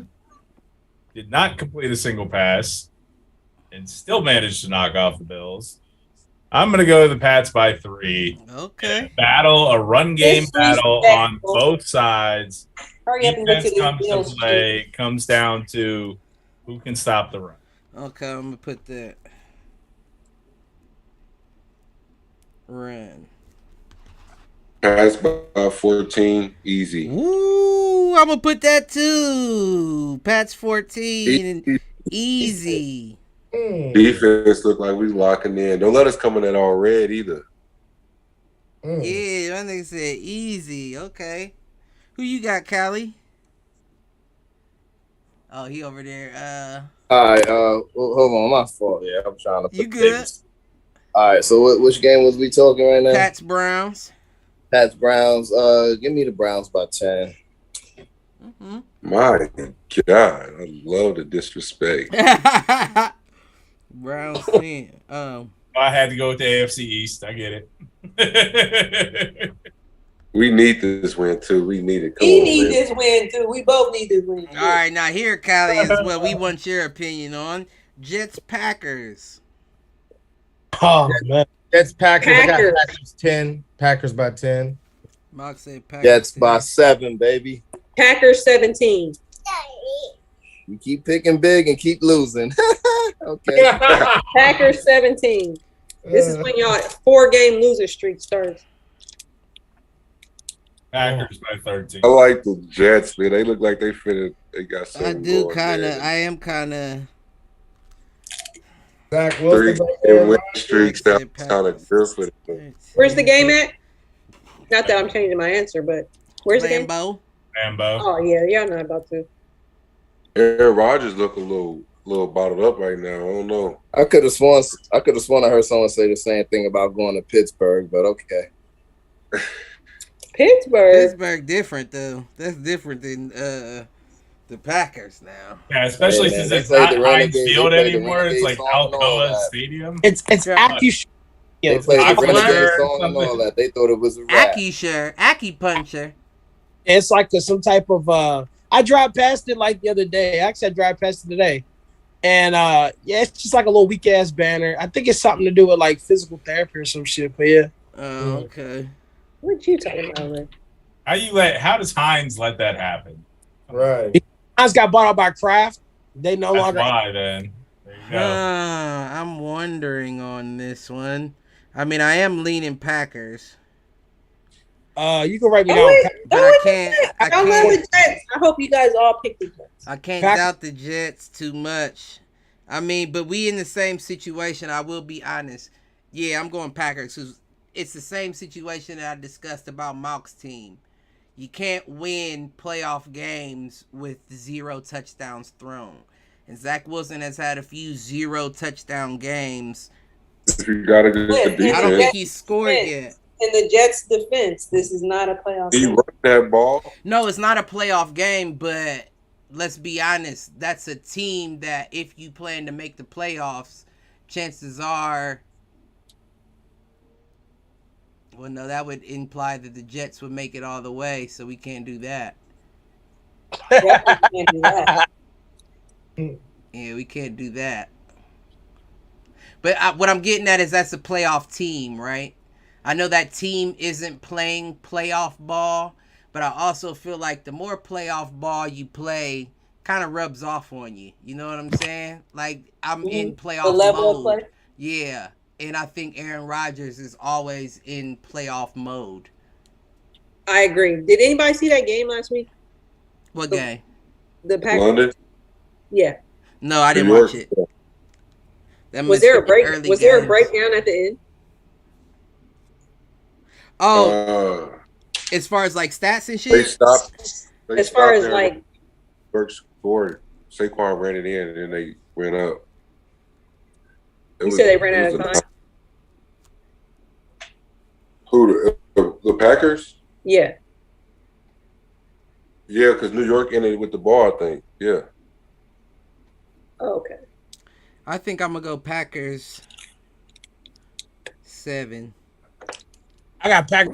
did not complete a single pass and still managed to knock off the Bills, I'm going to go with the Pats by 3. Okay. A run game battle on both sides. Hurry up and get to Defense these comes to Bills. play. Comes down to who can stop the run. Okay, I'm gonna put that. Run. Pass by 14, easy. Ooh, I'm gonna put that too. Pats 14 and easy. Defense look like we locking in. Don't let us come in at all red either. Yeah, I think said easy. Okay. Who you got, Callie? Oh, he over there. All right, hold on, my fault. Yeah, I'm trying to put You good? All right, so which game was we talking right now? Pats Browns. Pats Browns. Give me the Browns by 10. Mm-hmm. My God, I love the disrespect. Browns 10. I had to go with the AFC East. I get it. We need this win too. We need it. We need this win too. We both need this win. All right, now here, Callie, is what we want your opinion on. Jets Packers. Oh man, Jets Packers. I got Packers. Packers 10. Packers by 10. Mark said Packers. Jets 10. by 7, baby. Packers 17. You keep picking big and keep losing. Okay. Packers 17. This is when y'all 4-game loser streak starts. Packers by 13. I like the Jets, man. They look like they finna. They got I something do going, kind of. man. I am kind of. Zach 3 Wilson. and win streak sounds kind of good for them. Where's the game at? Not that I'm changing my answer, but where's the game? Lambeau. Rambo. Oh yeah, y'all not about to. Aaron Rodgers look a little bottled up right now. I don't know. I could have sworn I heard someone say the same thing about going to Pittsburgh, but okay. Pittsburgh different though. That's different than the Packers now. Yeah, especially Hey, man, since they it's played not the Heinz Renegades, Field they played the anymore. It's like Renegades song and all Alcoa that. Stadium. it's Yeah. Accu. They played the Aqua Renegade Shirt, song and all something. that. They thought it was a rap. Aki Puncher. It's like some type of. I drive past it like the other day. Actually, I drive past it today, and yeah, it's just like a little weak ass banner. I think it's something to do with like physical therapy or some shit. But yeah, Oh, okay. What you talking about, Rick? How does Heinz let that happen? Right. I got bought out by Kraft. They no That's longer. why then. There you go. I'm wondering on this one. I mean, I am leaning Packers, You can write me Oh, down. wait. but Oh, I wait. can't. I I love the can't. Jets. I hope you guys all pick the Jets. I can't Pack- doubt the Jets too much. I mean, but we in the same situation. I will be honest. Yeah, I'm going Packers. 'Cause it's the same situation that I discussed about Malk's team. You can't win playoff games with 0 touchdowns thrown. And Zach Wilson has had a few 0 touchdown games. If you got a good Yeah, I don't defense, think he's scored yet. In the Jets' defense, this is not a playoff he game. run that ball. No, it's not a playoff game, but let's be honest. That's a team that if you plan to make the playoffs, chances are. Well, no, that would imply that the Jets would make it all the way, so we can't do that. Definitely can't do that. Yeah, we can't do that. But what I'm getting at is that's a playoff team, right? I know that team isn't playing playoff ball, but I also feel like the more playoff ball you play, kind of rubs off on you. You know what I'm saying? Like, I'm in playoff The level of mode. play. Yeah, and I think Aaron Rodgers is always in playoff mode. I agree. Did anybody see that game last week? What game? The Packers. London. Yeah. No, I didn't New York. watch it. That Was must there a be break? early Was there a games. breakdown at the end? Oh, as far as like stats and They shit. stopped. They As far stopped as there. like, Burke scored. Saquon ran it in, and then they went up. you said they ran out of time. Who the Packers? Yeah. Yeah, because New York ended with the ball. I think. Yeah. Oh, okay. I think I'm gonna go Packers 7. I got Pack.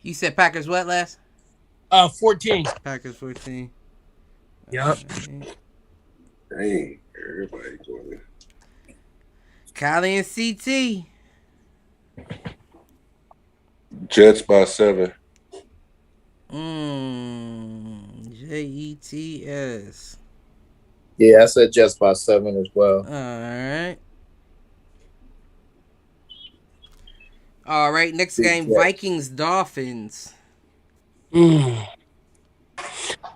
You said Packers what last? 14. Packers 14. Yup. Dang, everybody going. Kylie and CT. Jets by 7. Jets. Yeah, I said Jets by 7 as well. All right. Next game, Jets. Vikings Dolphins.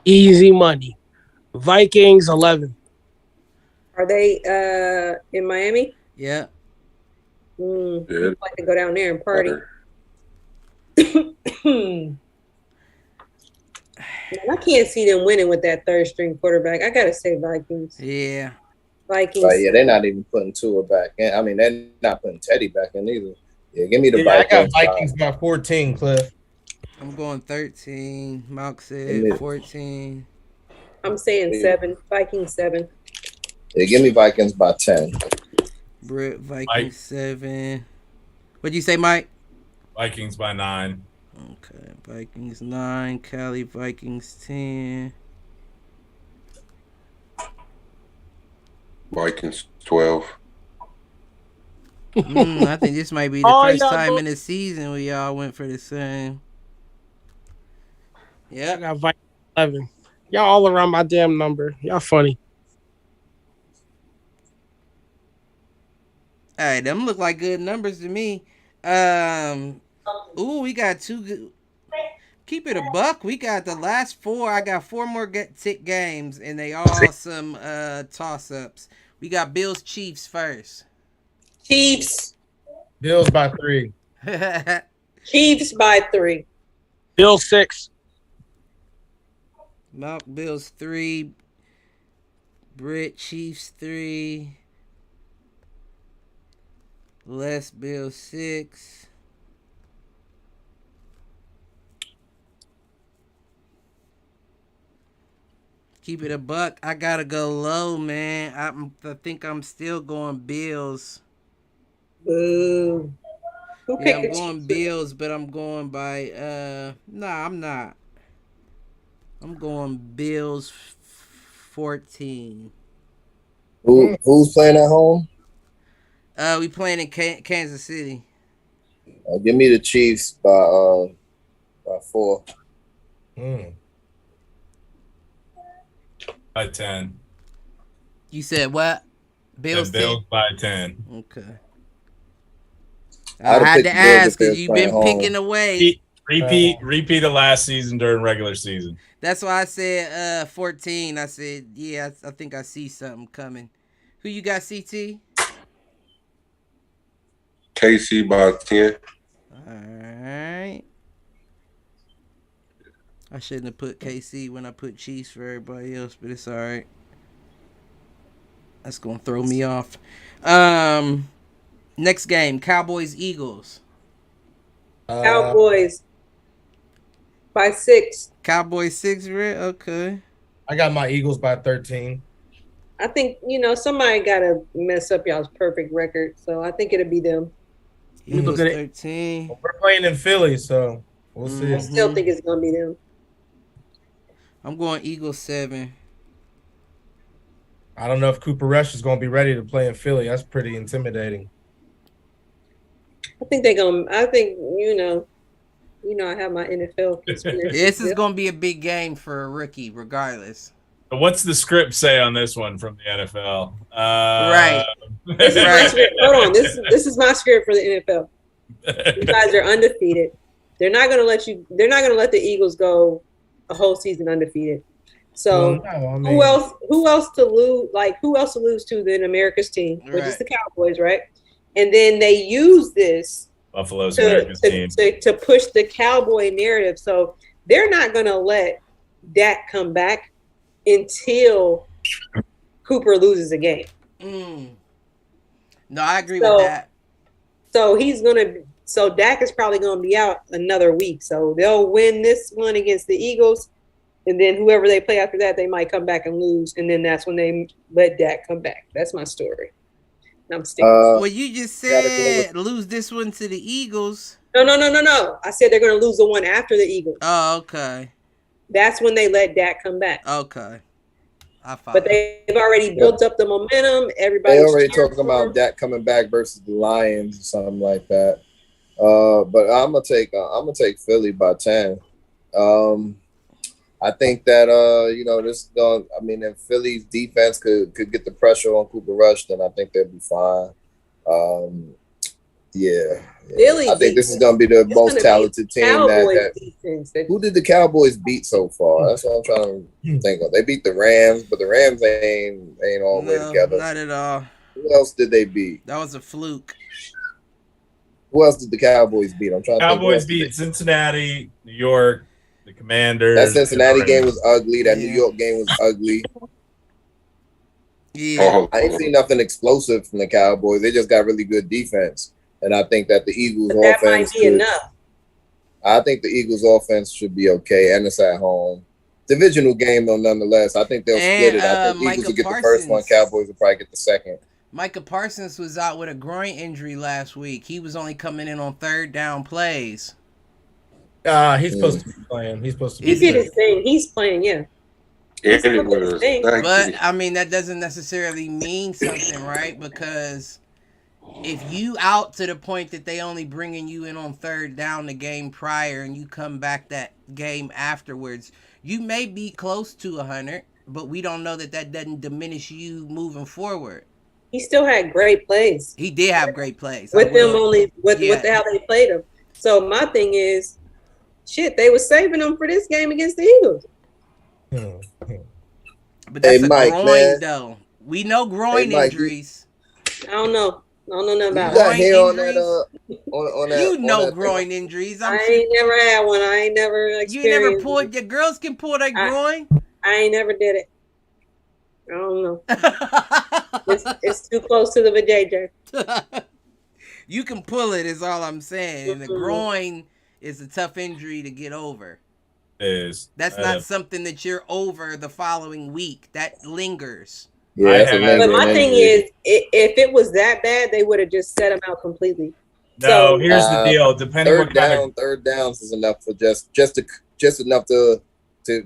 Easy money. Vikings 11. Are they in Miami? Yeah. Yeah. I'd like to go down there and party. Man, I can't see them winning with that third string quarterback. I gotta say Vikings. Yeah. Vikings. But yeah, they're not even putting Tua back in. I mean, they're not putting Teddy back in either. Yeah, give me the Yeah, I Vikings. got Vikings by 14, Cliff. I'm going 13. Malk Yeah. said 14. I'm saying 7. Vikings 7. Yeah, give me Vikings by 10. Britt, Vikings 7. What'd you say, Mike? Vikings by 9. Okay, Vikings 9, Cali Vikings 10. Vikings 12. I think this might be the Oh, first y'all time go- in the season we all went for the same. I Yep. got Vikings 11. Y'all all around my damn number. Y'all funny. All right, them look like good numbers to me. We got two good. Keep it a buck. We got the last 4. I got 4 more tick games, and they all some toss ups. We got Bills Chiefs first. Chiefs. Bills by 3. Chiefs by 3. Bill 6. Malk Bills 3. Brit Chiefs 3. Les Bills 6. Keep it a buck. I gotta go low, man. I think I'm still going Bills. Boo. Who Yeah, picked I'm the going Chiefs? Bills, but I'm going by nah, I'm not. I'm going Bills 14. Who's playing at home? We playing in Kansas City. Give me the Chiefs by 4. By 10. You said what? Bills 10? By 10. Okay. I had to ask because you've been picking away. Repeat of last season during regular season. That's why I said 14. I said, yeah, I think I see something coming. Who you got, CT? KC by 10. All right. I shouldn't have put KC when I put Chiefs for everybody else, but it's all right. That's going to throw me off. Next game, Cowboys-Eagles. Cowboys by 6. Cowboys 6, right? Okay. I got my Eagles by 13. I think, somebody got to mess up y'all's perfect record. So I think it'll be them. Eagles 13. Well, we're playing in Philly, so we'll see. I still think it's going to be them. I'm going Eagles 7. I don't know if Cooper Rush is going to be ready to play in Philly. That's pretty intimidating. I think they're going to, I think, I have my NFL conspiracy. This is going to be a big game for a rookie, regardless. But what's the script say on this one from the NFL? Right. This is my script. Hold on. This is my script for the NFL. You guys are undefeated. They're not going to let the Eagles go a whole season undefeated. So who else to lose? Like who else to lose to than America's team, which is the Cowboys, right? And then they use this Buffalo's America's team to push the Cowboy narrative. So they're not going to let Dak come back until Cooper loses a game. No, I agree with that. So Dak is probably going to be out another week. So they'll win this one against the Eagles. And then whoever they play after that, they might come back and lose. And then that's when they let Dak come back. That's my story. And I'm sticking. Well, you just said lose this one to the Eagles. No. I said they're going to lose the one after the Eagles. Oh, okay. That's when they let Dak come back. Okay. But they've already built up the momentum. Everybody's already talking about Dak coming back versus the Lions or something like that. But I'm gonna take Philly by 10. I think that if Philly's defense could get the pressure on Cooper Rush, then I think they'll be fine. Philly I think this is gonna be the most talented team that who did the Cowboys beat so far? That's what I'm trying to think of. They beat the Rams, but the Rams ain't all the way together. Not at all. Who else did they beat? That was a fluke. Who else did the Cowboys beat? I'm trying to think. Cowboys beat Cincinnati, New York, the Commanders. That Cincinnati game was ugly. That New York game was ugly. Yeah. I ain't seen nothing explosive from the Cowboys. They just got really good defense. And I think that the Eagles offense might be enough. I think the Eagles offense should be okay, and it's at home. Divisional game though, nonetheless. I think they'll split it. I think Eagles will get the first one. Cowboys will probably get the second. Micah Parsons was out with a groin injury last week. He was only coming in on third down plays. He's supposed to be playing. He's supposed to be. He did his thing. He's playing, yeah. But I mean, that doesn't necessarily mean something, right? Because if you out to the point that they only bringing you in on third down the game prior, and you come back that game afterwards, you may be close to 100, but we don't know that doesn't diminish you moving forward. He still had great plays. He did have great plays with how they played him. So my thing is, shit, they were saving him for this game against the Eagles. But that's a groin, though. We know groin injuries. I don't know nothing about it. Got hair on that, on that. You know groin injuries. I ain't never had one. I ain't never experienced. You never pulled. Your girls can pull their groin. I ain't never did it. I don't know. it's too close to the vajayjay. You can pull it, is all I'm saying. And the groin is a tough injury to get over. That's not something that you're over the following week. That lingers. Yeah, but my thing is, if it was that bad, they would have just set him out completely. No, here's the deal. Depending on third downs is enough for just enough to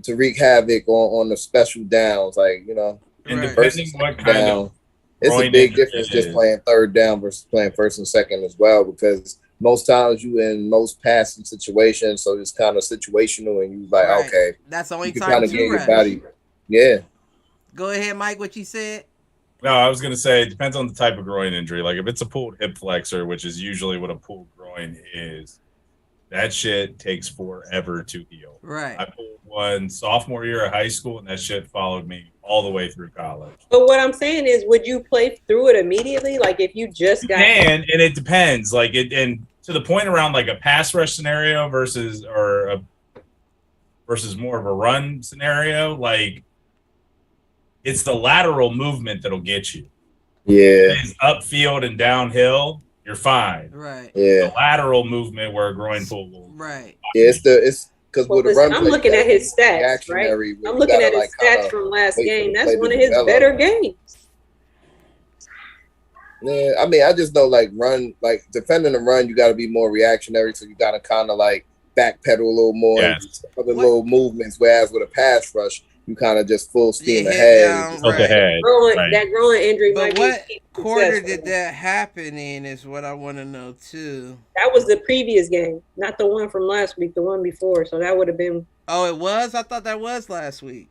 wreak havoc on the special downs, like And depending what kind of it's a big difference just playing third down versus playing first and second as well, because most times you in most passing situations, so it's kind of situational, and you like okay, that's the only you time kind of get your body. Yeah. Go ahead, Mike. What you said? No, I was gonna say it depends on the type of groin injury. Like if it's a pulled hip flexor, which is usually what a pulled groin is, that shit takes forever to heal. Right. I pulled one sophomore year of high school, and that shit followed me all the way through college. But what I'm saying is, would you play through it immediately? Like if you just got and it depends. Like it, and to the point around like a pass rush scenario versus more of a run scenario, like it's the lateral movement that'll get you. Yeah. If it's upfield and downhill, you're fine. Right. Yeah. The lateral movement where a groin pull will. Right. Yeah, it's because with the run. I'm looking at his stats, right? I'm looking at his stats from last game. That's one of his better games. Yeah, I mean, I just know like defending the run, you got to be more reactionary, so you got to kind of like backpedal a little more, and other little movements. Whereas with a pass rush, you kind of just full steam ahead. That groin injury. But what quarter did that happen in is what I want to know too. That was the previous game, not the one from last week, the one before. So that would have been. Oh, it was? I thought that was last week.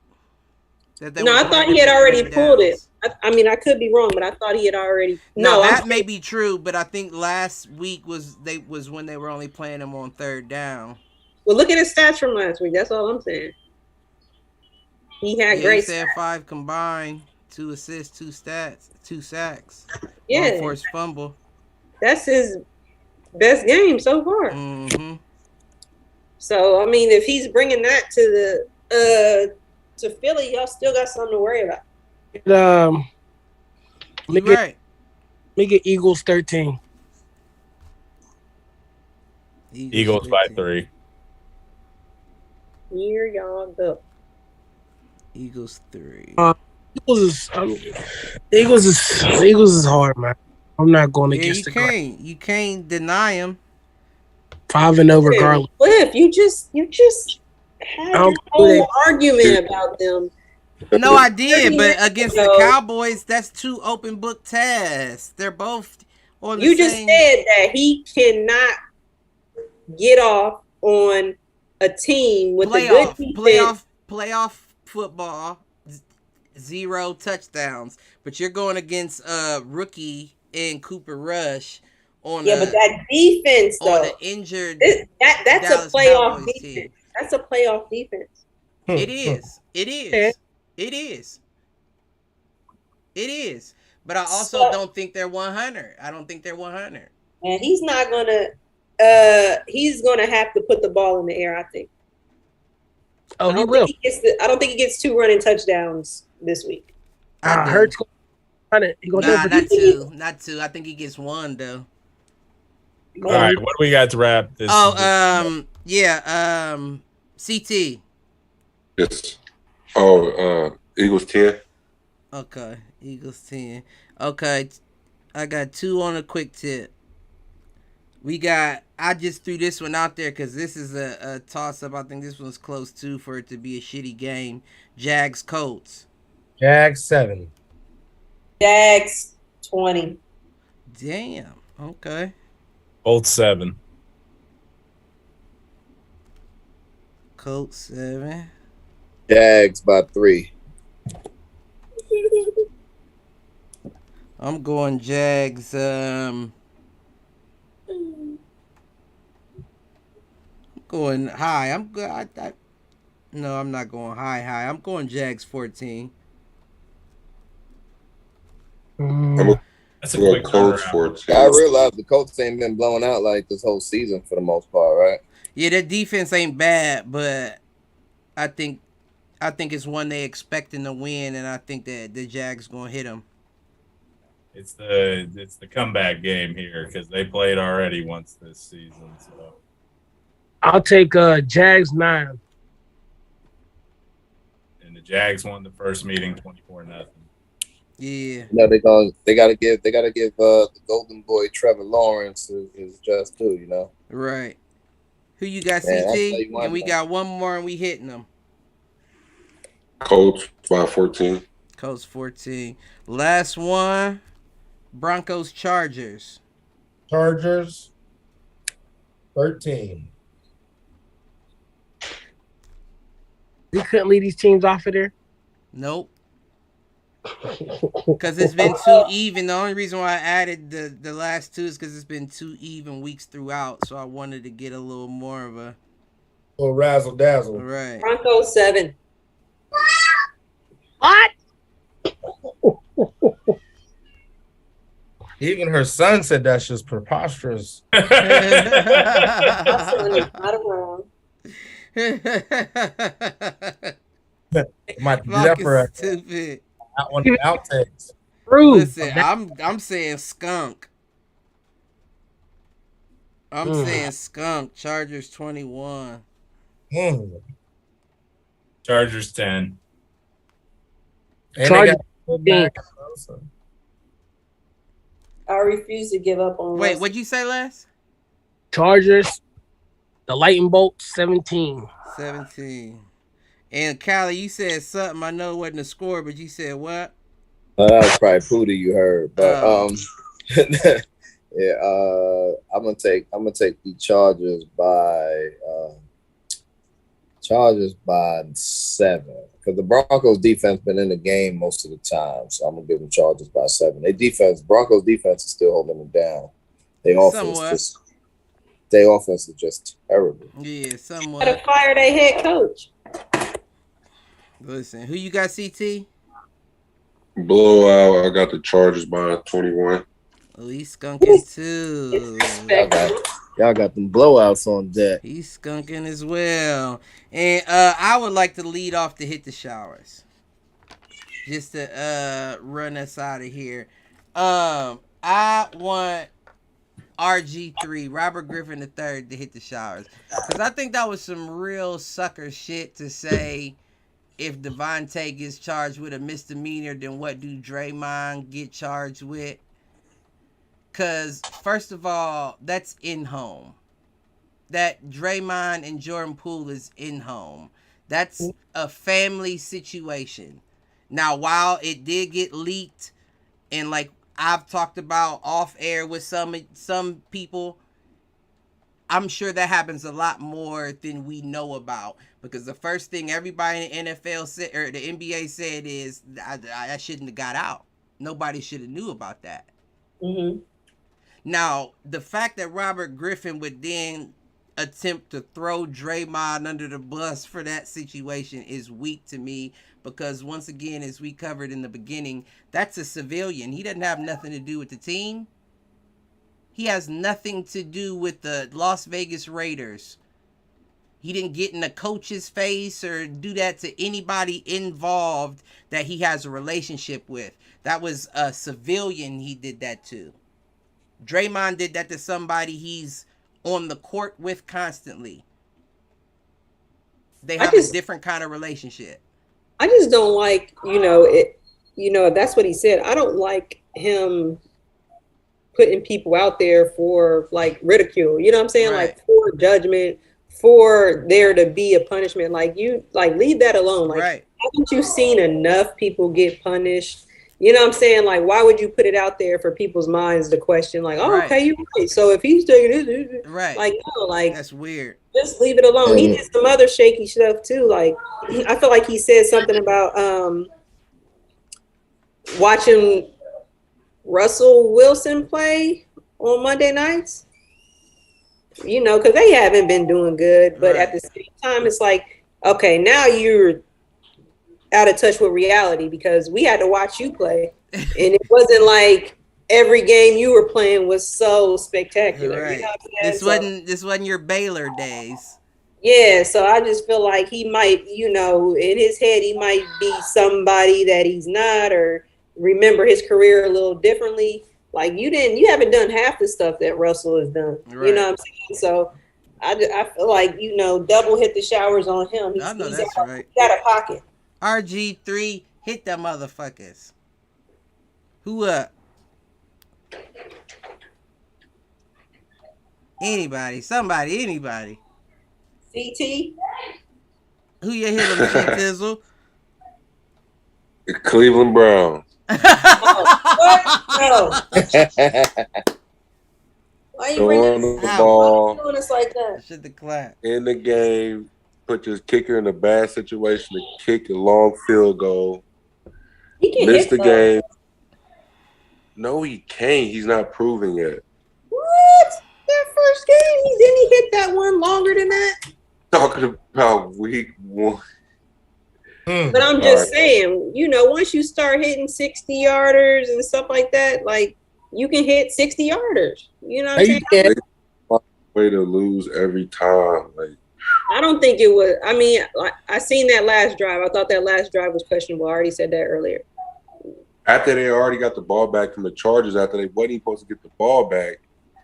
No, I thought he had already pulled it. I mean, I could be wrong, but I thought he had already. No, that may be true, but I think last week was when they were only playing him on third down. Well, look at his stats from last week. That's all I'm saying. He had great. He said 5 combined, 2 assists, 2 sacks. Yeah. 1 forced fumble. That's his best game so far. Mm-hmm. So I mean, if he's bringing that to the to Philly, y'all still got something to worry about. Make it Eagles 13. Eagles by 3. Here y'all go. Eagles 3. Eagles is hard, man. I'm not going against the guy. You can't deny him. 5-0 regardless. Cliff, you just had your whole argument about them. No, I did, but against the Cowboys, that's 2 open book tests. They're both on the same. You just said that he cannot get off on a team with a good defense. Playoff football, 0 touchdowns, but you're going against a rookie in Cooper Rush on but that defense though, on an injured that's Dallas a playoff Cowboys defense. team. That's a playoff defense. It is. It is. But I also don't think they're 100. I don't think they're 100. And he's not gonna. He's gonna have to put the ball in the air. I think. Oh, he will. I don't think he gets 2 running touchdowns this week. Hurts. Not two. I think he gets 1 though. All right, what do we got to wrap this? CT. Yes. Eagles 10. Okay, Eagles 10. Okay, I got 2 on a quick tip. I just threw this one out there because this is a toss up. I think this one's close too for it to be a shitty game. Jags Colts. Jags 7. Jags 20. Damn. Okay. Both 7. Colts 7. Jags by 3. I'm going Jags. Going high. I'm good. No, I'm not going high. I'm going Jags 14. That's a quick Colts turnaround. 14. I realize the Colts ain't been blown out like this whole season for the most part, right? Yeah, their defense ain't bad, but I think it's one they expecting to win, and I think that the Jags gonna hit them. It's the comeback game here because they played already once this season. So I'll take Jags 9. and the Jags won the first meeting 24-0. Yeah. No, they gotta give the golden boy Trevor Lawrence his just due, you know. Right. Who you got, Man, I'll tell CT? you one And we thing. got one more, and we hitting them. Colts by 14. Colts 14. Last one. Broncos Chargers. Chargers 13. We couldn't leave these teams off of there. Nope. Because it's been too even. The only reason why I added the last 2 is because it's been 2 even weeks throughout. So I wanted to get a little more of a little razzle dazzle. right. Broncos 7. What? Even her son said that's just preposterous. My son is not around. Might do that Fucking for stupid. out on the outtakes. Listen, I'm saying skunk. I'm saying skunk. Chargers 21. Chargers 10. And Chargers they got I refuse to give up on. Wait, what'd you say, Les? Chargers, the lightning bolt 17. 17. And Callie, you said something. I know it wasn't a score, but you said what? That was probably Pootie you heard, but yeah. I'm gonna take the Chargers by 7 because the Broncos defense been in the game most of the time, so I'm gonna give them Chargers by 7. Broncos defense is still holding them down. Their offense is just terrible. Yeah, somewhat. Gotta fire their head coach. Listen, who you got, CT? Blowout. I got the Chargers by 21. Oh, he's skunking too. Y'all got them blowouts on deck. He's skunking as well. And I would like to lead off to hit the showers. Just to run us out of here. I want RG3, Robert Griffin III, to hit the showers. Because I think that was some real sucker shit to say if Davante gets charged with a misdemeanor, then what do Draymond get charged with? Because, first of all, that's in-home. That Draymond and Jordan Poole is in-home. That's a family situation. Now, while it did get leaked, and like I've talked about off-air with some people, I'm sure that happens a lot more than we know about. Because the first thing everybody in the NFL said, or the NBA said, is I shouldn't have got out. Nobody should have knew about that. Mm-hmm. Now, the fact that Robert Griffin would then attempt to throw Draymond under the bus for that situation is weak to me, because once again, as we covered in the beginning, that's a civilian. He doesn't have nothing to do with the team. He has nothing to do with the Las Vegas Raiders. He didn't get in the coach's face or do that to anybody involved that he has a relationship with. That was a civilian he did that to. Draymond did that to somebody he's on the court with constantly. They have a different kind of relationship. I just don't like, if that's what he said, I don't like him putting people out there for like ridicule. You know what I'm saying? Right. Like for judgment, for there to be a punishment. Like you, like leave that alone. Like Right. haven't you seen enough people get punished? You know what I'm saying? Like, why would you put it out there for people's minds to question? Like, oh, Right. okay, you're right. So if he's taking this, Right. like, no, like That's weird. just leave it alone. He did some other shaky stuff too. Like, I feel like he said something about watching Russell Wilson play on Monday nights. You know, because they haven't been doing good, but at the same time, it's like, okay, now you're out of touch with reality because we had to watch you play, and it wasn't like every game you were playing was so spectacular. Right. You know what I'm saying? This wasn't your Baylor days. Yeah, so I just feel like he might, you know, in his head he might be somebody that he's not, or remember his career a little differently. Like you haven't done half the stuff that Russell has done. Right. You know what I'm saying? So I feel like, you know, double hit the showers on him. I know that's right. He's out of pocket. RG3, hit them motherfuckers. Who up? Anybody, somebody, anybody. CT? Who you hit him, Tizzle? The Cleveland Browns. Oh, why you Throwing bringing the ball doing us like that? Shit the clap. in the game, put your kicker in a bad situation to kick a long field goal. He can Miss hit the though. game. No, he can't. He's not proving yet. What? That first game, didn't he hit that one longer than that? Talking about week one. But I'm just saying, you know, once you start hitting 60-yarders and stuff like that, like you can hit 60-yarders. You know what I'm saying? Way to lose every time. Like, I don't think it was. I mean, I seen that last drive. I thought that last drive was questionable. I already said that earlier. after they already got the ball back from the Chargers, after they wasn't even supposed to get the ball back,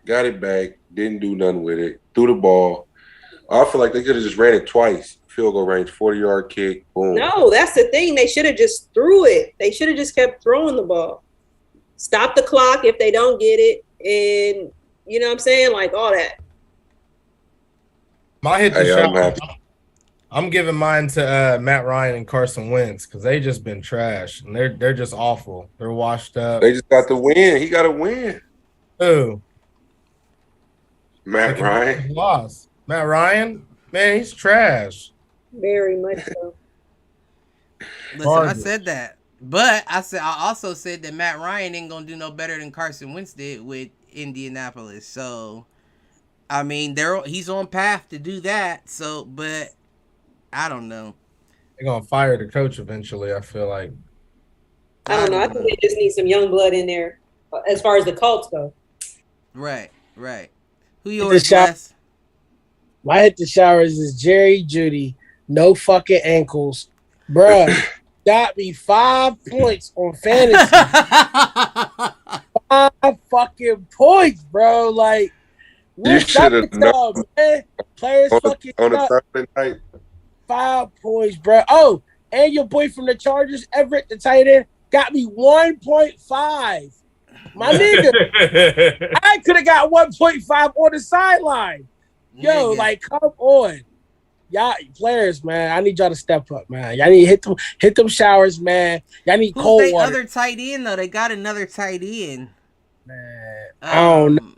got it back, didn't do nothing with it, threw the ball. I feel like they could have just ran it twice. Field goal range, 40-yard kick, boom. No, that's the thing. They should have just threw it. They should have just kept throwing the ball. Stop the clock if they don't get it. And, you know what I'm saying? Like, all that. My hit the shot. I'm giving mine to Matt Ryan and Carson Wentz because they just been trash. And they're just awful. They're washed up. They just got to win. He got to win. Who? Matt Ryan. Lost. Matt Ryan? Man, he's trash. Very much so. Listen, I said that. But I also said that Matt Ryan ain't gonna do no better than Carson Wentz did with Indianapolis. So, I mean, he's on path to do that. So, but I don't know. They're gonna fire the coach eventually, I feel like. I don't know. I think they just need some young blood in there as far as the Colts go. Right. Who yours, Wes? My hit the showers is Jerry Jeudy. No fucking ankles. Bruh, got me 5 points on fantasy. 5 fucking points, bro. Like, you should have known. Man. Players on a Thursday night. 5 points, bro. Oh, and your boy from the Chargers, Everett, the tight end, got me 1.5. My nigga, I could have got 1.5 on the sideline. Yo, like, come on. Y'all players, man. I need y'all to step up, man. Y'all need to hit them showers, man. Y'all need cold water. Who's their other tight end, though? They got another tight end. Man, I don't know.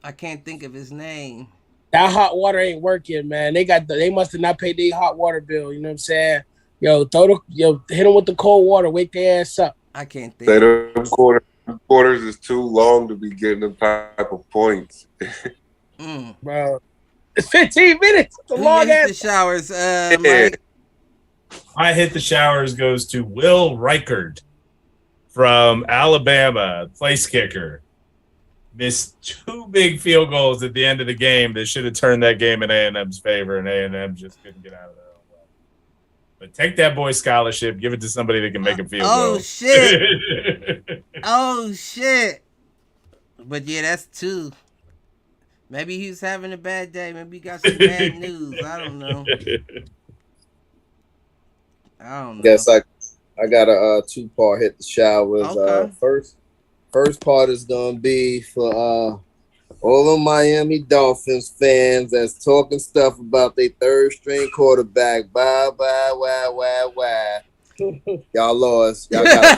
I can't think of his name. That hot water ain't working, man. They must have not paid their hot water bill. You know what I'm saying? Yo, hit them with the cold water. Wake their ass up. I can't think. Quarters is too long to be getting them type of points. Bro, it's 15 minutes. It's a long ass. The showers, Mike. I hit the showers goes to Will Reichard from Alabama, place kicker. Missed 2 big field goals at the end of the game that should have turned that game in A&M's favor, and A&M just couldn't get out of there. But take that boy's scholarship, give it to somebody that can make a field goal. Oh, shit. But, yeah, that's 2. Maybe he was having a bad day. Maybe he got some bad news. I don't know. Guess I got a 2-part hit the showers. Okay. First part is gonna be for all of Miami Dolphins fans that's talking stuff about their third string quarterback. Bye. Y'all lost. Y'all got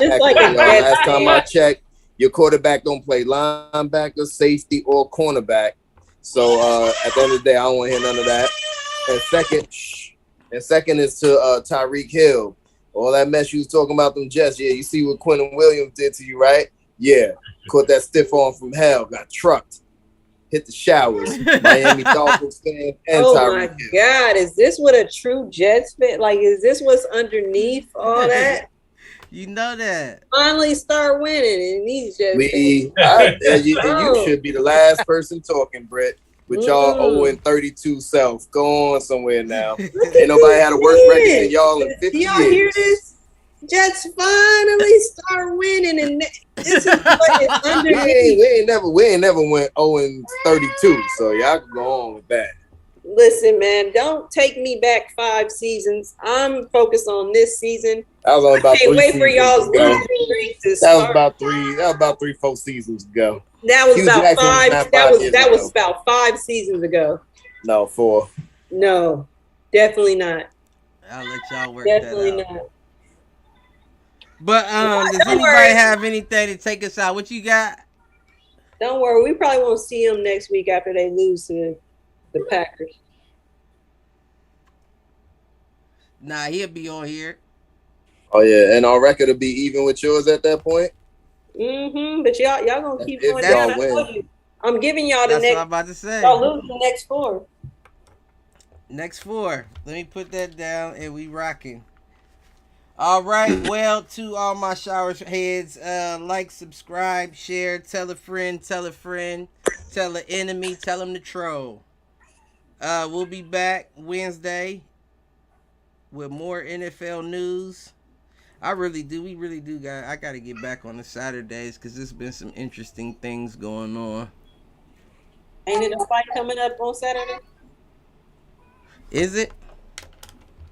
It's like a y'all. Jets Last time I fan. checked, your quarterback don't play linebacker, safety, or cornerback. So at the end of the day, I don't want to hear none of that. And second is to Tyreek Hill. All that mess you was talking about them Jets. Yeah, you see what Quentin Williams did to you, right? Yeah. Caught that stiff arm from hell. Got trucked. Hit the showers. Miami Dolphins fan and Oh Tyreek my Hill. God. Is this what a true Jets fan? Like, is this what's underneath all that? You know that. Finally start winning and these Jets You should be the last person talking, Brett. With y'all 0-32 self. Go on somewhere now. Ain't nobody had a worse record than y'all in 50 Do y'all years. hear this? Jets finally start winning, and this is what is underneath. We ain't never went 0-32, so y'all can go on with that. Listen, man, don't take me back 5 seasons. I'm focused on this season. That was about I can't 3 wait for y'all's seasons ago. losing streak to That start. was about 3-4 seasons ago. That was Hugh about Jackson was 5. not That 5 was years that ago. was about 5 seasons ago. No, 4. No, definitely not. I'll let y'all work Definitely that out. not. But does Don't anybody worry. have anything to take us out? What you got? Don't worry. We probably won't see them next week after they lose to the Packers. Nah, he'll be on here. Oh yeah, and our record will be even with yours at that point. But y'all gonna keep If going y'all down. win. I'm giving y'all the That's what I'm next. about to say. Y'all lose the next 4. Next 4. Let me put that down and we rocking. All right. Well, to all my shower heads, like, subscribe, share, tell a friend, tell an enemy, tell them to troll. We'll be back Wednesday with more NFL news. We really do I gotta get back on the Saturdays because there's been some interesting things going on. Ain't it a fight coming up on Saturday? Is it?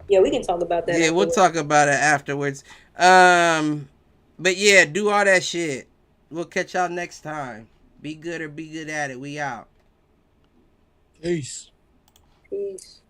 Yeah, we can talk about that. Yeah, we'll talk about it afterwards. But yeah, do all that shit. We'll catch y'all next time. Be good or be good at it. We out. Peace. Peace.